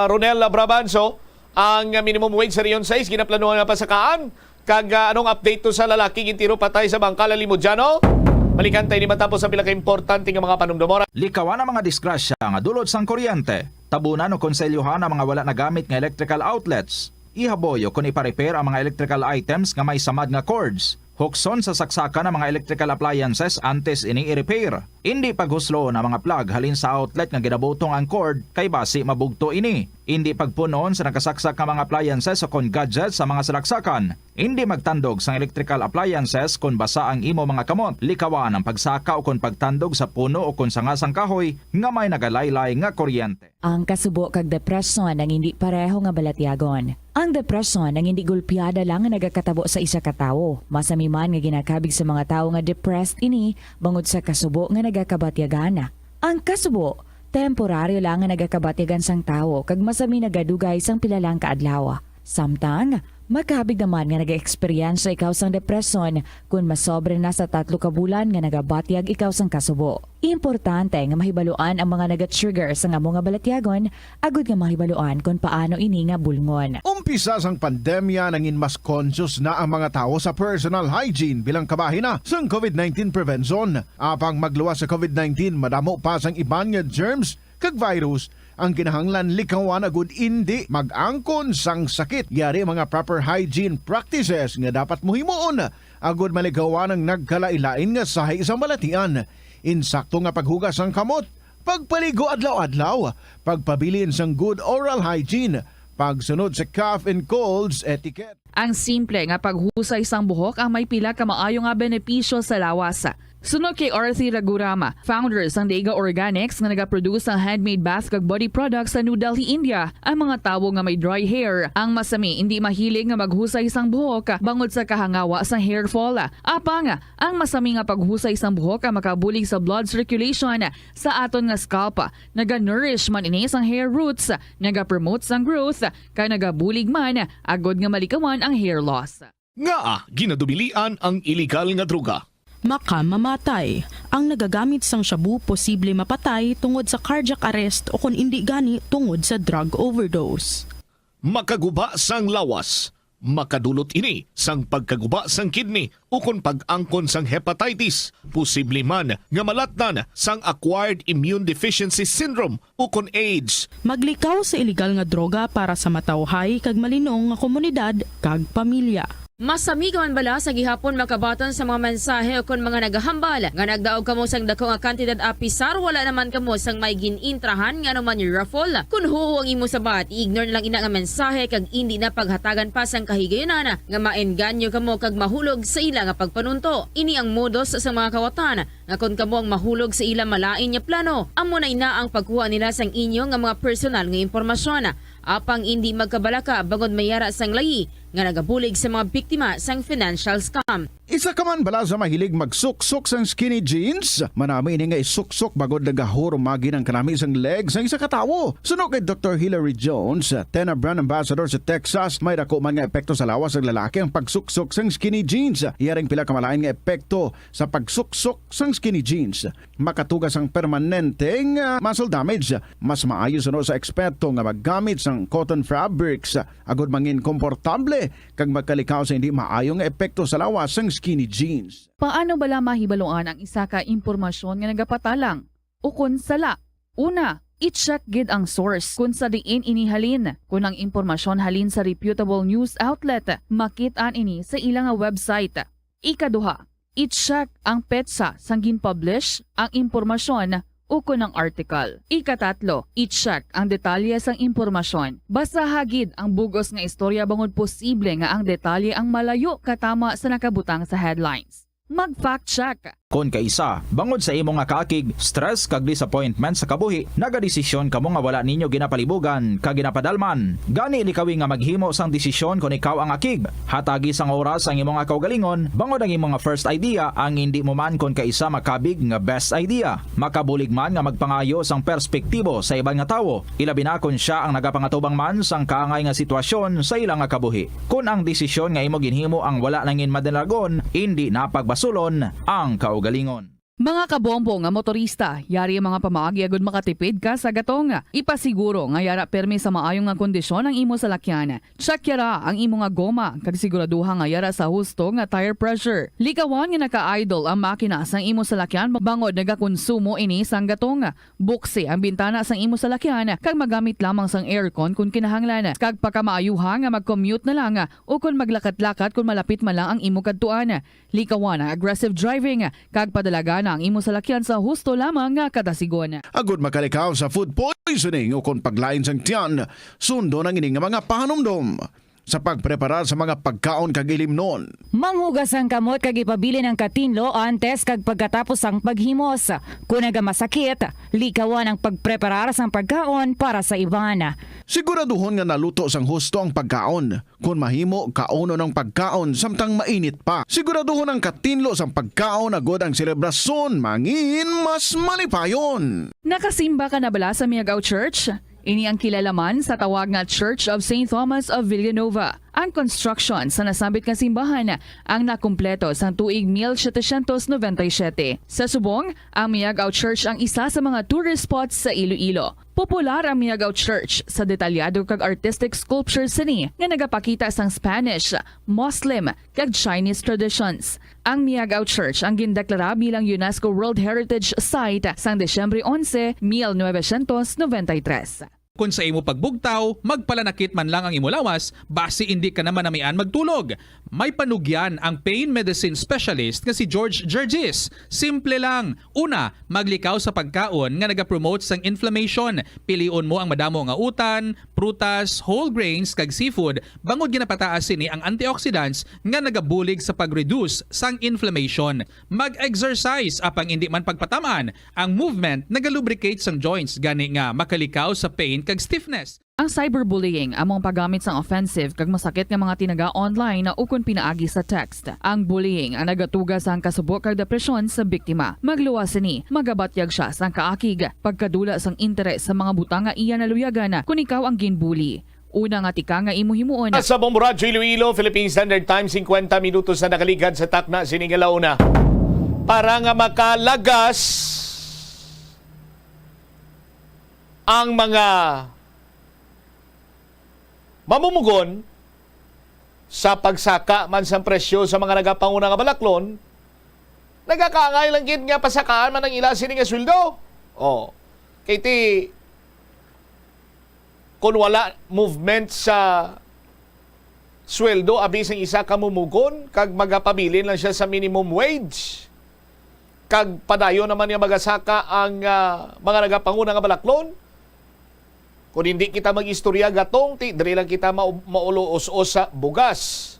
Ronel Brabanso ang minimum wage sa Rion 6 ginaplanuhan nga pasakaan. Kag anong update to sa lalaki gintiro patay sa Bangkala Limudyano? Balikan tayo ni matapos ang pinaka-importante nga mga panumdumora. Likawan ang mga disgrasya nga dulot sang kuryente. Tabunan o konselyuhan ang mga wala nagamit nga electrical outlets. Ihaboyo kung ipa-repair ang mga electrical items nga may samad nga cords. Hukson sa saksakan ng mga electrical appliances antes ini i-repair. Hindi paghuslo na mga plug halin sa outlet nga ginabutong ang cord kay basi mabugto ini. Hindi pagpunon sa nakasaksak nga mga appliances o kon gadgets sa mga salaksakan. Hindi magtandog sa electrical appliances kung basa ang imo mga kamot. Likawan ang pagsaka o kung pagtandog sa puno o kung sangasang kahoy nga may nagalaylay nga kuryente. Ang kasubo kag depresyon ang hindi pareho nga balatyagon. Ang depresyon ang hindi gulpiada lang nga nagakatabo sa isa ka tawo. Masami man nga ginakabig sa mga tawo nga depressed ini bangod sa kasubo nga nagakabatyagan. Ang kasubo temporaryo lang nga nagakabatyagan sang tawo kag masami nagadugay sang pilalang kaadlaw. Samtang makabig naman nga nag-experience ikaw sang depresyon kung masobre na sa 3 ka bulan nga nagabatyag ikaw sang kasubo. Importante nga mahibaluan ang mga naga-trigger sa nga mga balatyagon, agud nga mahibaluan kung paano ini nga bulngon. Umpisa sang pandemya nangin mas conscious na ang mga tao sa personal hygiene bilang kabahina sang COVID-19 prevention. Apang magluwas sa COVID-19, madamo pa sang iban nga germs kag virus ang kinahanglan likawan agud hindi mag-angkon sang sakit. Yari mga proper hygiene practices nga dapat muhimuon agud maligawan ang nagkalailain nga sahay isang balatian. Insakto nga paghugas sang kamot, pagpaligo adlaw-adlaw, pagpabilin sang good oral hygiene, pagsunod sa cough and colds etiquette. Ang simple nga paghusay sang buhok ang may pila ka maayo nga benepisyo sa lawas. Sunod kay Arthur Ragurama, founder sang Daiga Organics nga nagaproduce ng handmade bath kag body products sa New Delhi, India. Ang mga tawo nga may dry hair, ang masami hindi mahilig nga maghusay sang buhok bangod sa kahangawa sang hair fall. Apang ang masami nga paghusay sang buhok ang makabulig sa blood circulation sa aton nga scalp. Naga-nourish man ini sang hair roots, naga-promote sang growth, kay nagabulig man agod nga malikawan ang hair loss. Nga ginadubilian ang illegal nga droga. Makamamatay. Ang nagagamit sang shabu posible mapatay tungod sa cardiac arrest o kung hindi gani tungod sa drug overdose. Makaguba sang lawas. Makadulot ini sang pagkaguba sang kidney o kung pag-angkon sang hepatitis. Posible man nga malatnan sang acquired immune deficiency syndrome o kung AIDS. Maglikaw sa illegal nga droga para sa matawhay kag malinong nga komunidad kag pamilya. Masami ka man bala sa gihapon makabaton sa mga mensahe o kung mga nagahambal nga nagdaog kamo sang dako nga kantidad apisar wala naman kamo sang may ginintrahan nga naman yung raffle. Kung huo ang imo sabat, ignore na lang ina nga mensahe kag hindi na paghatagan pa sang kahigayonan nga maenganyo kamo kag mahulog sa ila nga pagpanunto. Ini ang modus sa mga kawatan nga kung kamo ang mahulog sa ila malain nya plano, amo na ina ang pagkuha nila sang inyo nga mga personal nga impormasyon. Apang hindi magkabalaka bangod mayara sang layi nga nagabulig sa mga biktima sang financial scam. Isa ka man bala sa mahilig magsuksok sang skinny jeans? Manami ini nga isuksok bagod nagahurumagi ng kanami sang legs sang isa katawo. Suno kay Dr. Hilary Jones, Tena brand ambassador sa Texas, may dako man nga epekto sa lawas ng lalaki ang pagsuksok sang skinny jeans. Iyaring pila kamalain nga epekto sa pagsuksok sang skinny jeans. Makatugas ang permanenteng muscle damage. Mas maayo suno sa eksperto nga maggamit sang cotton fabrics agud mangin komportable kag magkalikaw sa hindi maayong epekto sa lawas sang skinny jeans. Paano bala mahibaluan ang isa ka impormasyon nga nagapatalang? O kun sala? Una, i-check gid ang source kung sa diin inihalin. Kung ang impormasyon halin sa reputable news outlet, makit-an ini sa ilang website. Ikaduha, i-check ang petsa sang gin-publish ang impormasyon o kun ang article. Ikatatlo, i-check ang detalye sang impormasyon. Basta hagid ang bugos nga istorya bangod posible nga ang detalye ang malayo katama sa nakabutang sa headlines. Mag-fact check. Kung kaisa, bangod sa imo nga kaakig, stress kag disappointment sa kabuhi, nagadesisyon kamo nga wala ninyo ginapalibugan kag ginapadalman. Gani likawi nga maghimo sang desisyon kung ikaw ang akig. Hatagi sang oras ang imo nga kaugalingon, bangod ang imo nga first idea ang hindi mo man kung kaisa makabig nga best idea. Makabulig man nga magpangayo sang perspektibo sa ibang nga tawo, ilabi na kung siya ang nagapangatubang man sang kaangay nga sitwasyon sa ilang nga kabuhi. Kung ang desisyon nga imo ginhimo ang wala nangin madalagon, hindi napagbasulon ang kaugalingon. Mga kabombo nga motorista, yari ang mga pamaagi agud makatipid ka sa gatong. Ipasiguro nga yara permi sa maayong nga kondisyon ang imo salakyan. Check yara ang imo nga goma kag siguraduha nga yara sa husto nga tire pressure. Likawan nga naka-idle ang makina sang imo salakyan bangod nagakonsumo ini sang gatong. Buksi ang bintana sang imo salakyan kag magamit lamang sang aircon kung kinahanglan. Kag pagkamaayuha nga mag-commute na lang o kung maglakat-lakat kung malapit man lang ang imo kadtuan. Likawan ang aggressive driving kag padalaga ang imo salakyan sa husto lamang nga kadasigon. Agud makalikaw sa food poisoning o kung paglain sang tiyan, sundo ng ining mga panumdom sa pagpreparar sa mga pagkaon kag ilimnon. Manghugas ang kamot kag ipabili ng katinlo antes kag pagkatapos ang paghimos. Kung nagamasakit, likawan ang pagpreparar sang pagkaon para sa iban. Siguraduhon nga naluto sang husto ang pagkaon. Kung mahimo, kauno ng pagkaon samtang mainit pa. Siguraduhon ang katinlo sang pagkaon agod ang selebrasyon mangin mas malipayon. Nakasimba ka na bala sa Miagao Church? Ini ang kilalaman sa tawag nga Church of St. Thomas of Villanueva. Ang construction sa nasabit nga simbahan ang nakumpleto sa tuig 1797. Sa subong, ang Miagao Church ang isa sa mga tourist spots sa Iloilo. Popular ang Miagao Church sa detalyado kag artistic sculptures sini nga nagapakita sang Spanish, Muslim kag Chinese traditions. Ang Miagao Church ang gindeklara bilang UNESCO World Heritage Site sang Desyembre 11, 1993. Kung sa imo pagbugtaw, magpalanakit man lang ang imo lawas, base hindi ka naman namian magtulog. May panugyan ang pain medicine specialist nga si George Gergis. Simple lang. Una, maglikaw sa pagkaon nga nagapromote sang inflammation. Pilion mo ang madamo nga utan, prutas, whole grains kag seafood bangod ginapataas sini ang antioxidants nga nagabulig sa pag-reduce sang inflammation. Mag-exercise apang hindi man pagpatamaan. Ang movement nagalubricate sang joints gani nga makalikaw sa pain kag stiffness. Ang cyberbullying among paggamit sang offensive kag masakit nga mga tinaga online na ukon pinaagi sa text. Ang bullying ang nagatuga sang kasubok kag depresyon sa biktima. Magluwas ni, magabatyag siya sang kaakig, pagkadula sang interes sa mga butang nga iya naluyagan kung ikaw ang ginbully. Una nga tika nga imuhimuon. Sa Bombo Radio Iloilo, Philippine Standard Time, 50 minutos na nakaligad sa takna siningalauna. Para nga makalagas ang mga mamumugon sa pagsaka man sa presyo sa mga nagapanguna nga balaklon, nagakaangay lang gid nga pasakaan man ang ila sini nga sweldo. Oh. Kay ti kung wala movement sa sweldo abi sang isa ka mumugon kag magapabilin lang siya sa minimum wage. Kag padayon naman nga magasaka ang mga nagapanguna nga balaklon. Kung hindi kita mag-istorya gatong, dali lang kita maulo-os-os sa bugas.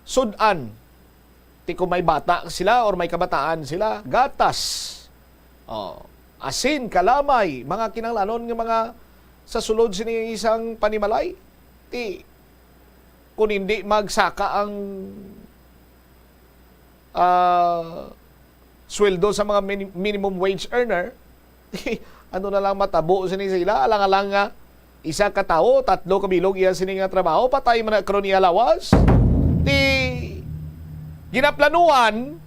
Sudan. Kung may bata sila or may kabataan sila, gatas. Asin, kalamay, mga kinanglanon ng mga sa sulod sini isang panimalay. Kung hindi magsaka ang sweldo sa mga minimum wage earner, ano na lang matabo sini sila, alang-alang nga isa ka tao, 3 kabilog iya sini nga trabaho, patay man na karon iya lawas. Ginaplanuhan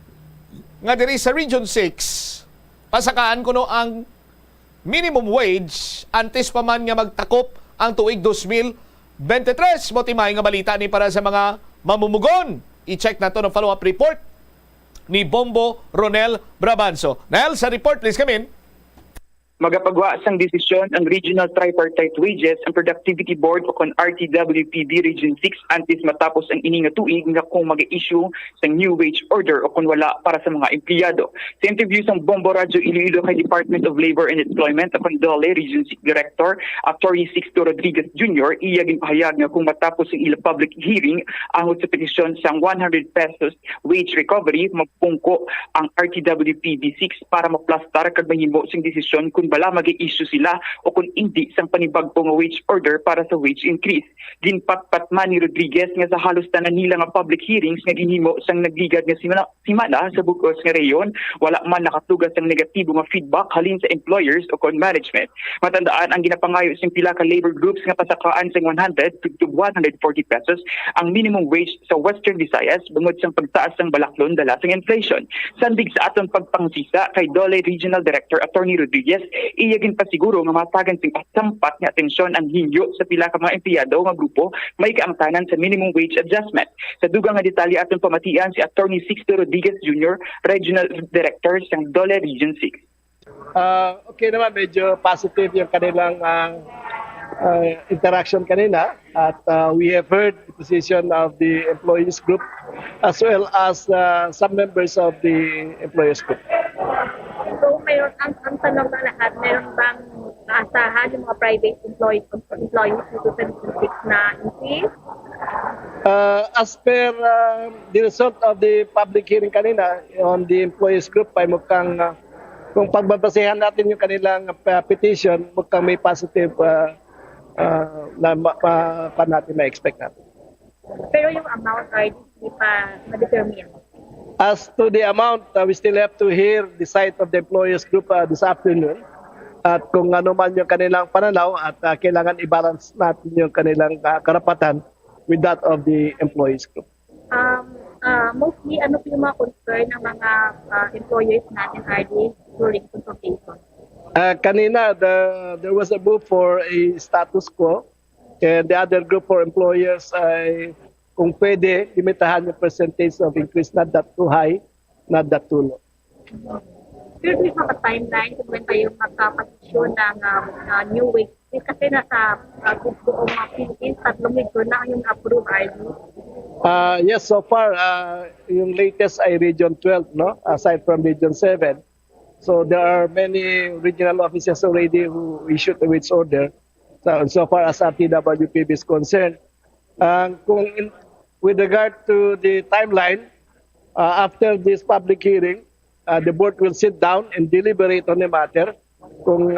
nga diri sa Region 6, pasakaan kuno ang minimum wage antes pa man nga magtakop ang tuig 2023. Motimay nga balita ni para sa mga mamumugon. I-check nato ng follow-up report ni Bombo Ronel Brabanso. Nel, sa report, please come in. Magapagawa sang desisyon ang Regional Tripartite Wages and Productivity Board o kon RTWPB Region 6 antes matapos ang ini nga tuig nga kung mag-issue sang new wage order o kung wala para sa mga empleyado. Sa interview sang Bombo Radio Iloilo kay Department of Labor and Employment o kon DOLE Region 6 Director Attorney Sixto Rodriguez Jr. iya ginpahayag nga kung matapos ang ila public hearing angod sa petisyon sang 100 pesos wage recovery magpungko ang RTWPB 6 para maplastar kag mahimo sing desisyon kung bala mag-i-issue sila o kung hindi sang panibagpo nga wage order para sa wage increase. Ginpatpat man ni Rodriguez nga sa halos tanan nila nga public hearings nga ginhimo sang nagligad nga simana sa bukos nga reyon, wala man nakatugas ang negatibo nga feedback halin sa employers o kon management. Matandaan ang ginapangayo sa pila ka labor groups nga pasakaan sa 100 to 140 pesos ang minimum wage sa Western Visayas bungod sa pagtaas ng balaklon dala sa inflation. Sandig sa aton pagpangsisa kay Dole Regional Director Attorney Rodriguez, iyagin pa siguro nga matagan sing sampat nga atensyon ang hinyo sa pila ka mga empleyado nga grupo may kaangtanan sa minimum wage adjustment. Sa dugang nga detalye aton pamatian si Attorney Sixto Rodriguez Jr., Regional Director sa Dole Region 6. Okay naman, medyo positive yung kanilang interaction kanina at we have heard the position of the employees group as well as some members of the employees group. So mayroon ang tanong na lahat, mayroon bang kaasahan yung mga private employees dito sa 26 na increase? As per the result of the public hearing kanina on the employees group ay mukhang kung pagbabasehan natin yung kanilang petition, mukhang may positive na pa natin ma-expect natin. Pero yung amount ay hindi pa ma-determine. As to the amount, we still have to hear the side of the employees group this afternoon. At kung ano man yung kanilang pananaw at kailangan i-balance natin yung kanilang karapatan with that of the employees group. Mostly, ano po yung mga concern ng mga employers natin during consultation? Kanina, there was a move for a status quo and the other group for employers ay kung pwede, limitahan yung percentage of increase, not that too high, not that too low. Pero may mga timeline kung when tayo magkapatisyon ng new wage. Kasi nasa buong mga Philippines, 3 weeks na yung approve ID. Yes, so far, yung latest ay Region 12, no? Aside from Region 7. So there are many regional offices already who issued a wage order. So far as RTWPB is concerned. With regard to the timeline, after this public hearing, the board will sit down and deliberate on the matter kung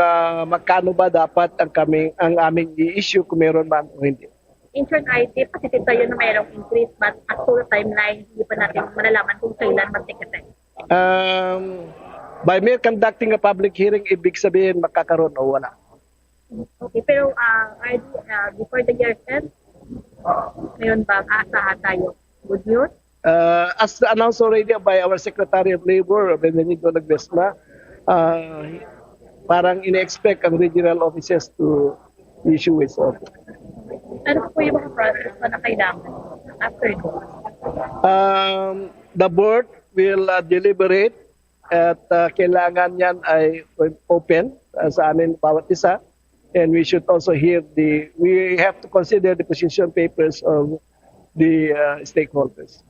magkano ba dapat ang aming i-issue kung meron man o hindi. Intern ID, kasi tayo na mayroong increase but actual timeline, hindi pa natin malalaman kung kailan mag-take effect. By mere conducting a public hearing, ibig sabihin makakaroon o wala. Okay, pero ID, before the year ends, mayroon ba aasahan tayo? Good news? As announced already by our Secretary of Labor, Benedicto Nagdesma, parang ine-expect ang regional offices to issue its order. Ano po yung mga process na kailangan after this? The board will deliberate at kailangan yan ay open sa amin bawat isa. And we should also we have to consider the position papers of the stakeholders.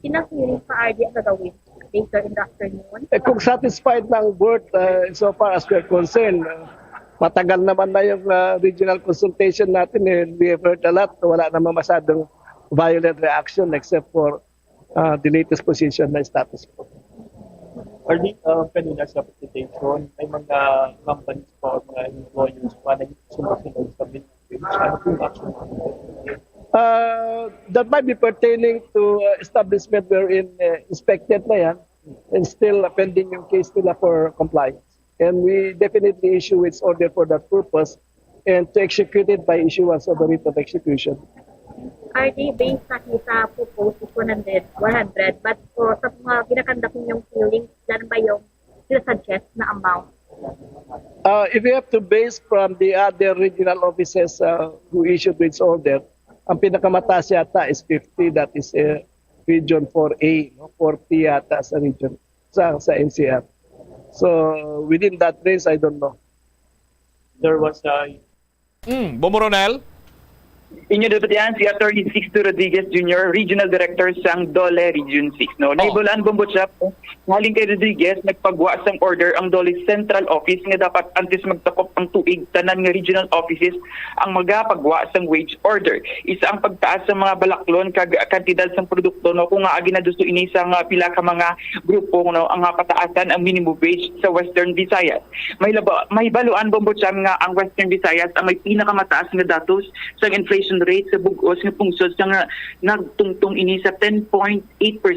Ilang hearing pa RD ang gagawin later in the afternoon? Kung satisfied ng board, so far as we're concerned, matagal naman na yung regional consultation natin. And we have heard a lot. Wala naman masyadong violent reaction except for the latest position na status quo. RD, kanina sa presentation, may mga companies pa o mga employers pa na sumusunod sa minimum wage. Ano po yung action? That might be pertaining to establishment wherein inspected na yan and still pending yung case nila for compliance. And we definitely issue its order for that purpose and to execute it by issuance of a writ of execution. RD, based na sa proposed is 100, but sa mga ginakandak ninyong hearing, yan ba yung suggest na amount? If you have to base from the other regional offices who issued its order, ang pinakamataas yata is 50, that is Region 4A, no? 40 yata sa region, sa NCR. So within that range, I don't know. There was Bomoronel? Inyo dapatian si Attorney Sixto Rodriguez Jr., Regional Director sang Dole Region 6. No? Naibulaan Bombotsyap, haling kay Rodriguez, nagpagwa sang order ang Dole Central Office nga dapat antes magtakop ang tuig tanan nga regional offices ang magapagwa sang wage order. Isa ang pagtaas sa mga balaklon kag kantidad sang produkto no kung nga ginadusto ini sa pila ka mga grupo no ang pataasan ang minimum wage sa Western Visayas. May baluan Bombotsyap nga ang Western Visayas ang may pinakamataas nga datos sang inflation rate sa bugos nga pungsod sa nagtungtong ini sa 10.8%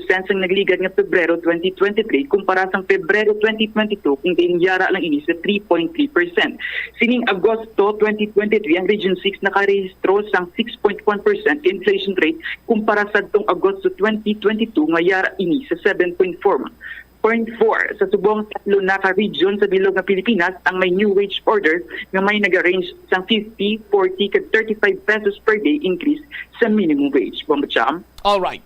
sa nagligad nga Pebrero 2023 kumpara sa Pebrero 2022 kung inyara lang ini sa 3.3%. Sining Agosto 2023 ang Region 6 nakarehistro sang 6.1% inflation rate kumpara sa tong Agosto 2022 nga yara ini sa 7.4%. Sa subong tatlo na ka-region sa bilog ng Pilipinas ang may new wage order nga may nag-range sa 50, 40, kag 35 pesos per day increase sa minimum wage. Bombacham? Alright.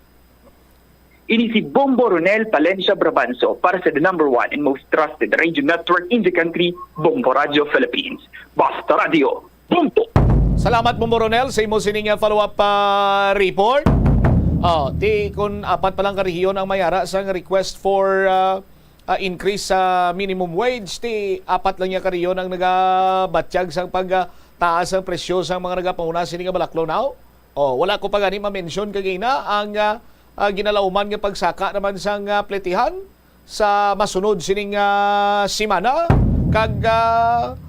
Ini si Bombo Ronel Palencia Brabanso para sa the number 1 and most trusted radio network in the country, Bombo Radio Philippines. Basta Radio, Bombo! Salamat Bombo Ronel sa imo sining follow-up report. Kung apat pa lang karehiyon ang mayara sa request for increase sa minimum wage, apat lang niya karehiyon ang nagabatsyag sa pagtaas ang presyo sa mga nagapauna sining balaklo now. Wala ko pa gani ma-mention kagina ang ginalauman nga pagsaka naman sang pletihan sa masunod sining simana kag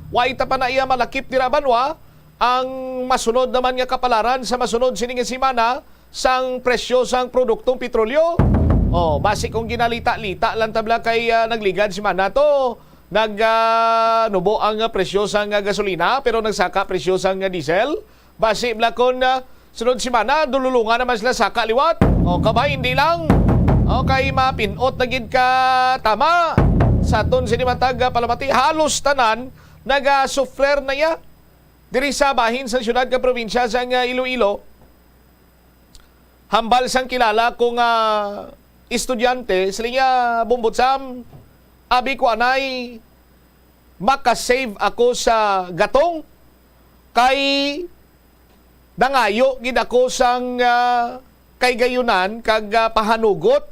waita pa na iya malakip ni Rabanwa ang masunod naman nga kapalaran sa masunod sining simana sang presyo sang produktong petrolyo. Basi kung ginalita-lita lang tabla kay nagligad si Manato, nubo ang presyo sang gasolina pero nagsaka presyo sang diesel. Basi blakon sunod si Mana, dululungan naman sila saka liwat. Kabay, hindi lang. Kay mapinot na gid ka tama. Sa ton sinimatag palamati, halos tanan naga-sufler na ya. Diri sa bahin sa syudad ka probinsya sang Iloilo. Hambal sang kilala kong estudyante, sila Bombotsam, abi ko anay, makasave ako sa gatong, kay nangayo gid ako sang kay gayunan, kag pahanugot,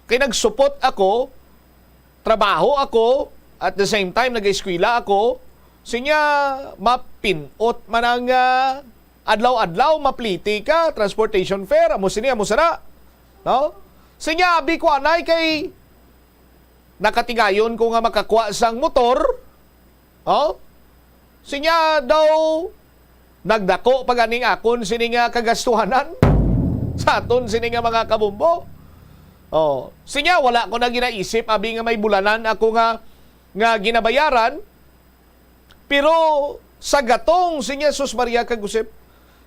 kay nagsupot ako, trabaho ako, at the same time nag-eskwela ako, sinya mapinot manang adlaw-adlaw mapliti ka, transportation fare, amo sini, amo sana. No? Sinya, abi ko anay kay nakatigayon ko nga makakuha sang motor. Sinya daw nagdako paganing akon sini nga kagastuhanan sa aton sini nga mga kabumbo. Sinya, wala ko na ginaisip, abi nga may bulanan ako nga ginabayaran. Pero sa gatong, sinya Sus Maria Kagusip,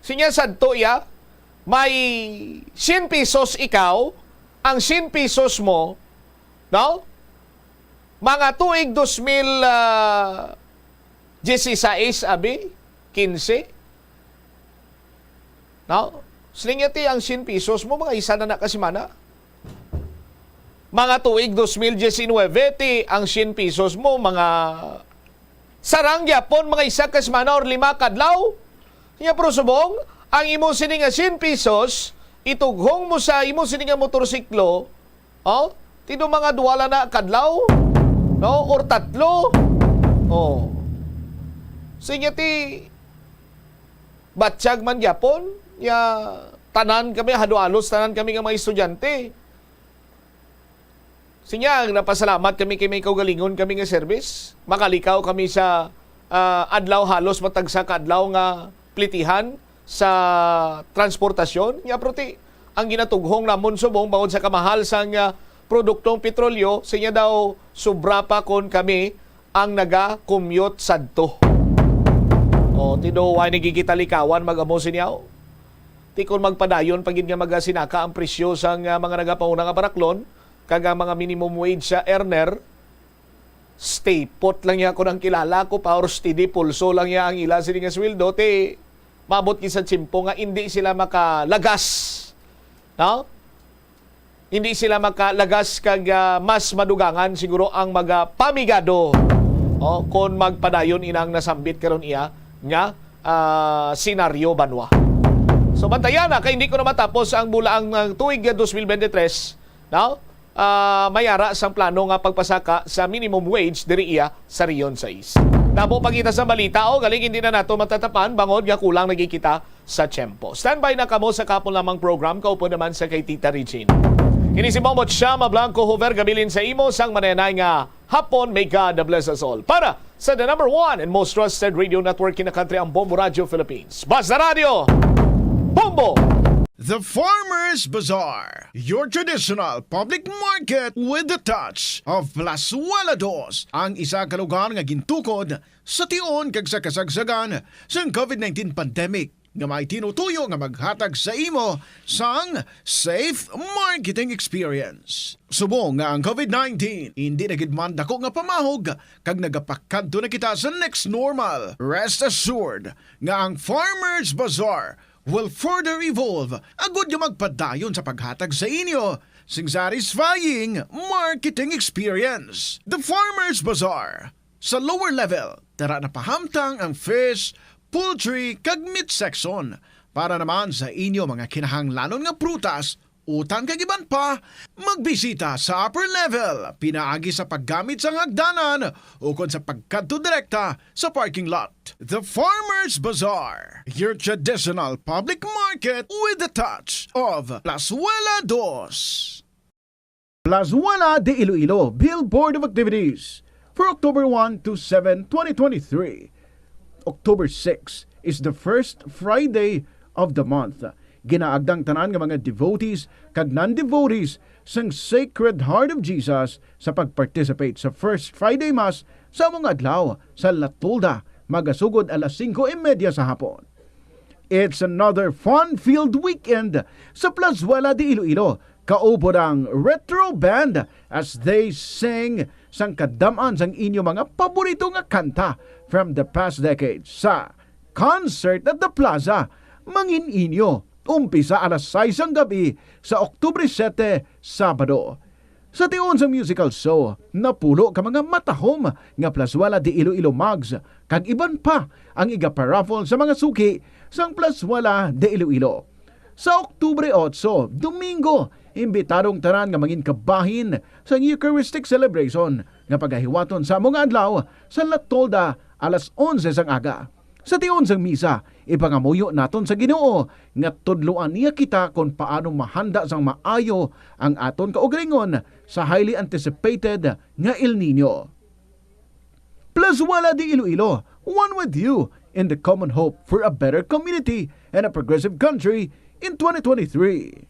sinya sadto ya, may 100 pesos ikaw, ang 100 pesos mo, no? Mga tuig 2016 abi, 15. No? Slingati ang 100 pesos mo, mga isa na nakasimana. Mga tuig 2019, ang 100 pesos mo, mga sarang yapon, mga isa kasimana or 5 kadlaw. Nga pero subong, ang imo sining 100 pesos, itughong mo sa imo sining motorsiklo, tido mga duwala na kadlaw, no? Or 3. Sinya ti batsyag man yapon, ya tanan kami, halo-halos tanan kami nga mga estudyante. Sinya, napasalamat kami kay may kaugalingon kami nga service. Makalikaw kami sa adlaw halos matagsa ka adlaw nga plitihan sa transportasyon. Nga proti, ang ginatughong namon subong bangod sa kamahal sang produktong petrolyo, sinya daw sobra pa kon kami ang naga-commute sadto. Tido way nagigitalikawan mag-amo sinyaw. Ti kon magpadayon pagid nga magasinaka ang presyo sang mga nagapauna nga baraklon, kaga mga minimum wage sa earner, stay put lang niya ko ng kilala ko, power steady, pulso lang niya ang ila sila nga sweldo, te mabot kisang simpo nga hindi sila makalagas. No? Hindi sila makalagas kag mas madugangan siguro ang magpamigado kung magpadayon inang nasambit karon iya nga senaryo banwa. So bantayan na kay hindi ko na matapos ang bulaang tuig 2023 now mayara sang plano nga pagpasaka sa minimum wage diri iya sa Rion 6. Namo pagita sa balita o galing hindi na nato matatapan bangod nga kulang nagikita sa tiyempo. Standby na kamo sa kapon lamang program kaupo naman sa kay Tita Regine. Kini si Momot Shama Blanco Hover gabilin sa imo sang mananay nga hapon, may God bless us all. Para sa the number 1 and most trusted radio network in the country, ang Bombo Radio Philippines. Basta Radio, Bombo! The Farmers Bazaar, your traditional public market with the touch of Plazuela Dos, ang isa ka lugar nga gintukod sa tion kag sa kasagsagan sa COVID-19 pandemic nga may tinutuyo nga maghatag sa imo sang safe marketing experience. Subong nga ang COVID-19 hindi na gid man dako nga pamahog kag nagapakadto na kita sa next normal. Rest assured nga ang Farmers Bazaar will further evolve agud nga magpadayon sa paghatag sa inyo sing satisfying marketing experience. The Farmers Bazaar. Sa lower level, tara na pahamtang ang fish, poultry, kag meat section para naman sa inyo mga kinahanglanon nga prutas, utang kag iban pa, magbisita sa upper level, pinaagi sa paggamit sa hagdanan o kon sa pagkadto direkta sa parking lot. The Farmers Bazaar, your traditional public market with the touch of Plazuela Dos. Plazuela de Iloilo Billboard of Activities for October 1 to 7, 2023. October 6 is the first Friday of the month. Ginaagdang tanan nga mga devotees kag non-devotees sang Sacred Heart of Jesus sa pag-participate sa First Friday Mass sa mga adlaw sa Latolda, magasugod alas 5:30 sa hapon. It's another fun-filled weekend sa Plazuela de Iloilo. Kaupod ang retro band as they sing sang kadamaan sang inyo mga paborito nga kanta from the past decades sa Concert at the Plaza. Mangin inyo umpisa alas 6 ang gabi sa Oktubre 7, Sabado. Sa tion sa musical show, napulo ka mga matahom nga Plazuela de Iloilo mugs kag iban pa ang igaparaffle sa mga suki sang Plazuela de Iloilo. Sa Oktubre 8, Domingo, imbitadong tanan nga mangin kabahin sa Eucharistic celebration nga pagahiwaton sa mga adlaw sa Latolda alas 11 sang aga. Sa tion sang misa, ipangamuyo naton sa Ginoo nga tudloan niya kita kung paano mahanda sang maayo ang aton kaugringon sa highly anticipated nga El Nino. Plazuela de Iloilo, one with you in the common hope for a better community and a progressive country in 2023.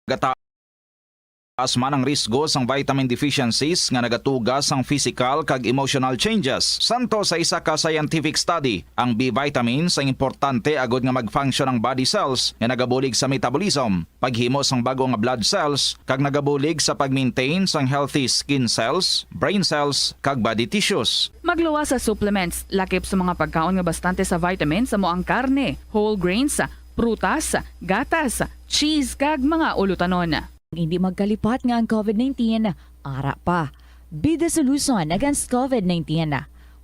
Gataas man ang risgo sang vitamin deficiencies nga nagatugas sang physical kag emotional changes. Santo sa isa ka scientific study, ang B vitamins ang importante agod nga mag-function ang body cells nga nagabulig sa metabolism, paghimo sang bago nga blood cells kag nagabulig sa pag-maintain sang healthy skin cells, brain cells kag body tissues. Magluwa sa supplements, lakip sa mga pagkaon nga bastante sa vitamins sa moang karne, whole grains, prutas, gatas, cheese kag mga ulutanon. Hindi magkalipat nga ang COVID-19, ara pa. Be the solution against COVID-19.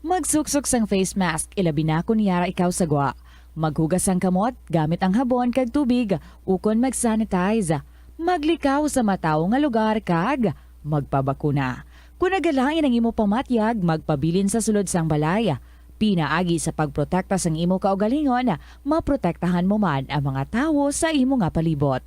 Magsuksok sang face mask, ilabi na kung niyara ikaw sagwa. Maghugas ang kamot, gamit ang habon kag tubig, ukon mag-sanitize. Maglikaw sa mataw nga lugar kag magpabakuna. Kung nagalain ang imo pamatyag, magpabilin sa sulod sang balay. Pinaagi sa pagprotekta sang imo kaugalingon, maprotektahan mo man ang mga tawo sa imo nga palibot.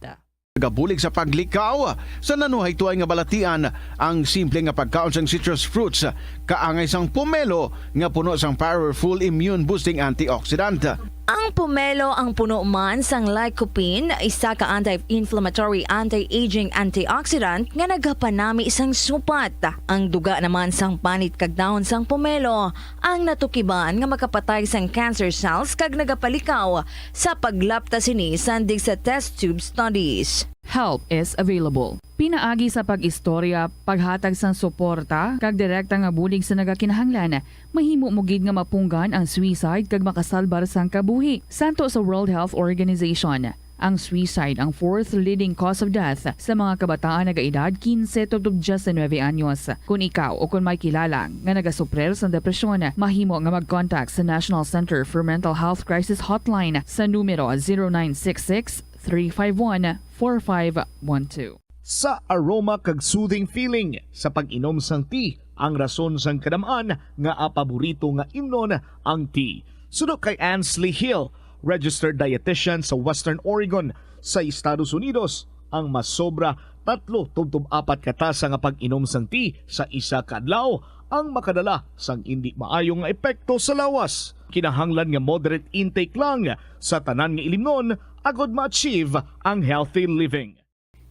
Gabulig sa paglikaw sa nanuhay tuay nga balatian ang simple nga pagkaon sang citrus fruits kaangay sang pomelo nga puno sang powerful immune boosting antioxidant. Ang pomelo ang puno man sang lycopene, isa ka anti-inflammatory, anti-aging antioxidant nga nagapanami isang supat. Ang duga naman sang panit kag dahon sang pomelo ang natukiban nga makapatay sang cancer cells kag nagapalikaw sa paglapta sini sandig sa test tube studies. Help is available. Pinaagi sa pag-istorya, paghatag sang suporta, kag direkta nga bulig sa nagakinahanglan, mahimo mo gid nga mapunggan ang suicide kag makasalbar sang kabuhi. Santo sa World Health Organization. Ang suicide ang fourth leading cause of death sa mga kabataan na edad 15 to 19 anyos. Kung ikaw o kung may kilala nga nagasuprer sa depresyon, mahimo nga mag-contact sa National Center for Mental Health Crisis Hotline sa numero 0966-351-4512. Sa aroma kag soothing feeling sa pag-inom sang tea, ang rason sang kadamaan nga paborito nga imnon ang tea. Sunod kay Ansley Hill, registered dietitian sa Western Oregon sa Estados Unidos, ang mas sobra 3-4 katasa nga pag-inom sang tea sa isa ka adlaw ang makadala sang hindi maayong nga epekto sa lawas. Kinahanglan nga moderate intake lang sa tanan nga ilimnon agod ma-achieve ang healthy living.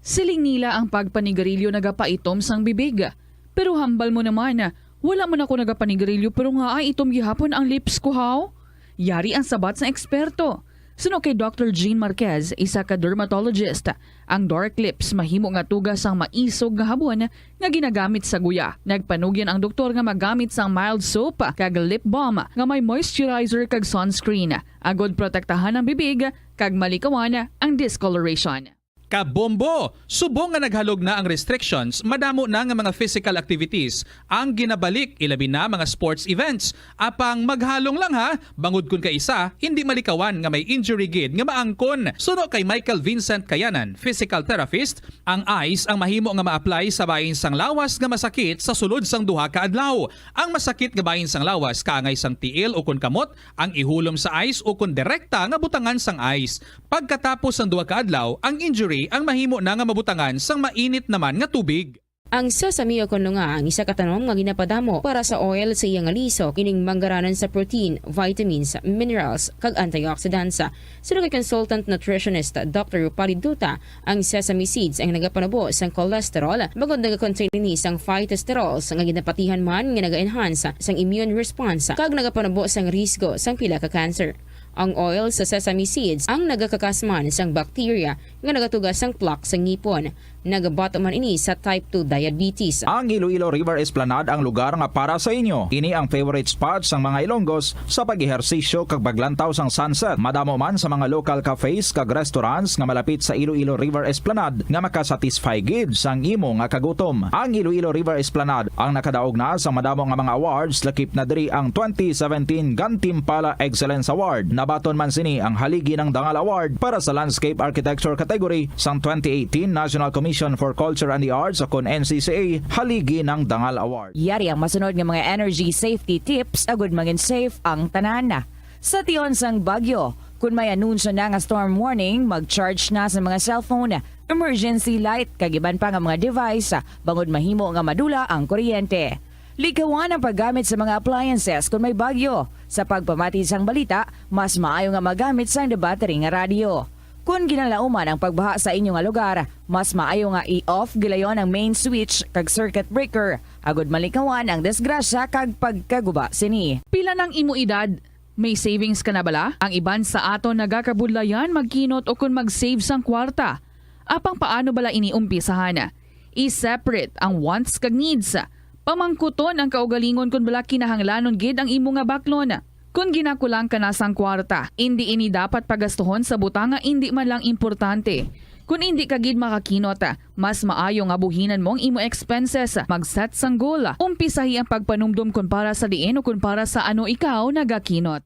Siling nila ang pagpanigarilyo nagapaitom sang bibig. Pero hambal mo naman, wala man ako nagapanigarilyo pero nga ay itom gihapon ang lips ko haw. Yari ang sabat sa eksperto. Suno kay Dr. Jean Marquez, isa ka dermatologist, ang dark lips mahimo nga tugas ang maisog nga habon nga ginagamit sa guya. Nagpanugyan ang doktor nga magamit sang mild soap kag lip balm nga may moisturizer kag sunscreen. Agod protektahan ang bibig kag malikawan ang discoloration. Kabombo! Subong nga naghalog na ang restrictions, madamo na nga mga physical activities ang ginabalik, ilabi na mga sports events. Apang maghalong lang ha, bangod kun ka isa, hindi malikawan nga may injury gid nga maangkon. Suno kay Michael Vincent Kayanan, physical therapist, ang ice ang mahimo nga ma-apply sa bahin sang lawas nga masakit sa sulod sang duha ka adlaw. Ang masakit nga bahin sang lawas kaangay sang tiil o kun kamot, ang ihulom sa ice o kun direkta nga butangan sang ice. Pagkatapos sang duha ka adlaw, ang injury ang mahimo na nga mabutangan sang mainit naman nga tubig. Ang sesame o kuno nga ang isa ka tanom nga ginapadamo para sa oil sa iyang aliso kining manggaranan sa protein, vitamins, minerals kag antioxidants. Sino kay consultant nutritionist Dr. Rupali Duta, ang sesame seeds ang nagapanabo sang cholesterol bagod nagakontain ni sang phytosterols nga ginapatihan man nga naga-enhance sang immune response kag nagapanabo sang risgo sang pila ka cancer. Ang oil sa sesame seeds ang nagakakasman sang bacteria nga nagatugas sang plaque sa ngipon. Nagabato man ini sa type 2 diabetes. Ang Iloilo River Esplanade ang lugar nga para sa inyo. Ini ang favorite spot sang mga Ilonggos sa pag-ehersisyo kag paglantaw sang sunset. Madamo man sa mga local cafes kag restaurants nga malapit sa Iloilo River Esplanade nga makasatisfy gid sang imo nga kagutom. Ang Iloilo River Esplanade ang nakadaog na sa madamo nga mga awards, lakip na diri ang 2017 Gantimpala Excellence Award. Nabaton man sini ang haligi ng Dangal Award para sa Landscape Architecture category sang 2018 National Commission for Culture and the Arts o kon NCCA haligi ng Dangal Award. Yari ang masunod nga mga energy safety tips agud maging safe ang tanan. Sa tion sang bagyo, kung may anunsyo na nga storm warning, mag-charge na sa mga cellphone, emergency light, kag iban pa nga mga device, bangod mahimo nga madula ang kuryente. Likawan ang paggamit sa mga appliances kung may bagyo. Sa pagpamati sang balita, mas maayo nga magamit sang battery nga radio. Kung ginalauman ang pagbaha sa inyong nga lugar, mas maayo nga i-off gilayon ang main switch kag circuit breaker. Agod malikawan ang disgrasya kag pagkaguba sini. Pila ng imo edad? May savings ka na bala? Ang iban sa ato nagakabudlayan magkinot o kung mag-save sang kwarta. Apang paano bala iniumpisahan? I-separate ang wants kag needs. Pamangkuton ang kaugalingon kung bala kinahanglanon gid ang imo nga baklon. Kung ginakulang ka na sang kwarta, hindi ini dapat pagastuhon sa butanga hindi man lang importante. Kung hindi ka gid makakinot, mas maayo nga buhinan mong imo expenses. Mag-set sang goal. Umpisahi ang pagpanumdum kung para sa diin o kung para sa ano ikaw nagakinot.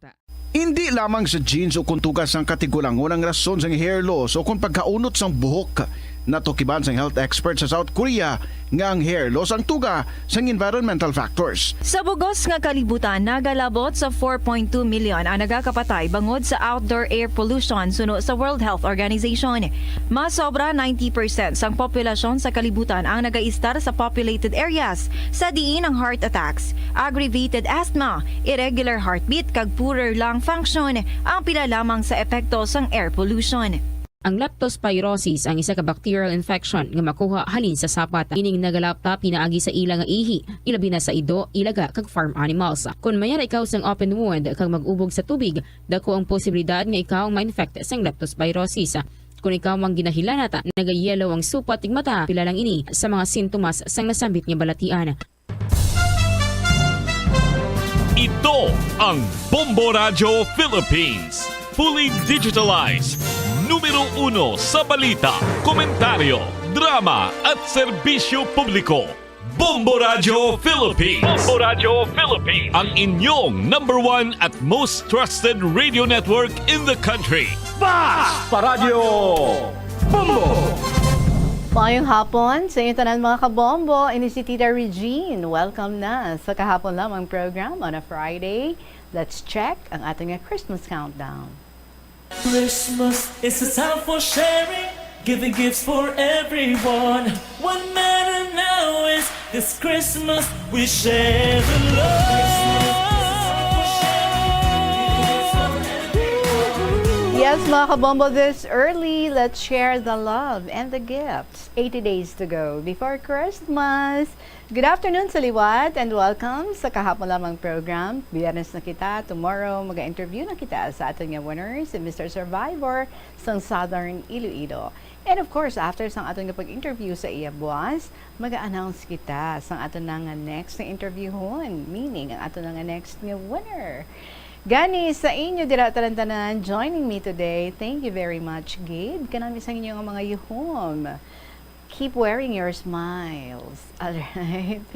Hindi lamang sa jeans o kung tugas ang katigulangon ang rason sang hair loss o kung pagkaunot sang buhok. Natukiban sang health expert sa South Korea nga ang hair loss ang tuga sang environmental factors. Sa bugos nga kalibutan, nagalabot sa 4.2 million ang nagakapatay bangod sa outdoor air pollution suno sa World Health Organization. Mas sobra 90% sang populasyon sa kalibutan ang nagaistar sa populated areas, sa diin ang heart attacks, aggravated asthma, irregular heartbeat kag poorer lung function ang pila lamang sa epekto sang air pollution. Ang leptospirosis ang isa ka bacterial infection nga makuha halin sa sapat. Ining nagalapta pinaagi sa ila nga ihi, ilabi na sa ido, ilaga kag farm animals. Kung mayara ikaw sang open wound kag mag-ubog sa tubig, dako ang posibilidad nga ikaw ma-infect sang leptospirosis. Kung ikaw mang ginahilanata, nagayelo ang supat tig mata, pila lang ini sa mga sintomas sang nasambit nga balatian. Ito ang Bombo Radio Philippines. Fully digitalized. numero 1 sa balita, komentaryo, drama at serbisyo publiko. Bombo Radio Philippines. Bombo Radio Philippines. Ang inyong number 1 at most trusted radio network in the country. Basta Radio Bombo! Mayong hapon sa inyo tanan mga kabombo. Ini si Tita Regine. Welcome na sa kahapon lamang program on a Friday. Let's check ang ating Christmas countdown. Christmas is a time for sharing, giving gifts for everyone. What matters now is this Christmas we share the love. Yes, mga kabombo, this early, let's share the love and the gifts. 80 days to go before Christmas. Good afternoon sa liwat and welcome sa kahapon lamang program. Biyernes na kita. Tomorrow, mag-interview na kita sa ating winners, si Mr. Survivor sa Southern Iloilo. And of course, after sang ating pag-interview sa iya buwas, mag-announce kita sa ating nga next na interview hon. Meaning, ang ating nga next nga winner. Gani sa inyo dira talantanan joining me today. Thank you very much, Gabe. Kanami sa inyo nga mga yuhom. Keep wearing your smiles. Alright.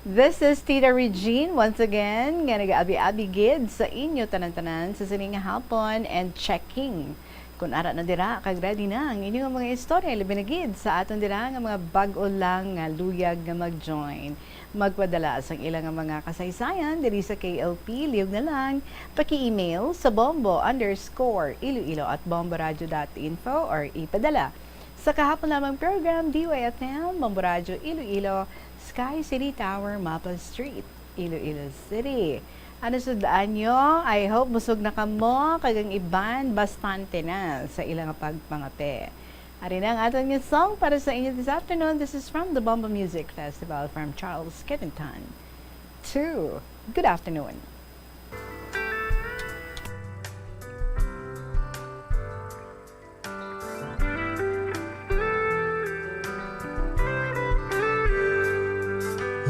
This is Tita Regine once again. Nga nag-abi-abi gid sa inyo talantanan sa sining hapon and checking. Kung ara na dira, kag ready na ang inyong mga istorya, labi na gid sa aton dira nga mga bag-o lang nga luyag nga mag-join. Magpadala sa ilang mga kasaysayan diri sa KLP, liog na lang, paki-email sa bombo_iloilo@bomboradio.info or ipadala sa kahapon lamang program DYFM, Bombo Radio Iloilo, Sky City Tower, Maple Street, Iloilo City. Ano sudaan nyo? I hope busog na kamo, kagang iban, bastante na sa ilang pagpangape. Ari na ang ating yung song para sa inyo this afternoon. This is from the Bombo Music Festival from Charles Kevington. 2. Good afternoon.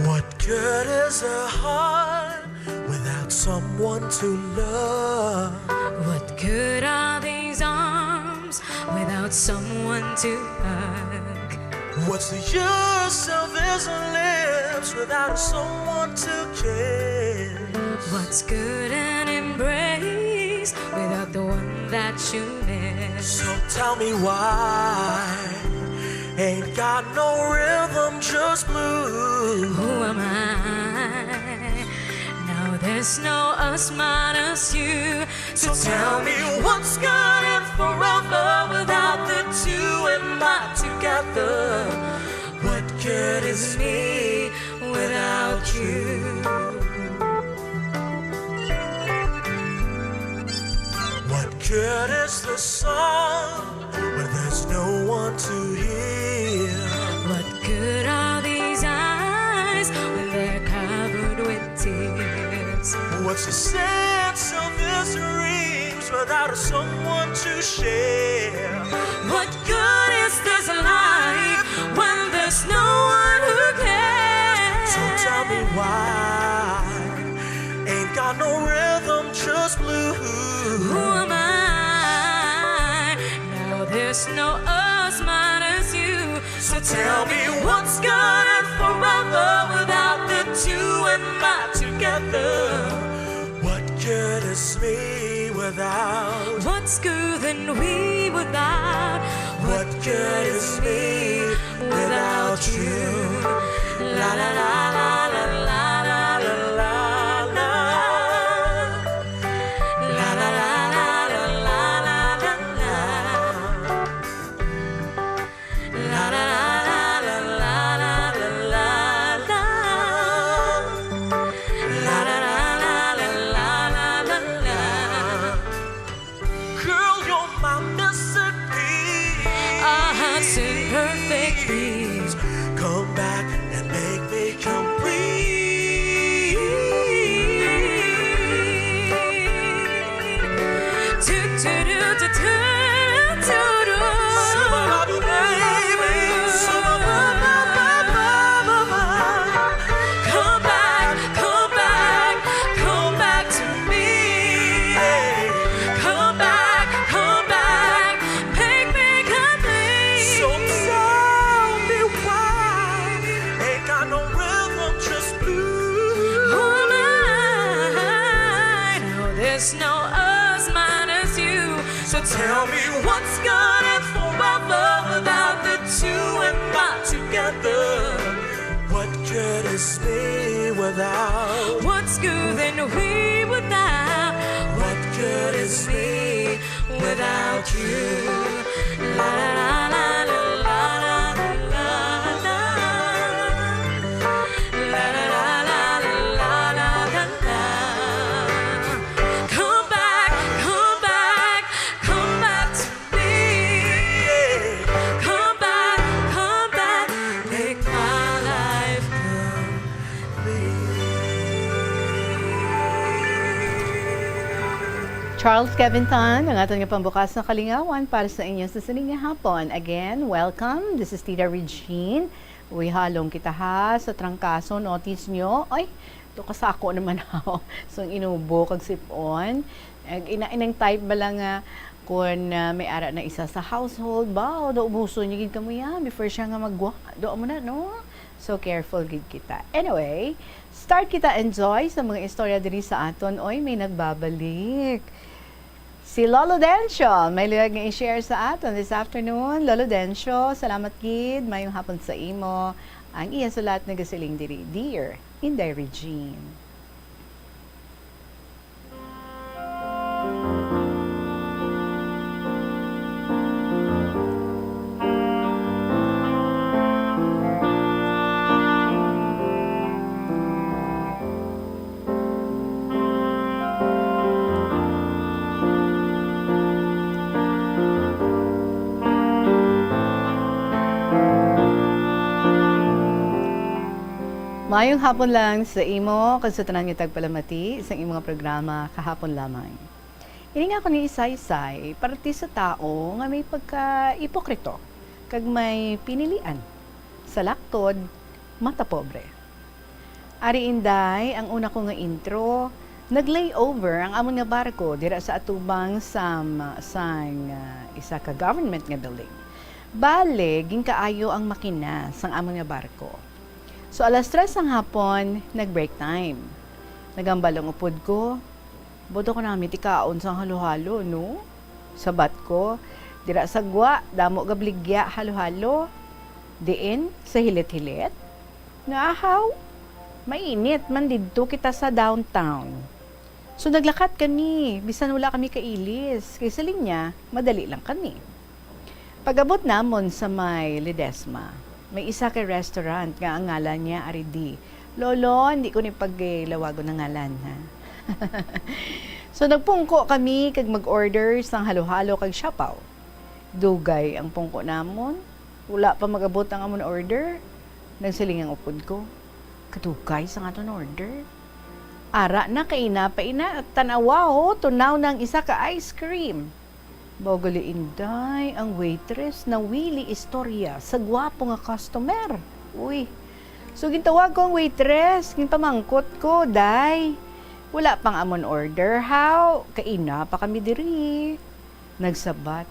What good is a heart without someone to love? What good are these arms without someone to hug? What's the use of these lips without someone to kiss? What's good an embrace without the one that you miss? So tell me why ain't got no rhythm, just blues. Who am I? Now there's no us minus you. So tell me what's good and forever without the two and not together. What good is me without you? What good is the song when there's no one to hear? What good are these eyes when they're covered with tears? What's the sense of these dreams without someone to share? What good is this life when there's no one who cares? So tell me why ain't got no rhythm, just blues. Who am I? Now there's no us minus you. So tell me what's good and forever without the two and not together. What good is me without? What's good than we without? What good is me without you? La la la la la la la la la. La la la la la la la la la. La la la la la la la la la. La la la la la la la la la. Girl, you're my missing piece. Our hearts in perfect peace. Come back and make me complete. Come back, come back, come back to me. Come back, there's no us minus you. So tell me what's good and forever without the two and not together. What good is me without? What's good and we without? What good is me without you? La la la la la la la la. La la la la la la la la. Come back, come back, come back to me. Come back, make my life Charles Kevinton, ang ating pambukas na kalingawan para sa inyo sa sining hapon. Again, welcome. This is Tita Regine. Uy, halong kita ha sa trangkaso. Notice nyo, ay, ito kasako naman ako. So, inubo kag sipon. Inang type ba lang nga kung may ara na isa sa household ba o do ubuso niya gid kamo ya before siya nga magwa. Do mo na, no? So, careful gid kita. Anyway, start kita enjoy sa mga istorya diri sa aton. Oy, may nagbabalik. Si Lolo Dencio, may liwag nga i-share sa aton this afternoon. Lolo Dencio, salamat gid. Mayong hapon sa imo. Ang iya sulat na gasiling diri, Dear Inday Regine. Mayong hapon lang sa imo, kasi tanang itag palamati sa imong programa kahapon lamang. Ini nga ko ni isaysay, parte sa tao nga may pagka-ipokrito, kag may pinilian, sa laktod, mata pobre. Ari Inday, ang una ko nga intro, nag-layover ang amon nga barko dira sa atubang isa ka government nga building. Bale, ginkaayo ang makina sang amon nga barko. So, alas 3 ng hapon, nag-break time. Nagambalang upod ko. Boto ko namin tikaon sa halo-halo, no? Sabat ko. Dira sagwa, damo gabligya halo-halo. Diin, sa hilit-hilit. Naahaw. Mainit, man didto kita sa downtown. So, naglakat kami. Bisan wala kami kailis. Kaysa linya, madali lang kami. Pag-abot namon sa may Ledesma, may isa kay restaurant nga ang ngalan niya Aridi. Lolo, hindi ko ni paglawago ng ngalan, ha? So, nagpungko kami kag mag-order sang halo-halo kag siapaw. Dugay ang pungko namon. Wala pa mag-abot ang amon order. Nagsiling ang upod ko. Kadugay sa aton order. Ara na kaina pa ina at tanawa ho, tunaw ng isa ka ice cream. Bogali Inday, ang waitress na Willie Istorya sa gwapo nga customer. Uy, so gintawag ko ang waitress, ginpamangkot ko, day. Wala pang amon order, how? Kaina pa kami diri. Nagsabat.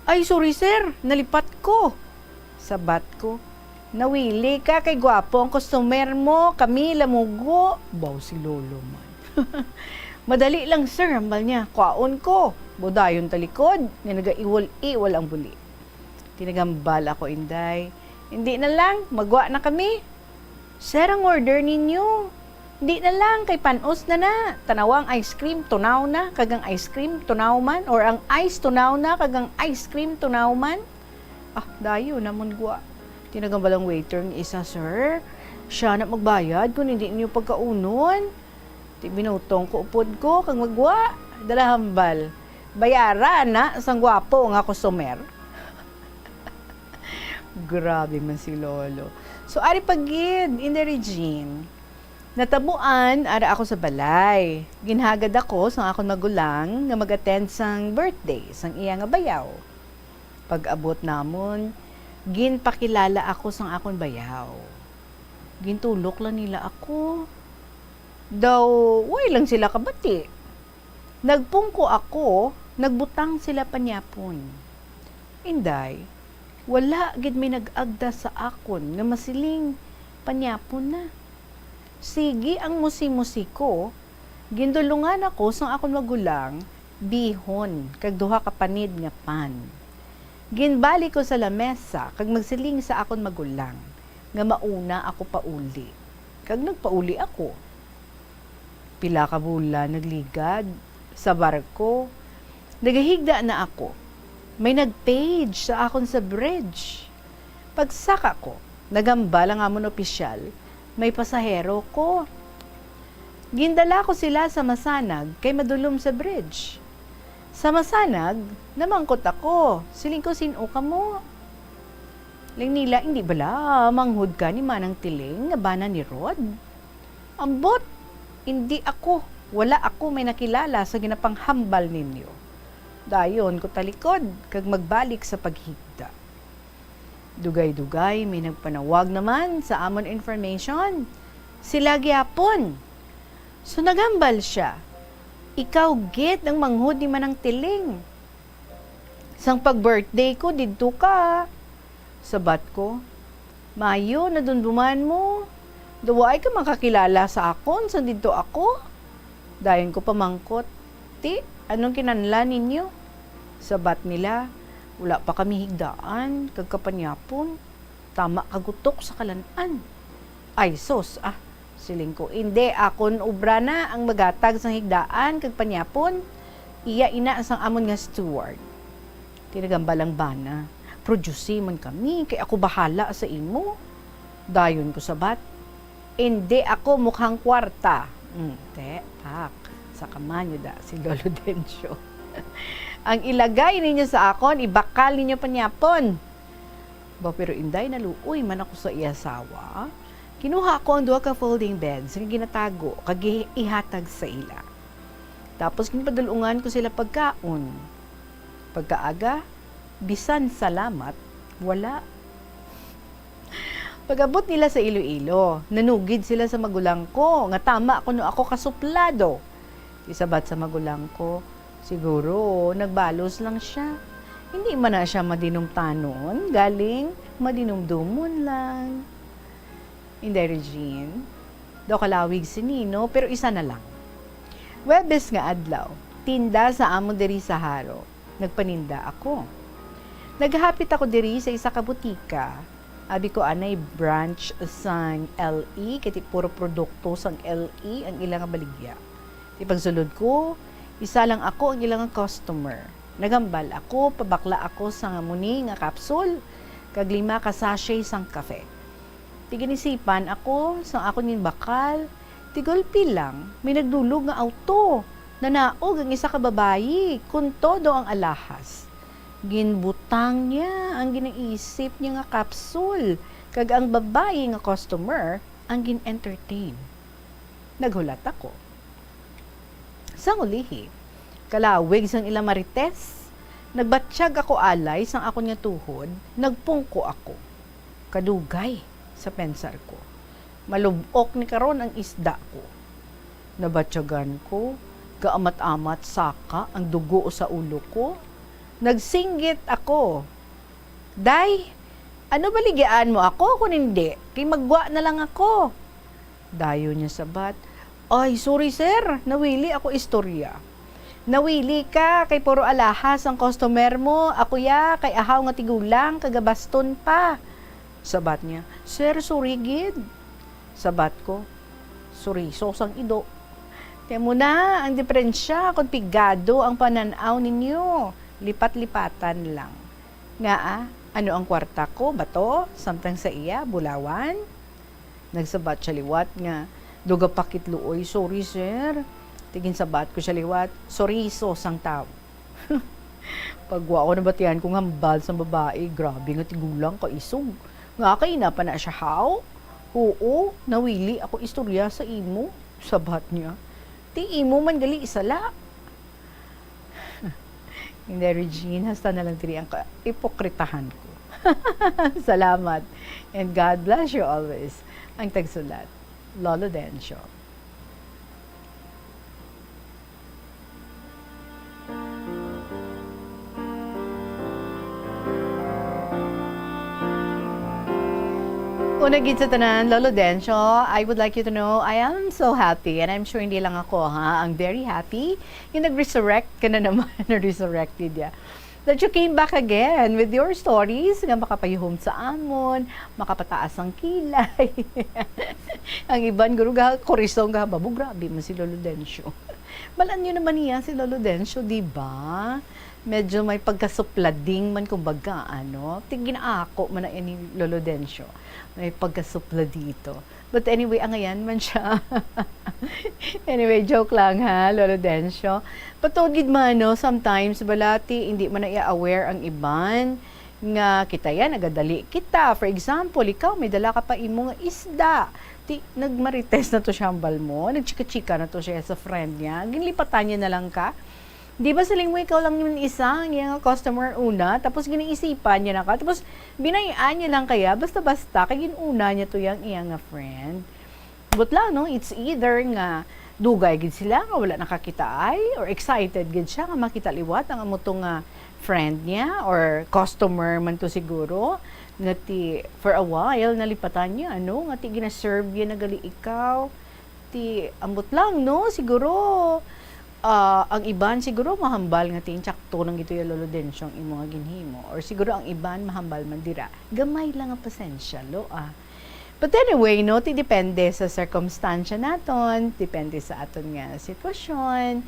Ay, sorry sir, nalipat ko. Sabat ko. Nawili ka kay gwapo ang customer mo, kami lamugo. Baw si Lolo man. Madali lang sir, hambal niya. Kwaon ko. Budayon talikod, nga nagaiwal-iwal ang buli. Tinagambal ako, Inday. Hindi na lang, magwa na kami. Sir, ang order ninyo. Hindi na lang, kay panos na. Tanawang ice cream, tunaw na, kagang ice cream, tunaw man. Or ang ice, tunaw na, kagang ice cream, tunaw man. Ah, dayo, namon gwa. Tinagambal ang waiter ng isa, sir. Siya na magbayad kung hindi niyo pagkaunon. Binutong ko upod ko, kang magwa. Dalahambal. Bayaran na sang gwapo nga customer. Grabe man si Lolo. So, ari pagid, Inday Regine. Natabuan, ara ako sa balay. Ginhagad ako sang akong magulang nga mag-attend sang birthday sang iya nga bayaw. Pag-abot namon, ginpakilala ako sang akong bayaw. Gintulok lang nila ako. Daw, way lang sila kabati. Nagpungko ako, nagbutang sila panyapon. Inday, wala gid may nag-agda sa akon nga masiling panyapon na. Sige ang musi-musi ko, Gindulungan ako sa akon magulang, bihon, kag duha ka panid nga pan. Ginbali ko sa lamesa, kag magsiling sa akon magulang, nga mauna ako pauli. Kag nagpauli ako. Pila ka bulan nagligad sa barko. Nagahigda na ako. May nagpage sa akon sa bridge. Pagsaka ko, nagambal ang amon opisyal, may pasahero ko. Gindala ko sila sa Masanag kay madulom sa bridge. Sa Masanag, namangkot ako. Siling ko, sino ka mo? Ling nila, hindi bala, manghud ka ni Manang Tiling, nga bana ni Rod. Ambot, hindi ako. Wala ako may nakilala sa ginapanghambal ninyo. Dayon ko talikod, kag magbalik sa paghigda. Dugay-dugay, may nagpanawag naman sa amon information. Sila gyapon. So nagambal siya. Ikaw git ang manghud ni Manang Tiling. Sang pag-birthday ko, didto ka. Sabat ko, Mayo, nadunduman mo. Duway ka makakilala sa akon, sang didto ako. Dayon ko pamangkot, Ti, anong kinanla ninyo? Sabat nila, wala pa kami higdaan, kagkapanyapon. Tama kagutok sa kalanan. Ay, sos, siling ko, hindi, akon ubra na ang magatag sa higdaan, kag panyapon, iya ina sang amon nga steward. Tinagambalang bana, produce man kami, kay ako bahala sa imo. Dayon ko sabat, hindi ako mukhang kwarta. Pak, sa kamanyo da, si Lolo Dencio. Ang ilagay ninyo sa akon, ibakal ninyo panyapon. Ba, pero inday, naluoy man ako sa iyasawa. Kinuha ko ang duha ka folding beds nga ginatago kag ihatag sa ila. Tapos ginpadulungan ko sila pagkaon. Pagkaaga, bisan salamat, wala. Pag-abot nila sa Iloilo, nanugid sila sa magulang ko nga tama kuno ako kasuplado. Isabat sa magulang ko, siguro nagbalos lang siya. Hindi man na siya madinumtanon, galing madinumdumon lang. Inday Regine, daw kalawig si Nino, pero isa na lang. Webes nga adlaw, tinda sa amon diri sa Haro. Nagpaninda ako. Naghapit ako diri sa isa ka butika. Abi ko anay branch sang LE, kiti puro produkto sang LE ang ilang baligya. Di pagsulod ko, isa lang ako ang ilang customer. Nagambal ako, pabakla ako sa muni nga kapsul, kag 5 ka sachet sang kafe. Tiginisipan ako sa ako nin bakal. Tigolpi lang, may nagdulog nga auto. Nanaog ang isa ka babayi, kun todo ang alahas. Ginbutang niya ang ginaisip niya nga kapsul. Kag ang babayi nga customer ang gin-entertain. Naghulat ako. Sang ulihi, kalawig sang ilang marites, nagbatsyag ako alay sang ako nga tuhod, nagpungko ako. Kadugay sa pensar ko. Malubok ni karon ang isda ko. Nabatsyagan ko, gaamat-amat saka ang dugo sa ulo ko. Nagsinggit ako. Day, ano baligyan mo ako kung hindi? Kay magwa na lang ako. Dayo niya sabat, ay, sorry sir, nawili ako istorya. Nawili ka, kay puro alahas ang customer mo. Ako ya, kay ahaw nga tigulang, kagabaston pa. Sabat niya, sir, sorry gid. Sabat ko, sorry, sosang ido. Temo na, ang diferensya, kung pigado ang pananaw ninyo. Lipat-lipatan lang. Nga ano ang kwarta ko, bato? Samtang sa iya, bulawan? Nagsabat siya liwat nga, duga pakit luoy, sorry sir. Tigin sabat ko siya liwat, sorry, sosang tao. Pagwa ko nabatihan kong hambal sa babae, grabe nga tigulang kaisog. Nga kay na pa na siya how? Oo, nawili ako istorya sa imo. Sabat niya. Ti imo man gali isala. Hindi, Regine, hasta na lang tiri ang ipokritahan ko. Salamat. And God bless you always. Ang tagsulat, Lolo Dencio. Una gid sa tanan, Lolo Dencio, I would like you to know I am so happy and I'm sure hindi lang ako ha, I'm very happy. Yung nag-resurrect ka na naman, na-resurrected ya. That you came back again with your stories nga makapayuhom sa amon, makapataas ang kilay. Ang iban guru ga korisong ga babu, grabe man si Lolo Dencio. Malan nyo naman niya si Lolo Dencio, di ba? Medyo may pagkasuplading man kumbaga, ano? Tingin ako man na ni Lolo Dencio. May pagkasupla dito. But anyway, ang ayan man siya. Anyway, joke lang ha, Lolo Dencio. Patugid man, no, sometimes balati, hindi man na i-aware ang iban nga kita yan, nagadali kita. For example, ikaw, may dala ka pa imong isda. Nagmarites na to siya ang balmo, nagchika-chika na to siya sa friend niya, ginlipatan niya na lang ka. Di ba sa linggo ikaw lang yung isang yung customer una, tapos ginaisipan niya na ka, tapos binayaan niya lang kaya, basta-basta, kaya ginuna niya to yung iyang friend. But lang, no, it's either nga, dugay gid sila, nga wala nakakita ay, or excited gid siya, nga makita liwat, ang amuto nga friend niya, or customer man to siguro, nga ti, for a while, nalipatan niya, ano, nga ti gina-serve niya nagali ikaw, ti, ambot lang, no, siguro, ang iban siguro mahambal nga tin tsakto nang gito yung Lolo Dencio ang imo nga ginhimo, or siguro ang iban mahambal man dira, gamay lang ang pasensya lo But anyway, no, ti depende sa circumstansya naton, depende sa aton nga sitwasyon.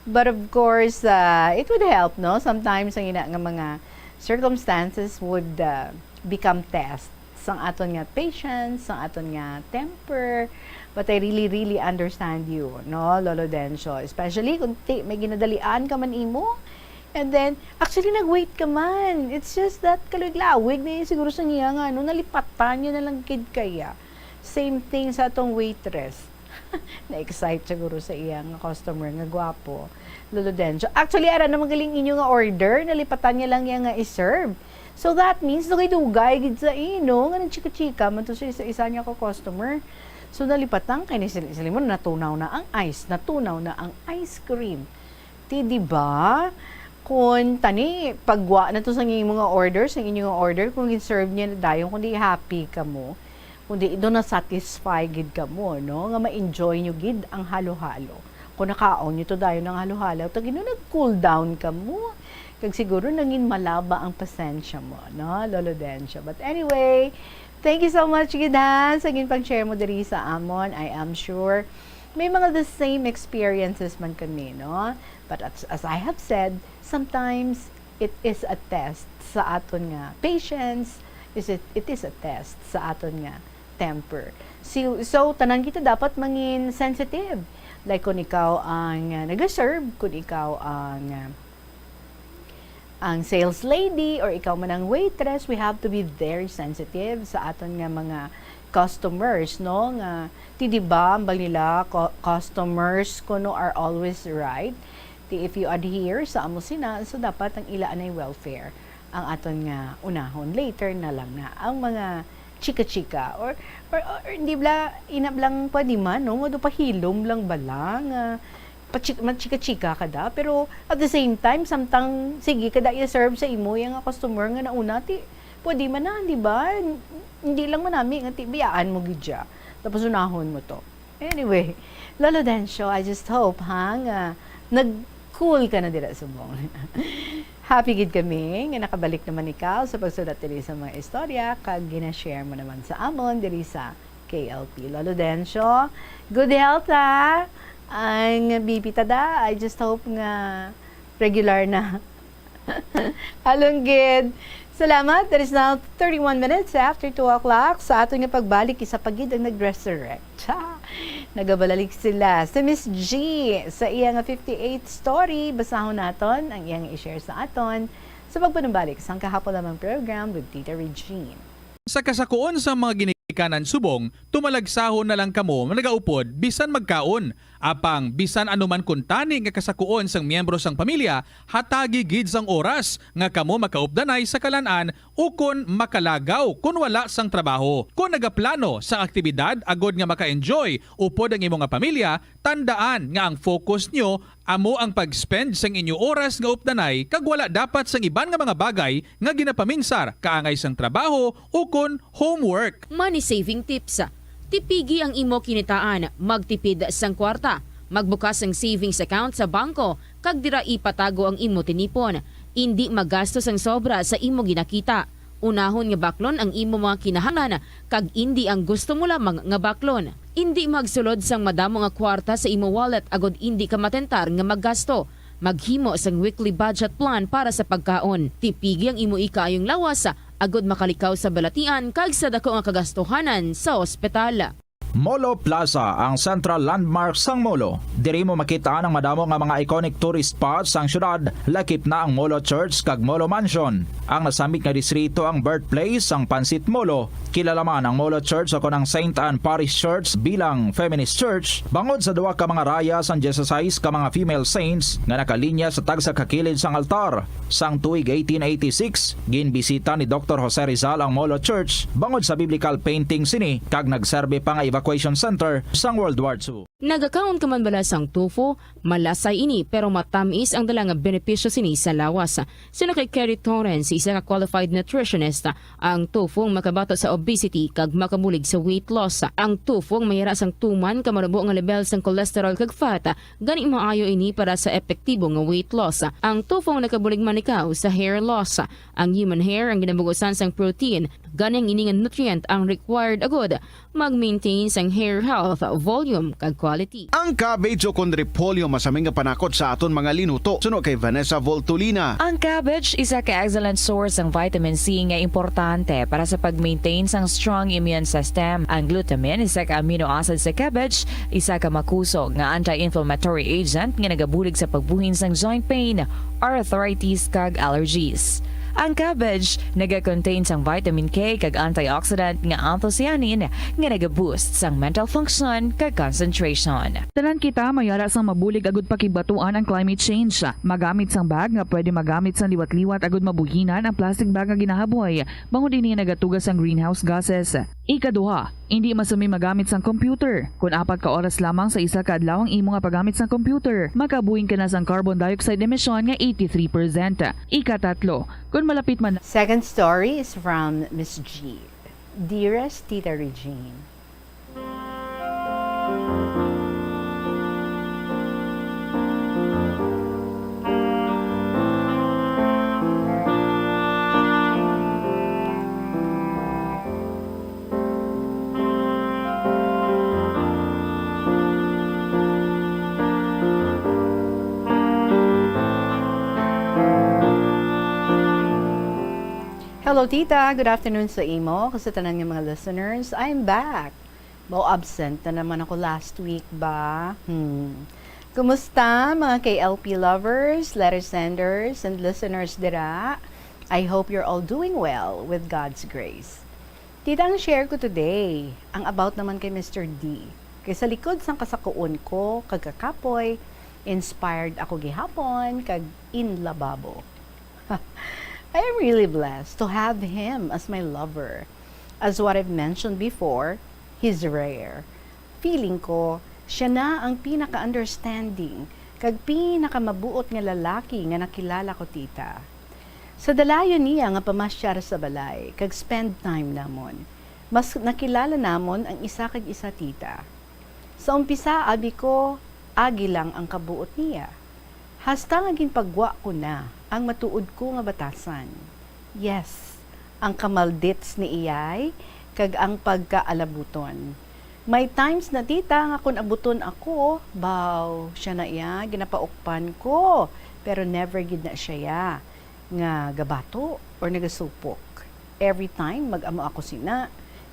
But of course, it would help, no, sometimes ang ina nga mga circumstances would become tests sang aton nga patience, sang aton nga temper. But I really understand you, no, Lolo Dencio. Especially kung may ginadalian ka man imo. And then, actually, nag-wait ka man. It's just that kalawig na yun siguro sa niya nga, no, nalipatan niya na lang kid kaya. Same thing sa atong waitress. Na-excite siguro sa iyang customer nga gwapo, Lolo Dencio. Actually, ara na magaling inyo nga order, nalipatan niya lang yan nga i-serve. So that means, dugay gid sa ino, nga nagchika-chika man to sa isa niya ko customer. So nalipatan kay ni Silimon, natunaw na ang ice cream. Di ba? Kung tani pagwa na to sa inyong mga orders, ang inyong order, kung i-serve niya na dayon, kundi happy ka mo, kundi do na satisfy gid ka mo, no? Nga ma-enjoy nyo gid ang halo-halo. Kung nakaon nyo to dayon ng halo-halo, tagi no nag-cool down ka mo. Kag siguro nangin malaba ang pasensya mo, no, Lolo Dencio. But anyway, thank you so much, Gidan, sa pag-share mo diri sa amon. I am sure may mga the same experiences man kami, no? But as I have said, sometimes it is a test sa aton nga patience, it is a test sa aton nga temper. So tanan kita dapat mangin sensitive. Like kung ikaw ang nag-serve, kung ikaw ang sales lady or ikaw man ang waitress, we have to be very sensitive sa aton nga mga customers, no, nga di ba ang bang nila customers kuno are always right. If you adhere sa amo sina, so dapat ang ilaan ay welfare ang aton nga unahon, later na lang na ang mga chika-chika or hindi bla inablang pa di man, no, do pahilom lang balang chika-chika ka da, pero at the same time samtang sige kada i-serve sa imo yung customer nga nauna ti pwede man na, di ba? Hindi lang manami nga ti biyaan mo gidya tapos unahon mo to. Anyway, Lolo Dencio, I just hope nga nag-cool ka na dira subong. Happy gid kami nga nakabalik naman ikaw sa pagsulat diri sa mga istorya kag gina-share mo naman sa amon diri sa KLP. Lolo Dencio, good health ha. Ang bibitada, I just hope nga regular na. Alunggid. Salamat. There is now 31 minutes after 2 o'clock. Sa ato nga pagbalik, isa pagid ang nag-resurrect. Nagabalalik sila. Si Miss G, sa iyang 58th story, basahon naton ang iyang i-share sa aton sa pagpanambalik sa kahapon lamang program with Tita Regine. Sa kasakuon sa mga ginikanan subong, tumalagsahon na lang kamo nagaupod bisan magkaon. Apang bisan anuman kun tani nga kasakuon sang miyembro sang pamilya, hatagi gid sang oras nga kamo makaupdanay sa kalan-an ukon makalagaw kun wala sang trabaho. Kung nagaplano sa aktibidad agod nga maka-enjoy upod ang imong nga pamilya, tandaan nga ang focus nyo amo ang pag-spend sang inyo oras nga updanay kag wala dapat sang iban nga mga bagay nga ginapaminsar kaangay sang trabaho ukon homework. Money saving tips. Tipigi ang imo kinitaan, magtipid sang kwarta, magbukas ang savings account sa bangko, kag dira ipatago ang imo tinipon. Hindi magastos ang sobra sa imo ginakita. Unahon nga baklon ang imo mga kinahanglan, kag hindi ang gusto mo lamang nga baklon. Hindi magsulod sang madamo nga kwarta sa imo wallet agod hindi ka matentar nga maggasto. Maghimo sang weekly budget plan para sa pagkaon. Tipigi ang imo ikayong lawas agod makalikaw sa balatian kag sa dako nga kagastuhanan sa ospital. Molo Plaza ang central landmark sang Molo. Diri mo makita ang madamo nga mga iconic tourist spots sang syudad, lakip na ang Molo Church kag Molo Mansion. Ang nasamit nga distrito ang birthplace sang Pansit Molo. Kilala man ang Molo Church o ang St. Anne Parish Church bilang feminist church bangod sa duwa ka mga raya sang 16 ka mga female saints nga nakalinya sa tagsa kakilid sang altar. Sang tuig 1886, ginbisita ni Dr. Jose Rizal ang Molo Church bangod sa biblical painting sini kag nagserbe pa nga evacuation center sang World War II. Nagakaon ka man bala sang tofu, malasay ini pero matamis ang dala nga benepisyo sini sa lawas. Sino kay Kerry Torrens, isa ka qualified nutritionist, ang tofu ang makabato sa obesity kag makabulig sa weight loss. Ang tofu ang mayara sang tuman ka marubo nga level sang cholesterol kag fat, gani maayo ini para sa epektibo nga weight loss. Ang tofu ang nakabulig man ikaw sa hair loss. Ang human hair ang ginabugusan sang protein, gani ang ini nga nutrient ang required agod mag-maintain sang hair health, volume kag quality. Ang cabbage o kon repolyo masaming nga panakot sa aton mga linuto. Suno kay Vanessa Voltolina. Ang cabbage isa ka excellent source ng vitamin C nga importante para sa pag-maintain sang strong immune system. Ang glutamine isa ka amino acid sa cabbage, isa ka makusog nga anti-inflammatory agent nga nagabulig sa pagbuhin sang joint pain, arthritis kag allergies. Ang cabbage naga-contain sang vitamin K kag antioxidant nga anthocyanin nga naga-boost sang mental function kag concentration. Tanan kita mayara sang mabulig agud pakibatuan ang climate change. Magamit sang bag nga pwede magamit sang liwat-liwat agud mabuhinan ang plastic bag nga ginahaboy bangod ini nagatugas sang greenhouse gases. Ikaduha, hindi masumi magamit sang computer. Kung 4 ka oras lamang sa isa ka adlaw ang imo nga paggamit sang computer, makabuhin ka na sang carbon dioxide emission nga 83%. Ikatatlo, kung malapit man. Second story is from Miss G. Dearest Tita Regine, hello tita, good afternoon sa imo, kasi tanan ng mga listeners, I'm back. Mo absent na naman ako last week ba? Kumusta mga KLP lovers, letter senders, and listeners dira? I hope you're all doing well with God's grace. Tita, ang share ko today, ang about naman kay Mr. D. Kay sa likod sang kasakuon ko, kagkakapoy, inspired ako gihapon, kag in lababo. I am really blessed to have him as my lover. As what I've mentioned before, he's rare. Feeling ko, siya na ang pinaka-understanding kag pinaka-mabuot nga lalaki nga nakilala ko tita. Sa dalayon niya nga pamasyar sa balay, kag spend time namon. Mas nakilala namon ang isa kag isa tita. Sa umpisa, abi ko, agi lang ang kabuot niya. Hasta nga ginpagwa ko na ang matuod ko nga batasan. Yes, ang kamaldits ni iyay, kag ang pagkaalabuton. May times na tita nga kung abuton ako, baw, siya na iya, ginapaukpan ko, pero never gid na siya ya, nga gabato or nagasupok. Every time mag-amo ako sina,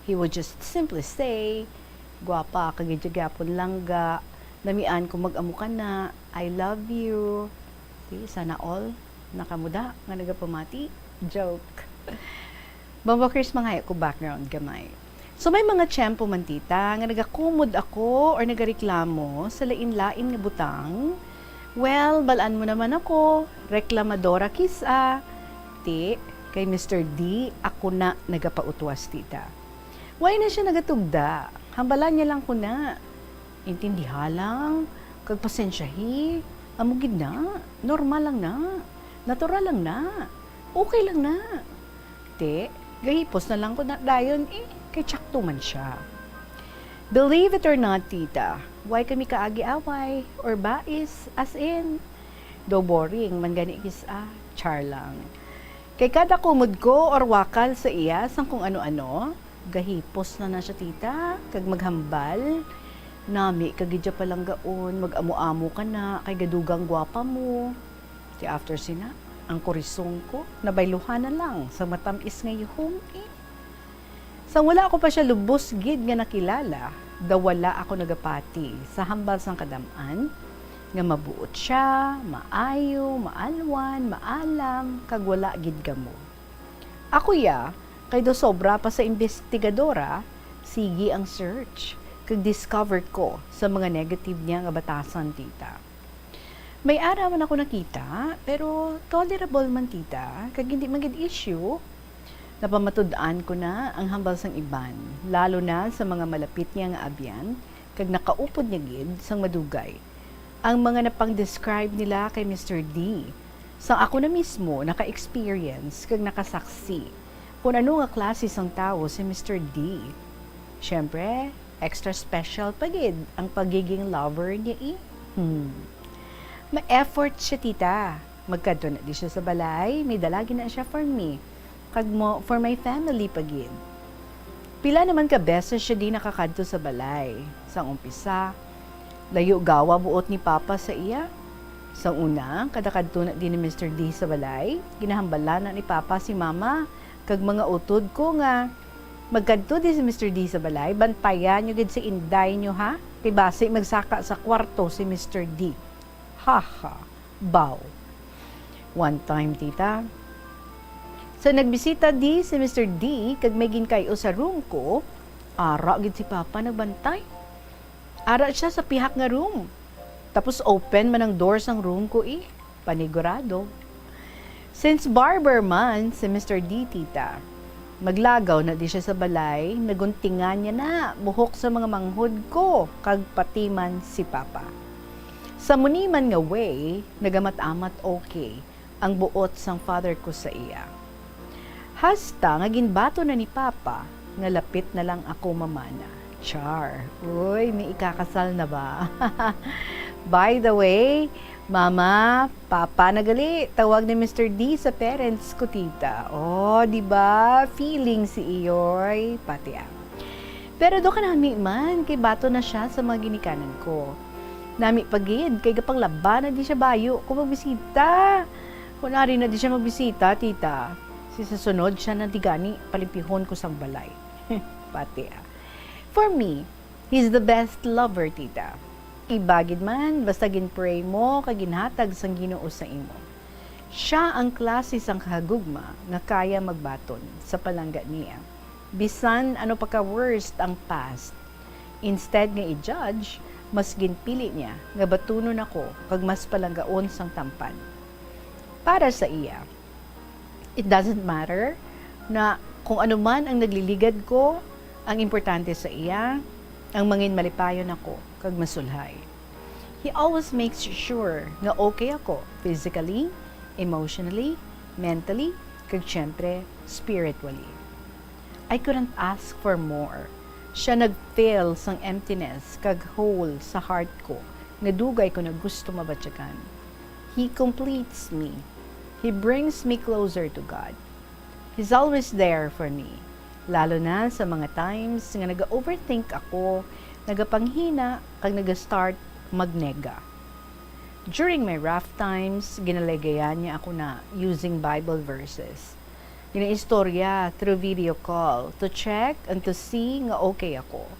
he would just simply say, gwapa, kagidyagapon langga, namian ko mag-amo ka na, I love you. Sana all nakamuda nga nagapamati. Joke. Bambokers mga ko background gamay. So may mga tiyempo man tita nga nagakumod ako or nagareklamo sa lain-lain nga butang. Well, balaan mo naman ako, reklamadora kisa. Ti, kay Mr. D, ako na nagapautwas tita. Why na siya nagatugda? Hambalan niya lang ko na. Intindiha lang, kagpasensyahi, amugid na, normal lang na, natural lang na, okay lang na. Ti, gahipos na lang ko na dayon kay tsakto man siya. Believe it or not, tita, why kami kaagi-away or bais as in? Do boring, man gani kisa, char lang. Kay kada kumod ko or wakal sa iya sang kung ano-ano, gahipos na siya tita, kag maghambal, nami kagidya palang gaon, mag-amo-amo ka na, kay gadugang gwapa mo. Ti after sina, ang korisong ko, nabayluhan na lang sa matamis nga yuhong Sa wala ako pa siya lubos gid nga nakilala, dawala ako nagapati sa hambal sang kadaman, nga mabuot siya, maayo, maalwan, maalam, kag wala gid gamo. Ako kay do sobra pa sa investigadora, sige ang search, kag discover ko sa mga negative niya nga batasan tita. May araw man ako nakita, pero tolerable man tita, kag hindi man gid issue. Napamatudaan ko na ang hambal sang iban, lalo na sa mga malapit niya nga abyan, kag nakaupod niya gid sang madugay. Ang mga napang-describe nila kay Mr. D, sang ako na mismo naka-experience kag nakasaksi kung ano nga klase sang tao si Mr. D. Siyempre, extra special pa gid ang pagiging lover niya Ma-effort siya tita. Magkadto na di siya sa balay, may dalagi na siya for me. Kag mo for my family pagid. Pila naman ka beses siya di nakakadto sa balay. Sang umpisa, layo gawa buot ni Papa sa iya. Sang una, kada kadto na din ni Mr. D sa balay, ginahambalan na ni Papa si Mama kag mga utod ko nga magkadto di si Mr. D sa balay, bantayan nyo gid si inday nyo ha. Kay base magsaka sa kwarto si Mr. D. Haha, bow. One time tita, so nagbisita di si Mr. D kag may ginkayo sa room ko, ara gid si Papa nagbantay. Ara siya sa pihak nga room. Tapos open man ang doors ng room ko panigurado. Since barber man si Mr. D tita, maglagaw na di siya sa balay, naguntingan niya na buhok sa mga manghod ko kag pati man si Papa. Sa muniman nga way, nagamat-amat okay ang buot sang father ko sa iya. Hasta nga ginbato na ni Papa nga lapit na lang ako mamana. Char. Uy, may ikakasal na ba? By the way, Mama, Papa nagali, tawag ni Mr. D sa parents ko tita. Oh, di ba? Feeling si iyoy, pati Pero do ka nami man, kay bato na siya sa mga ginikanan ko. Nami pagid, kay gapang laban na di siya bayo kung magbisita. Kunwari na di siya magbisita, tita. Sa sunod siya na digani, palimpihon ko sang balay. Pati For me, he's the best lover, tita. Ibagid man, basta ginpray mo, kaginhatag sang Ginoo sa imo. Siya ang klase sang kahagugma nga kaya magbaton sa palangga niya. Bisan ano pa ka worst ang past. Instead nga i-judge, mas ginpili niya nga batunon ako kag mas palanggaon sang tampan. Para sa iya, it doesn't matter na kung ano man ang nagliligad ko, ang importante sa iya, ang mangin malipayon ako kag masulhay. He always makes sure nga okay ako physically, emotionally, mentally, kag syempre spiritually. I couldn't ask for more. Siya nag-fill sang emptiness kag hole sa heart ko nga dugay ko na gusto mabatyagan. He completes me. He brings me closer to God. He's always there for me. Lalo na sa mga times nga naga-overthink ako, nagapanghina, kag naga-start magnega. During my rough times, ginalagayan niya ako na using Bible verses. Ginaistorya through video call to check and to see nga okay ako.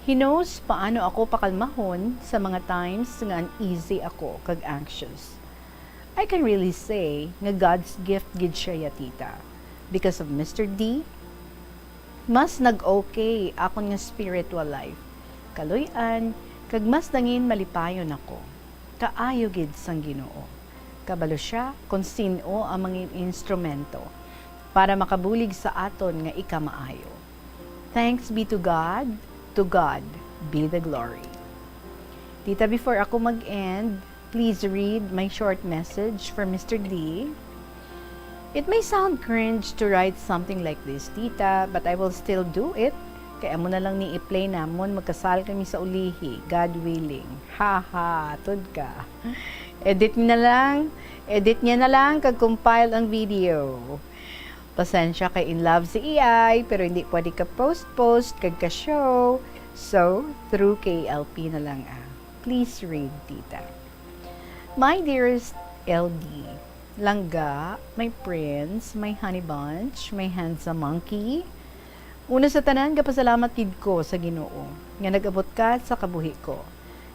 He knows paano ako pakalmahon sa mga times nga uneasy ako kag anxious. I can really say nga God's gift gid siya yatita because of Mr. D mas nag-okay akon nga spiritual life. Kaluy-an, kag mas nangin malipayon ako. Kaayo gid sang Ginoo. Kabalo siya kung sino ang mga instrumento para makabulig sa aton nga ikamaayo. Thanks be to God be the glory. Tita, before ako mag-end, please read my short message for Mr. D. It may sound cringe to write something like this, Tita, but I will still do it. Kaya mo na lang ni i-play namon, magkasal kami sa ulihi, God willing. Ha, tud ka. Edit niya na lang kag-compile ang video. Pasensya kay in love si EI, pero hindi pwede ka post kag ka-show. So, through KLP na lang Please read, Tita. My dearest LD, Langga, my prince, my honey bunch, my handsome monkey. Una sa tanan, kapasalamat gid ko sa Ginoo nga nag-abot ka sa kabuhi ko.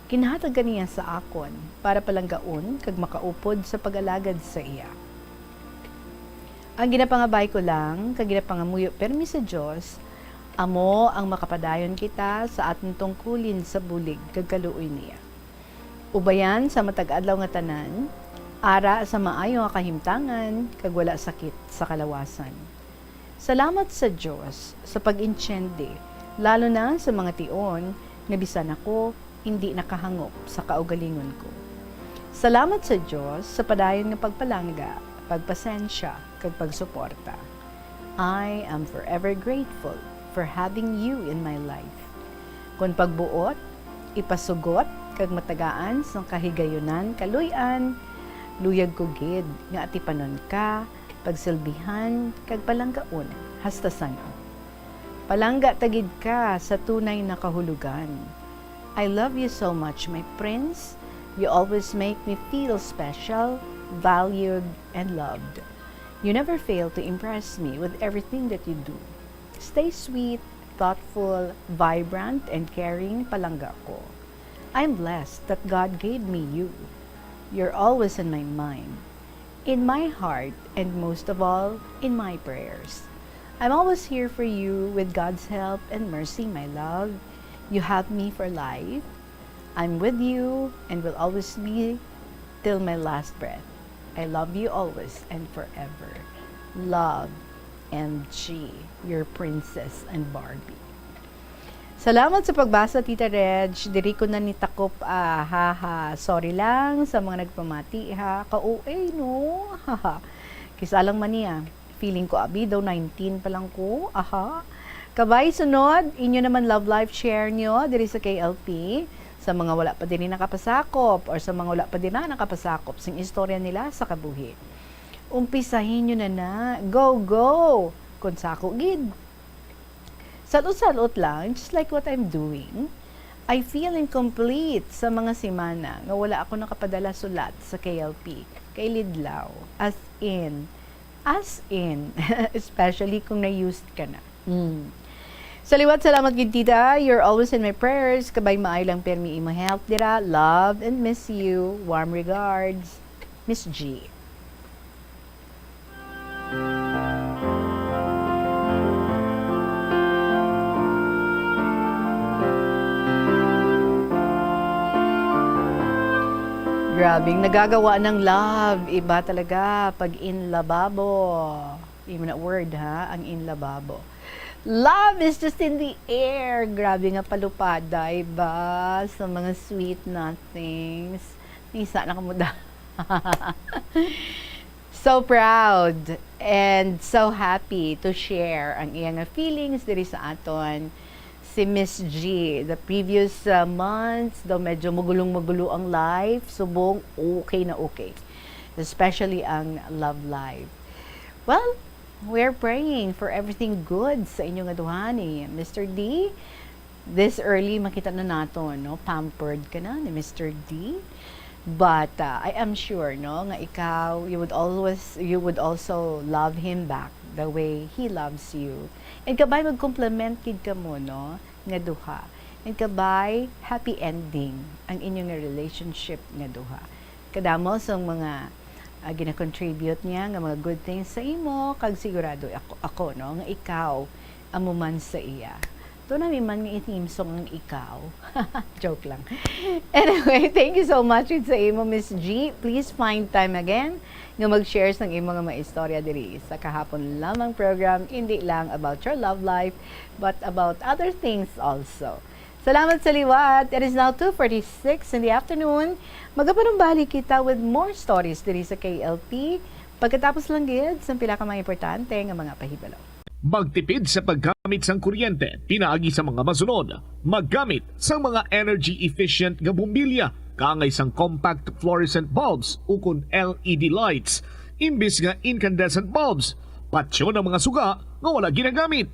Kinahatag kaniya sa akon para palanggaon kag makaupod sa pag-alagad sa iya. Ang ginapangabay ko lang, kag ginapangamuyo permi sa Dios, amo ang makapadayon kita sa aton tungkulin sa bulig kag kaluoy niya. Ubayan sa matag adlaw nga tanan, ara sa maayo nga kahimtangan kag wala sakit sa kalawasan. Salamat sa Dios sa pag-insyende, lalo na sa mga tion nga bisan ako hindi nakahangop sa kaugalingon ko. Salamat sa Dios sa padayon nga pagpalangga, pagpasensya kag pagsuporta. I am forever grateful for having you in my life. Kung pagbuot, ipasugot kag matagaan sa kahigayunan kaluy-an, luyag ko gid nga atipanon ka, pagsilbihan kag palanggaon hasta sana. Palangga tagid ka sa tunay na kahulugan. I love you so much, my prince. You always make me feel special, valued, and loved. You never fail to impress me with everything that you do. Stay sweet, thoughtful, vibrant, and caring, palangga ko. I'm blessed that God gave me you. You're always in my mind, in my heart, and most of all, in my prayers. I'm always here for you with God's help and mercy, my love. You have me for life. I'm with you and will always be till my last breath. I love you always and forever. Love, MG, your princess and Barbie. Salamat sa pagbasa, Tita Reg. Diri ko na nitakop, Sorry lang sa mga nagpamati, ha. Ka-OA, no? Haha. Kisalang man niya. Feeling ko, abi daw, 19 pa lang ko. Kabay, sunod. Inyo naman love life share nyo. Diri sa KLP. Sa mga wala pa din nakapasakop or sa mga wala pa din nakapasakop sing istorya nila sa kabuhi. Umpisahin nyo na. Go, go! Kung sako, gid. Salot-salot lang, just like what I'm doing. I feel incomplete sa mga simana nga wala ako nakapadala sulat sa KLP. Kay Lidlaw. As in, especially kung na-used ka na. Saliwat, salamat gid, Tita. You're always in my prayers. Kabay maay lang permi imo help dira. Love and miss you. Warm regards, Miss G. Grabing nagagawa ng love. Iba talaga pag in lababo. Even that word, ha? Ang in lababo. Love is just in the air. Grabe nga palupada, iba? Sa mga sweet nothings. Isa na kamuda. So proud and so happy to share ang iyang feelings diri sa aton. Si Miss G, the previous months, daw medyo magulong-magulo ang life, subong okay na okay. Especially ang love life. Well, we're praying for everything good sa inyong aduhan ni Mr. D. This early, makita na nato, no? Pampered ka na ni Mr. D. But I am sure, no, nga ikaw, you would also love him back the way he loves you. And kabay mag-compliment kid ka mo, no, nga duha. And kabay happy ending ang inyong relationship nga duha. Kadamo sa mga gina-contribute niya nga mga good things sa imo, kag sigurado ako no, nga ikaw amuman sa iya. Ito na man nga itimsong ang ikaw. Joke lang. Anyway, thank you so much sa imo, Miss G. Please find time again nga mag-share ng imo nga mga istorya diri sa kahapon lamang program, hindi lang about your love life, but about other things also. Salamat sa liwat. It is now 2:46 in the afternoon. Magapanumbali kita with more stories diri sa KLP. Pagkatapos lang gid sa pila ka mga importante nga mga pahibalo. Magtipid sa paggamit sang kuryente, pinaagi sa mga masunod. Maggamit sa mga energy-efficient nga bumbilya, kaangay sang compact fluorescent bulbs ukon LED lights, imbis nga incandescent bulbs. Patsyo ng mga suga nga wala ginagamit.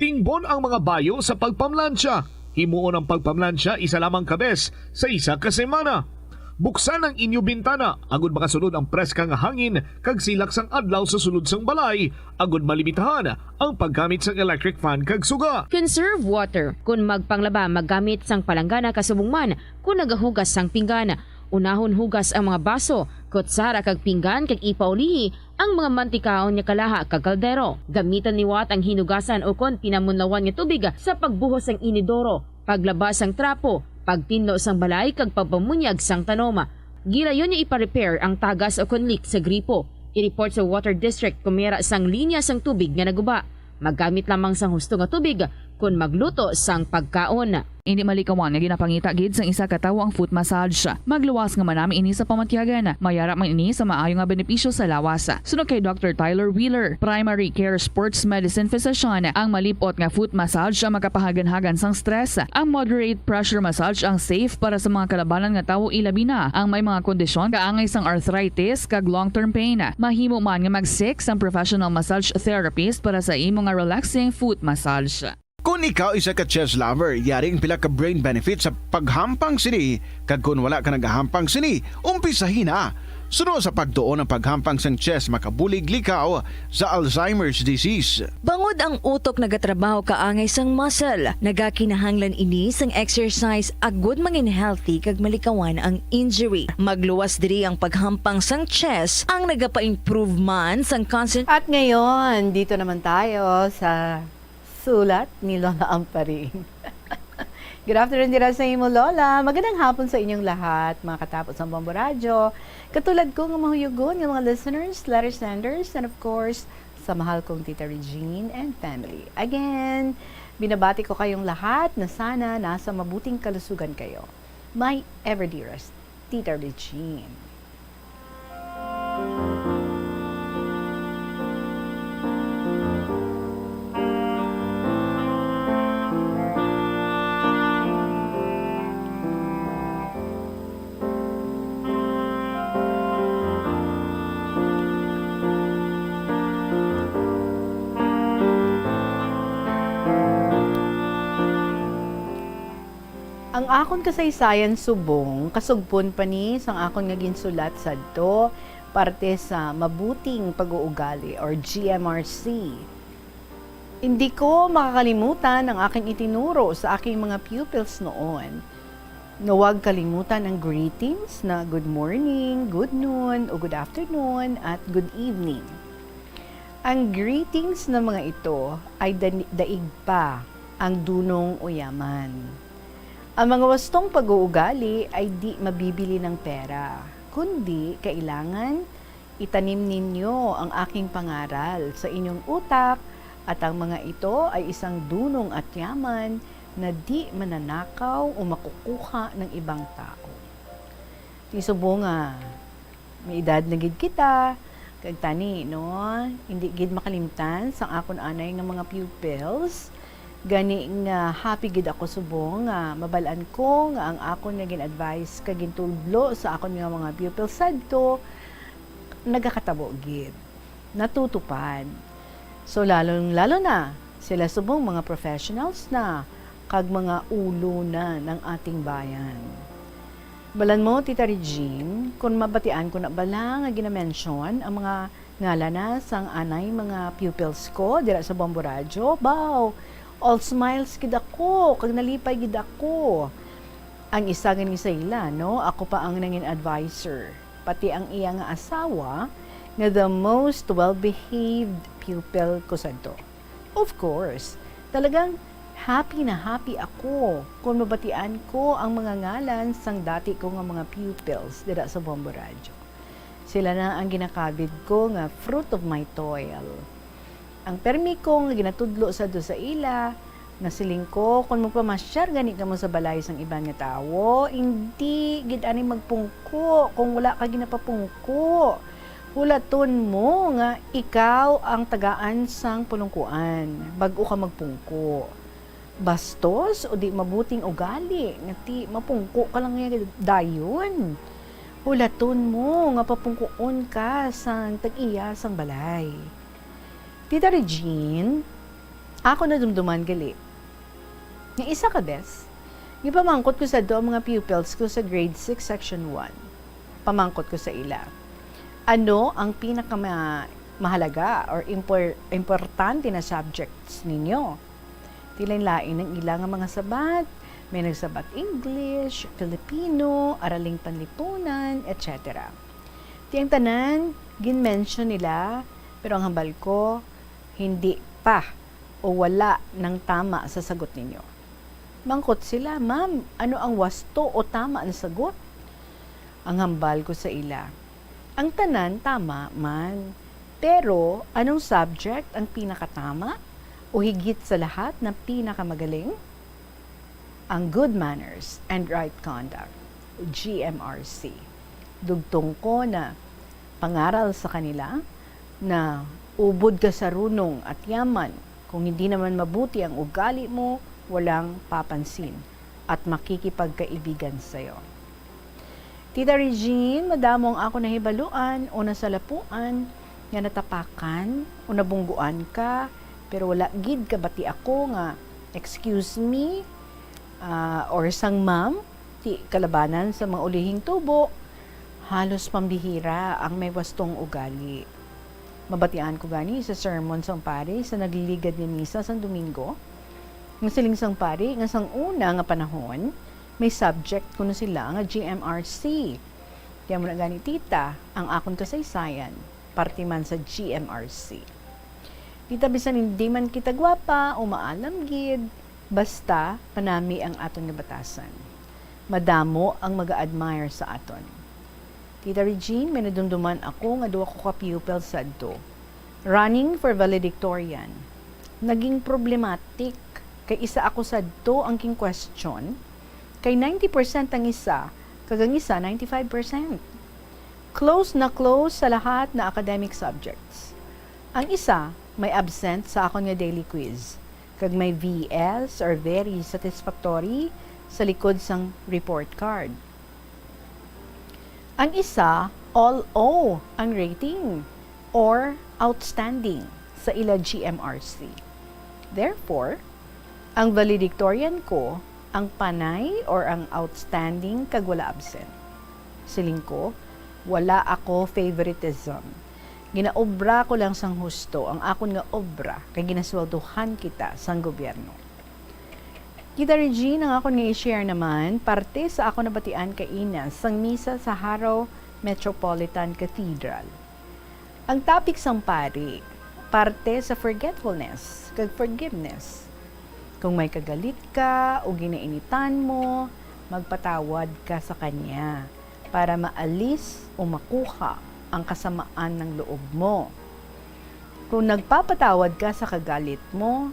Tingbon ang mga bayo sa pagpamlansya. Himuon ang pagpamlansya isa lamang kabes sa isa ka semana. Buksan ang inyo bintana, agud makasunod ang preskang hangin kag silak sang adlaw sa sulod sang balay, agud malimitahan ang paggamit sang electric fan kag suga. Conserve water. Kung magpanglaba, maggamit sang palanggana kasubong man. Kung nagahugas sang pinggan, unahon hugas ang mga baso, kutsara kag pinggan kag ipaulihi ang mga mantikaon nga kalaha kag kaldero. Gamitan niwat ang hinugasan o kon pinamunlawan nga tubig sa pagbuhos sang inidoro, paglabas sang trapo, pagtinlo sang balay kag pagpamunyag sang tanoma. Gilayon niya ipa-repair ang tagas o kon leak sa gripo. I-report sa Water District kung mayroon sang linya sang tubig nga naguba. Maggamit lamang sang husto nga tubig kung magluto sang pagkaon. Hindi malikawan nga ginapangita gid sang isa ka tawo ang foot massage. Magluwas nga manami ini sa pamatyagan. Mayara man ini sa maayo nga benepisyo sa lawas. Sunod kay Dr. Tyler Wheeler, Primary Care Sports Medicine Physician, ang malipot nga foot massage ang makapahagan-hagan sang stress. Ang moderate pressure massage ang safe para sa mga kalabanan nga tawo ilabi na ang may mga kondisyon kaangay sang arthritis kag long-term pain. Mahimo man nga mag-seek sang professional massage therapist para sa imo nga relaxing foot massage. Kung ikaw isa ka chess lover, yaring pila ka brain benefit sa paghampang sini. Kag kung wala ka nagahampang sini, umpisahin na. Sunod sa pagtuon ng paghampang sang chess, makabulig likaw sa Alzheimer's disease. Bangod ang utok nagatrabaho kaangay sang muscle, nagakinahanglan ini sang exercise agud mangin healthy kag malikawan ang injury. Magluwas diri ang paghampang sang chess ang nagapa-improve man sang At ngayon, dito naman tayo sa sulat ni Lola Amparing. Good afternoon dira sa imo, Lola. Magandang hapon sa inyong lahat, mga katapos ng Bombo Radio. Katulad ko ng mahuyugon, ng mga listeners, letter senders, and of course, sa mahal kong Tita Regine and family. Again, binabati ko kayong lahat na sana nasa mabuting kalusugan kayo. My ever dearest, Tita Regine. Ang akon kasaysayan subong, kasugpon pa ni sang akon nga ginsulat sadto parte sa mabuting pag-uugali or GMRC. Hindi ko makakalimutan ang aking itinuro sa aking mga pupils noon. Huwag kalimutan ang greetings na good morning, good noon, o good afternoon, at good evening. Ang greetings na mga ito ay daig pa ang dunong o yaman. Ang mga wastong pag-uugali ay di mabibili ng pera, kundi kailangan itanim ninyo ang aking pangaral sa inyong utak at ang mga ito ay isang dunong at yaman na di mananakaw o makukuha ng ibang tao. Tisubunga, may edad na gid kita, kag tani, no? Hindi gid makalimtan sang akon anay nga mga pupils. Gani nga happy gid ako subong nga mabalaan ko nga ang akon nga gin-advise kag gintudlo sa akon nga mga pupils sadto nagakatabo gid. Natutupad. So lalo na sila subong mga professionals na kag mga ulo na ng ating bayan. Balan mo, Tita Regine, kung mabatian ko na bala nga ginamention ang mga ngala sang anay mga pupils ko dira sa Bombo Radio, baw, all smiles gid ako, kag nalipay gid ako. Ang isa gani sa ila, no? Ako pa ang nangin advisor. Pati ang iya nga asawa nga the most well-behaved pupil ko sadto. Of course, Talagang happy na happy ako kung mabatian ko ang mga ngalan sang dati ko nga mga pupils dira sa Bombo Radio. Sila na ang ginakabid ko nga fruit of my toil. Ang permi ko nga ginatudlo sa do sa ila, nga siling ko kung magpamasyar gani ka mo sa balay sang ibang nga tawo, hindi gid ani magpungko kung wala ka ginapapungko. Hulaton mo nga ikaw ang tagaan sang pulungkuan bago ka magpungko. Bastos o di mabuting ugali nga ti mapungko ka lang nga dayon. Hulaton mo nga papungkuon ka sang tag-iya sang balay. Tita Regine, ako na dumduman gali. Nga isa ka bes. Gipamangkot ko sa do mga pupils ko sa grade 6 section 1. Pamangkot ko sa ila. Ano ang pinakamahalaga or importante na subjects ninyo? Tilain-lain ng ilang mga sabat, may nagsabat English, Filipino, araling panlipunan, etc. Tiyang tanan, gin-mention nila, pero ang hambal ko, hindi pa o wala ng tama sa sagot ninyo. Mangkot sila, ma'am, ano ang wasto o tama na sagot? Ang hambal ko sa ila, ang tanan tama man, pero anong subject ang pinakatama? O higit sa lahat na pinakamagaling? Ang Good Manners and Right Conduct, GMRC. Dugtong ko na pangaral sa kanila na ubod ka sa runong at yaman. Kung hindi naman mabuti ang ugali mo, walang papansin at makikipagkaibigan sa'yo. Tita Regine, madamong ako nahibaluan o nasalapuan nga natapakan o nabungguan ka, pero wala gid kabati ako nga excuse me or sang ma'am ti kalabanan sa mga ulihing tubo, halos pambihira ang may wastong ugali. Mabatian ko gani sa sermon sang pare sa nagliligad ni misa sang Domingo. Ng siling sang pare nga sang una nga panahon may subject kuno sila nga GMRC. Kaya mo na gani tita ang akon kasaysayan parte man sa GMRC. Tita, bisan hindi man kita gwapa o maalam gid, basta panami ang aton nga batasan. Madamo ang mag-admire sa aton. Tita Regine, may nadumduman ako nga duwa ko ka pupil sa adto. Running for valedictorian. Naging problematic kay isa ako sa adto ang king question, kay 90% ang isa, kagang isa 95%. Close na close sa lahat na academic subjects. Ang isa, may absent sa akon nga daily quiz. Kag may VS or very satisfactory sa likod sang report card. Ang isa, all O ang rating or outstanding sa ila GMRC. Therefore, ang valedictorian ko, ang panay or ang outstanding kag wala absent. Siling ko, wala ako favoritism. Ginaobra ko lang sang husto ang akon nga obra kay ginasweldohan kita sang gobyerno. Tita Regine, ang akon nga i-share naman parte sa akon nabatian kay ina sang misa sa Haro Metropolitan Cathedral. Ang topic sang pari, parte sa forgetfulness kag forgiveness. Kung may kagalit ka o ginainitan mo, magpatawad ka sa kanya para maalis o makuha ang kasamaan ng loob mo. Kung nagpapatawad ka sa kagalit mo,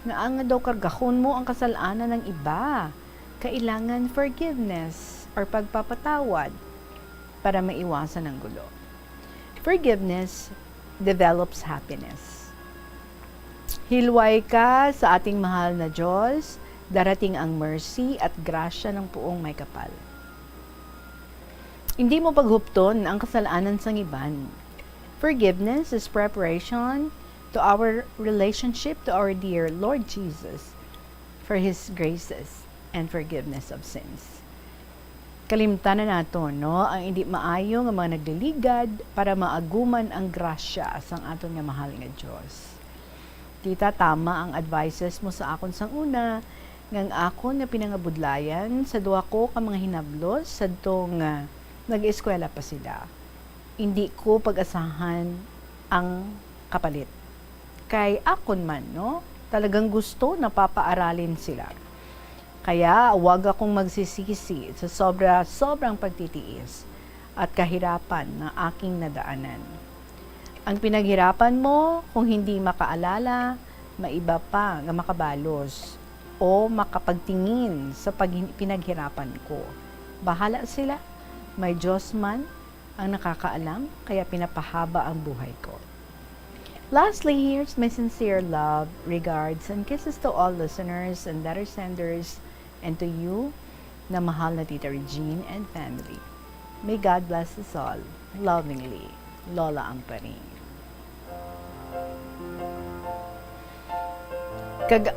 nga ang daw kargahon mo ang kasalanan ng iba, kailangan forgiveness or pagpapatawad para maiwasan ang gulo. Forgiveness develops happiness. Hilway ka sa ating mahal na Diyos, darating ang mercy at grasya ng puong may kapal. Hindi mo paghupton ang kasalanan sang iban. Forgiveness is preparation to our relationship to our dear Lord Jesus for His graces and forgiveness of sins. Kalimtan na nato, no? Ang hindi maayo nga mga nagliligad para maaguman ang grasya sang aton nga mahal nga Diyos. Tita, tama ang advices mo sa akon sang una, ngang akon nga pinangabudlayan sa duwa ko ka mga hinablos sa tong nag-eskwela pa sila. Hindi ko pag-asahan ang kapalit. Kay akon man, no? talagang gusto na papaaralin sila. Kaya huwag akong magsisisi sa sobrang pagtitiis at kahirapan na aking nadaanan. Ang pinaghirapan mo, kung hindi makaalala, maiba pa nga makabalos o makapagtingin sa pinaghirapan ko. Bahala sila, may Diyos man ang nakakaalam, kaya pinapahaba ang buhay ko. Lastly, here's my sincere love, regards, and kisses to all listeners and letter senders, and to you, na mahal na Tita Regine and family. May God bless us all. Lovingly, Lola Amparing.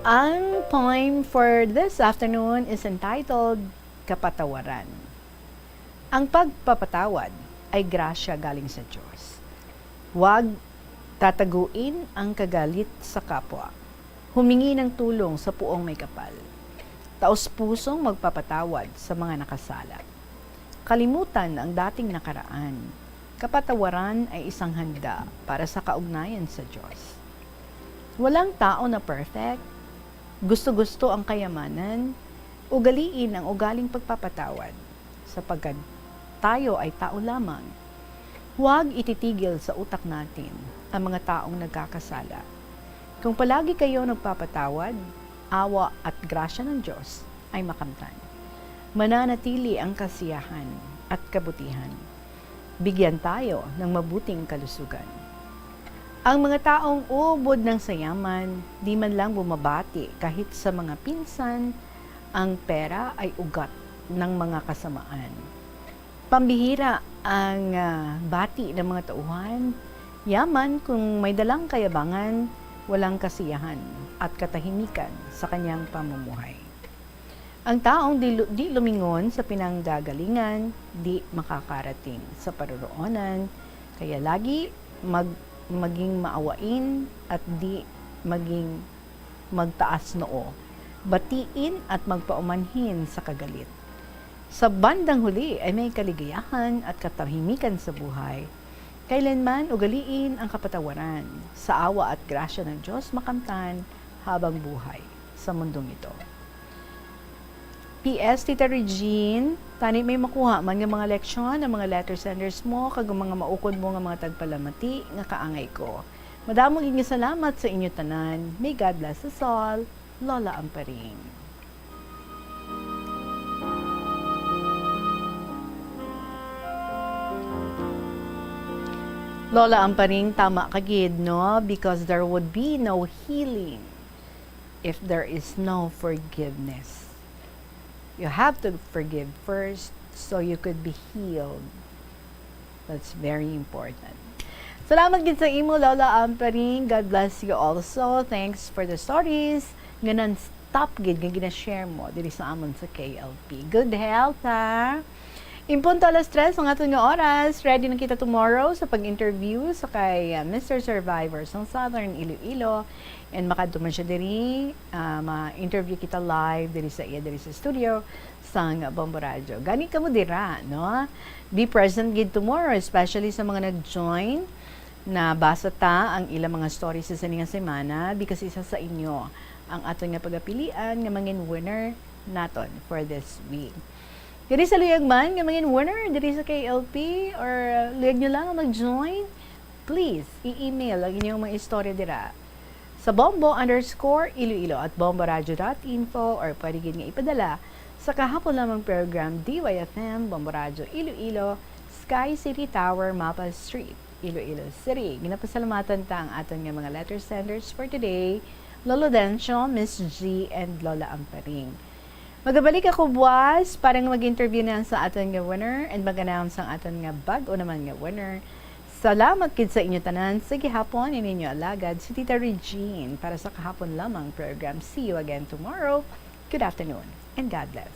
Ang poem for this afternoon is entitled Kapatawaran. Ang pagpapatawad ay grasya galing sa Diyos. Huwag tataguin ang kagalit sa kapwa. Humingi ng tulong sa puong may kapal. Taos-pusong magpapatawad sa mga nakasala. Kalimutan ang dating nakaraan. Kapatawaran ay isang handa para sa kaugnayan sa Diyos. Walang tao na perfect. Gusto-gusto ang kayamanan. Ugaliin ang ugaling pagpapatawad. Sapagkat tayo ay tao lamang. Huwag ititigil sa utak natin ang mga taong nagkakasala. Kung palagi kayo nagpapatawad, awa at grasya ng Diyos ay makamtan. Mananatili ang kasiyahan at kabutihan. Bigyan tayo ng mabuting kalusugan. Ang mga taong ubod ng sayaman, di man lang bumabati kahit sa mga pinsan, ang pera ay ugat ng mga kasamaan. Pambihira ang bati ng mga tauhan, yaman kung may dalang kayabangan, walang kasiyahan at katahimikan sa kanyang pamumuhay. Ang taong di lumingon sa pinanggagalingan, di makakarating sa paroroonan, kaya lagi maging maawain at di maging magtaas noo, batiin at magpaumanhin sa kagalit. Sa bandang huli ay may kaligayahan at katahimikan sa buhay. Kailanman ugaliin ang kapatawaran sa awa at grasya ng Diyos makamtan habang buhay sa mundong ito. P.S. Tita Regine, tani may makuha man nga mga leksyon ng mga letter senders mo kag mga maukod mo nga mga tagpalamati nga kaangay ko. Madamong inyo salamat sa inyo tanan. May God bless us all. Lola Amparing. Lola Amparing, tama ka gid, no? Because there would be no healing if there is no forgiveness. You have to forgive first so you could be healed. That's very important. Salamat gid sa imo, Lola Amparing. God bless you also. Thanks for the stories. Nga non-stop gid nga gina-share mo diri sa amon sa KLP. Good health, ha? Impunto alas 3 ang ato nga oras. Ready na kita tomorrow sa pag-interview sa kay Mr. Survivors ng Southern Iloilo. And makaduman siya diri, ma-interview kita live diri sa studio sang Bombo Radio. Gani ka mo dira, no? Be present gid tomorrow, especially sa mga nag-join na basa ta ang ilang mga stories sa nga semana because isa sa inyo ang ato nga pagapilian nga mangin winner naton for this week. Diri sa luyag man, nga mangin winner, diri sa KLP, or luyag nyo lang mag-join, please, i-email ang inyong mga istorya dira sa bombo_iloilo at bomboradio.info or pwede gid nga ipadala sa kahapon lamang program DYFM, Bombo Radio Iloilo, Sky City Tower, Mapa Street, Iloilo City. Ginapasalamatan ta ang aton nga mga letter senders for today, Lolo Dencio, Miss G, and Lola Amparing. Magabalik ako buwas para mag-interview na sa aton nga winner and mag-announce ang aton nga bag o naman nga winner. Salamat kid sa inyo tanan. Sa gihapon, ininyo alagad si Tita Regine para sa kahapon lamang program. See you again tomorrow. Good afternoon and God bless.